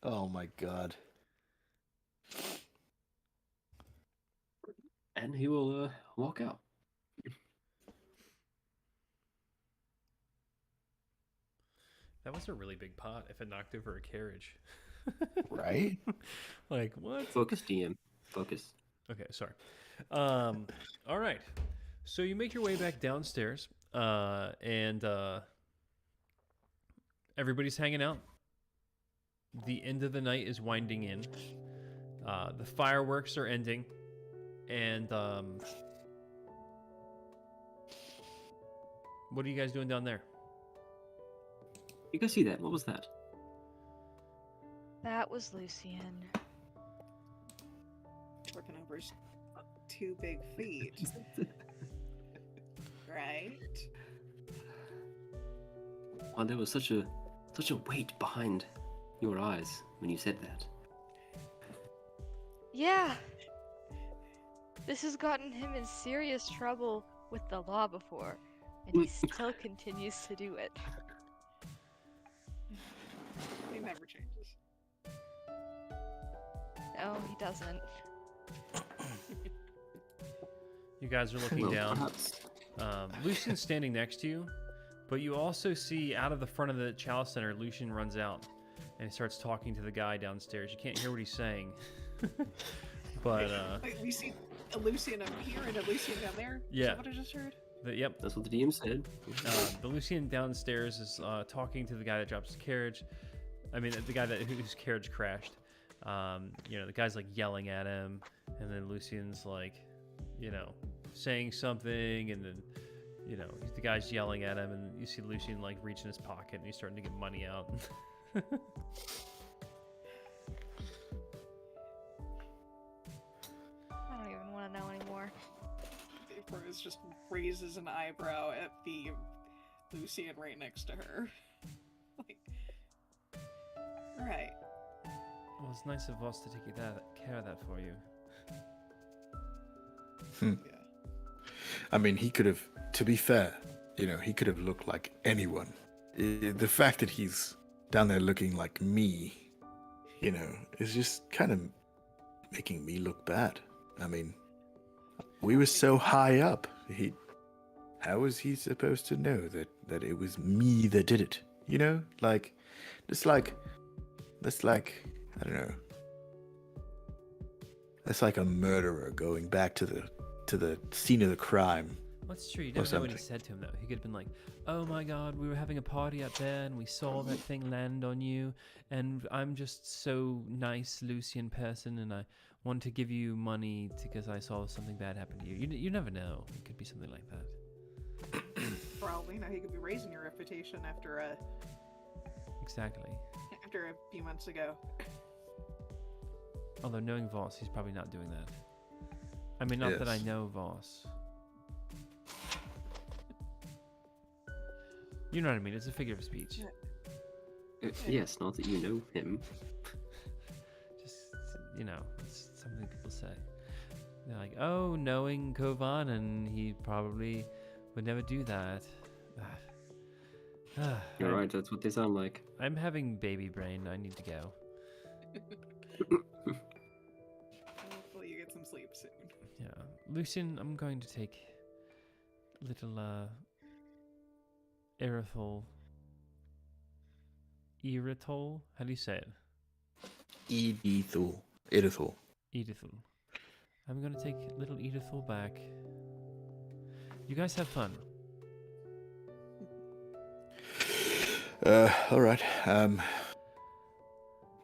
Oh my god. And he will walk out. That was a really big pot if it knocked over a carriage. Right? Like, what? Focus, DM. Focus. Okay, sorry. All right. So you make your way back downstairs, and everybody's hanging out. The end of the night is winding in. The fireworks are ending, and what are you guys doing down there? You go see that. What was that? That was Lucian. Working over his 2 big feet. Right? Oh, there was such a weight behind your eyes when you said that. Yeah. This has gotten him in serious trouble with the law before, and he still continues to do it. He never changes. No, he doesn't. You guys are looking Well, down. perhaps. Lucian's standing next to you, but you also see out of the front of the Chalice Center, Lucian runs out and he starts talking to the guy downstairs. You can't hear what he's saying, but Wait, we see a Lucian up here and a Lucian down there? Is Yeah. that what I just heard? yep, That's what the DM said. the Lucian downstairs is talking to the guy that drops his carriage. I mean, the guy whose carriage crashed. The guy's like yelling at him, and then Lucian's like, saying something, and then, the guy's yelling at him, and you see Lucian like reach in his pocket, and he's starting to get money out. I don't even want to know anymore. Rose just raises an eyebrow at the Lucian right next to her. Like, right. Well, it's nice of us to take care of that for you. Yeah. I mean, he could have, to be fair, he could have looked like anyone. The fact that he's down there looking like me, is just kind of making me look bad. I mean, we were so high up. How was he supposed to know that it was me that did it? That's like, I don't know. That's like a murderer going back to the scene of the crime. That's true. You Or never know what he something. said to him, though. He could have been like, "Oh my God, we were having a party up there, and we saw that thing land on you, and I'm just so nice, Lucian person, and I want to give you money because I saw something bad happen to you." You never know. It could be something like that. Probably. He could be raising your reputation after Exactly. a few months ago. Although knowing Voss, he's probably not doing that. I mean, not that I Yes. know Voss. You know what I mean? It's a figure of speech. Yes, not that you know him. Just, it's something people say. They're like, "Oh, knowing Kovan, and he probably would never do that." You're right, that's what they sound like. I'm having baby brain. I need to go. Hopefully you get some sleep soon. Yeah, Lucian, I'm going to take little erythol. Erythol? How do you say it? Edithal. Edithal. I'm gonna take little Edithal back. You guys have fun. All right.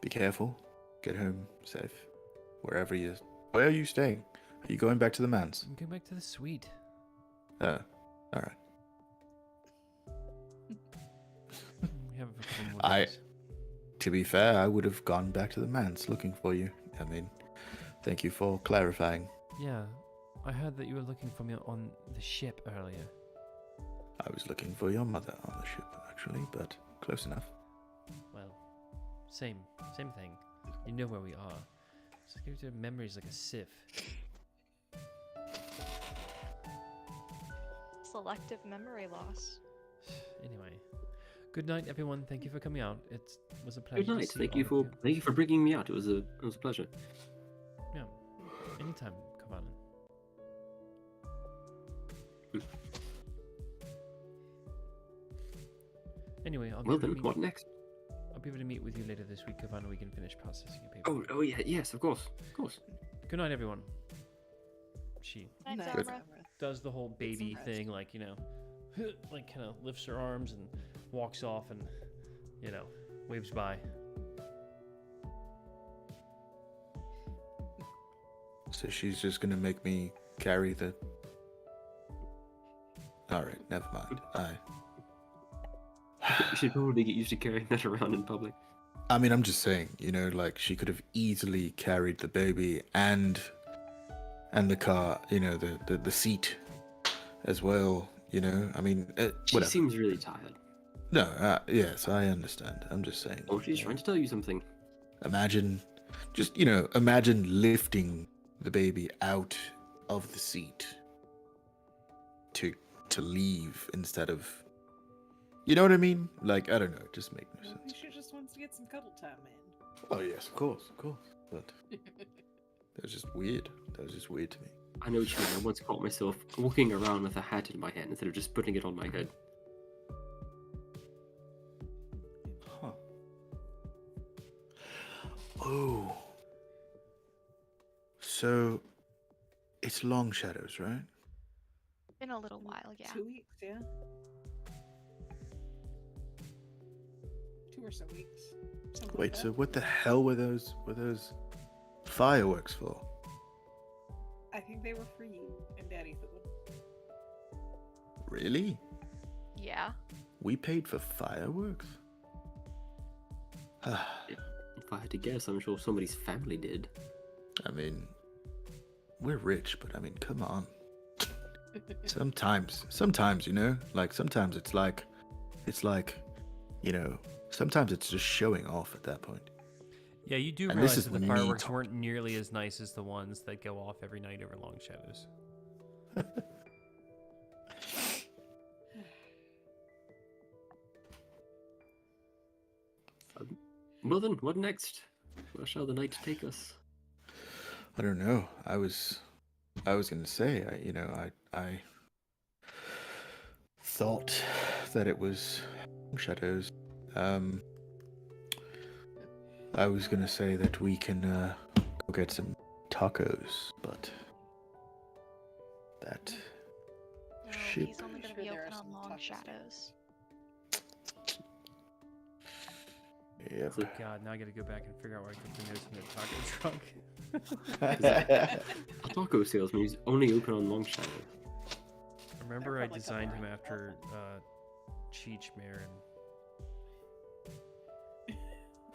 Be careful. Get home safe. Where are you staying? Are you going back to the manse? I'm going back to the suite. All right. We have a couple more I- days. To be fair, I would have gone back to the manse looking for you. I mean, thank you for clarifying. Yeah, I heard that you were looking for me on the ship earlier. I was looking for your mother on the ship, actually, but close enough. Well, same thing. You know where we are. Just give your memories like a sieve. Selective memory loss. Anyway, good night, everyone. Thank you for coming out. It was a pleasure. Good night. To see Thank all you of thank you for bringing me out. It was a pleasure. Yeah, anytime, Kavalan. Anyway, I'll Well be able then, to what meet, next? I'll be able to meet with you later this week, Kavalan. We can finish processing your paper. Oh yeah, yes, of course. Good night, everyone. She Night, Nice. Zamra. does the whole Get some baby rest. thing, like, you know, like kind of lifts her arms and walks off and, you know, waves by. So she's just gonna make me carry the. Alright, never mind. You should probably get used to carrying that around in public. I mean, I'm just saying, you know, like she could have easily carried the baby and the car, you know, the seat as well. You know, I mean, She whatever. seems really tired. No, yes, I understand. I'm just saying. Oh, she's trying to tell you something. Imagine, just imagine lifting the baby out of the seat to leave instead of, you know what I mean? Like, I don't know, it just makes no Maybe sense. she just wants to get some cuddle time, man. Oh yes, of course, but that was just weird. That was just weird to me. I know what you mean. I once caught myself walking around with a hat in my hand instead of just putting it on my head. Huh. Oh. So, it's Long Shadows, right? In a little while, yeah. 2 weeks, yeah. 2 or so weeks. Something Wait, like so that. what the hell were those fireworks for? I think they were for you and Daddy Food. Really? Yeah. We paid for fireworks? I If I had to guess, I'm sure somebody's family did. mean, we're rich, but I mean, come on. Sometimes, sometimes it's like, sometimes it's just showing off at that point. Yeah, you do And this realize is that the me fireworks talking. weren't nearly as nice as the ones that go off every night over Long Shadows. Well then, what next? Where shall the night take us? I don't know. I was gonna say, I thought that it was Shadows. I was gonna say that we can go get some tacos, but that No, ship. he's only gonna Sure be there are open on some Long tacos. Shadows. Yep. Oh God, now I gotta go back and figure out where I put the notes in the taco trunk. A taco salesman who's only open on Long Shadow. Remember, I probably designed him covering after Cheech Marin.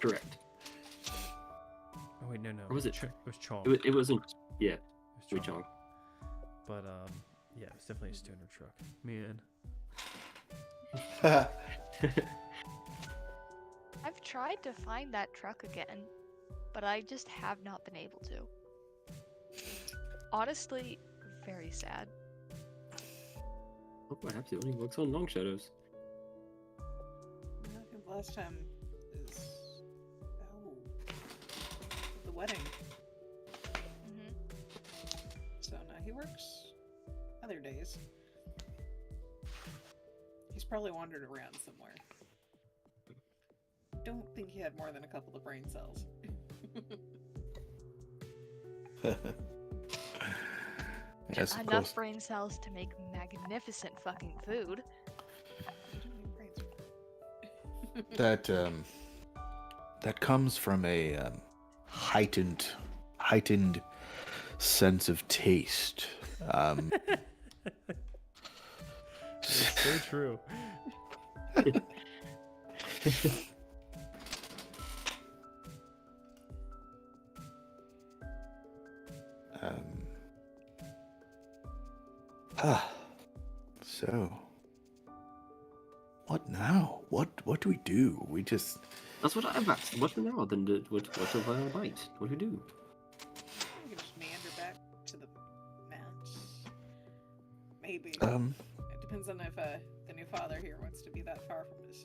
Correct. Oh wait, no. Or was it It was Chong. It wasn't. Yeah, It was Wei Chong. Chong. But yeah, it's definitely a stoner truck. Man. I've tried to find that truck again, but I just have not been able to. Honestly, very sad. Oh, perhaps it only works on Long Shadows. I think last time is the wedding. Hmm. So now he works other days. He's probably wandered around somewhere. Don't think he had more than a couple of brain cells. Yes, of Enough course. brain cells to make magnificent fucking food. You don't need brain cells. That comes from a heightened sense of taste. It's so true. So What now? What do we do? We just That's what I've asked. What now? Then what have I bite? What do we do? You can just meander back to the mats. Maybe. It depends on if the new father here wants to be that far from his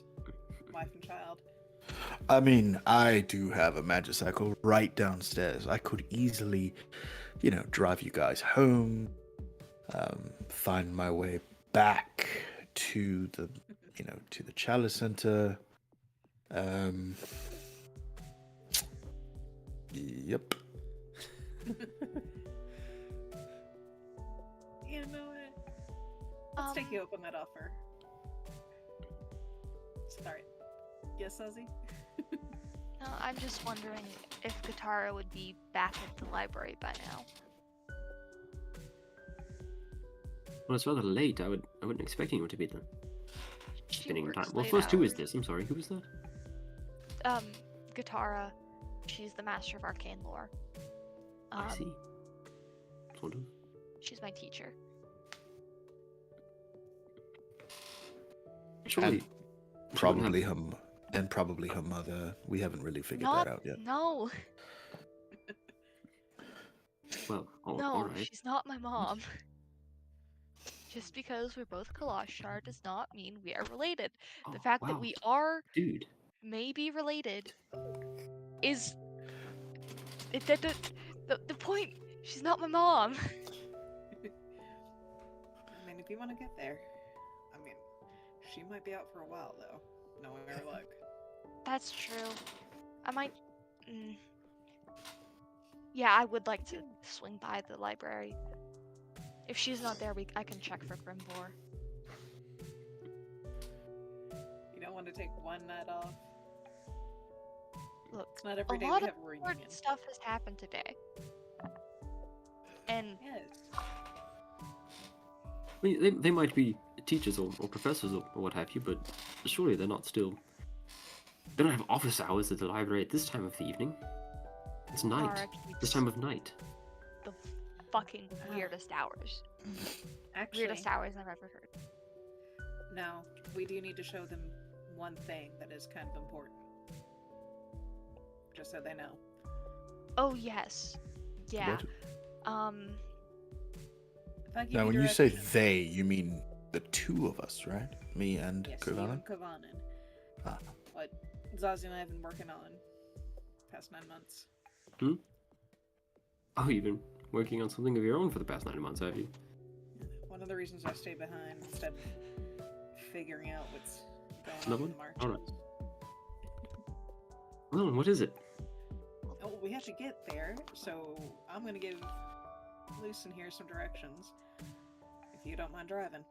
wife and child. I mean, I do have a magicycle right downstairs. I could easily, drive you guys home, find my way back to the, to the Chalice Center. Yep. You know what? Let's take you up on that offer. Sorry. Yes, Ozzy? No, I'm just wondering if Katara would be back at the library by now. Well, it's rather late. I wasn't expecting you to be there. She Spending works time. Well, late first, who is hours. this? I'm sorry. Who is that? Katara. She's the master of arcane lore. I see. Sort of. She's my teacher. Surely. Probably her mother. We haven't really figured that out yet. No, Well, all no, right. she's not my mom. Just because we're both Kalashtar does not mean we are related. The Oh, fact wow. that we are Dude. maybe related is the point. She's not my mom. I mean, if you want to get there. I mean, she might be out for a while, though. Knowing her luck. That's true. I might. Yeah, I would like to swing by the library. If she's not there, I can check for Grimbor. You don't want to take one night off? Look, It's not every a day lot we of have a reunion. important stuff has happened today. And Yes. I mean, they might be teachers or professors or what have you, but surely they're not still. They don't have office hours at the library at this time of the evening. It's night. Mara This keeps time of night. the fucking weirdest hours. Actually, Weirdest hours I've ever heard. no. We do need to show them one thing that is kind of important. Just so they know. Oh yes. Yeah. What? If I give Now, when you say directions- they, you mean the two of us, right? Me and Yes, you Kovanen? and Kovanen. Ah. What Zazie and I have been working on past 9 months. Oh, you've been working on something of your own for the past 9 months, have you? One of the reasons I stayed behind instead of figuring out what's going No on in one? the march. Alright. Well, what is it? Oh, we have to get there, so I'm gonna give Lucen here some directions. If you don't mind driving.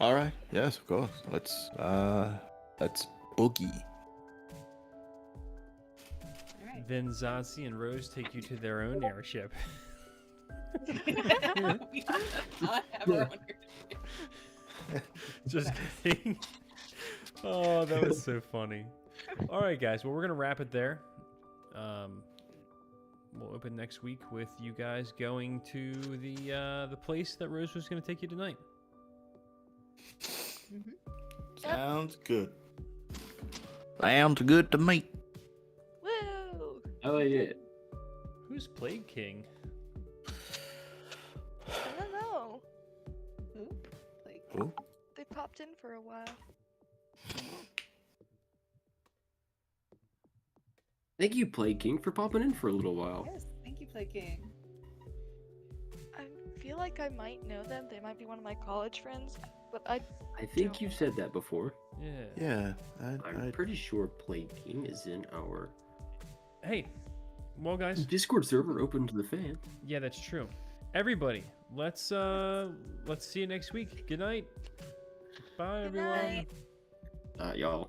All right. Yes, of course. Let's boogie. Alright. Then Zazie and Rose take you to their own airship. We not have our own Just kidding. Oh, that was so funny. All right, guys. Well, we're gonna wrap it there. We'll open next week with you guys going to the place that Rose was gonna take you tonight. Sounds good. Sounds good to me. Woo! Oh, yeah. Who's Plague King? I don't know. Like, Oh, They popped in for a while. Thank you, Plague King, for popping in for a little while. yes, thank you, Play King. I feel like I might know them. They might be one of my college friends, but I think you've said that before. Yeah. yeah. I'm pretty sure Plague King is in our Hey. Well, guys. Discord server open to the fans. Yeah, that's true. Everybody, let's see you next week. Good night. Bye, Good everyone. night. Y'all.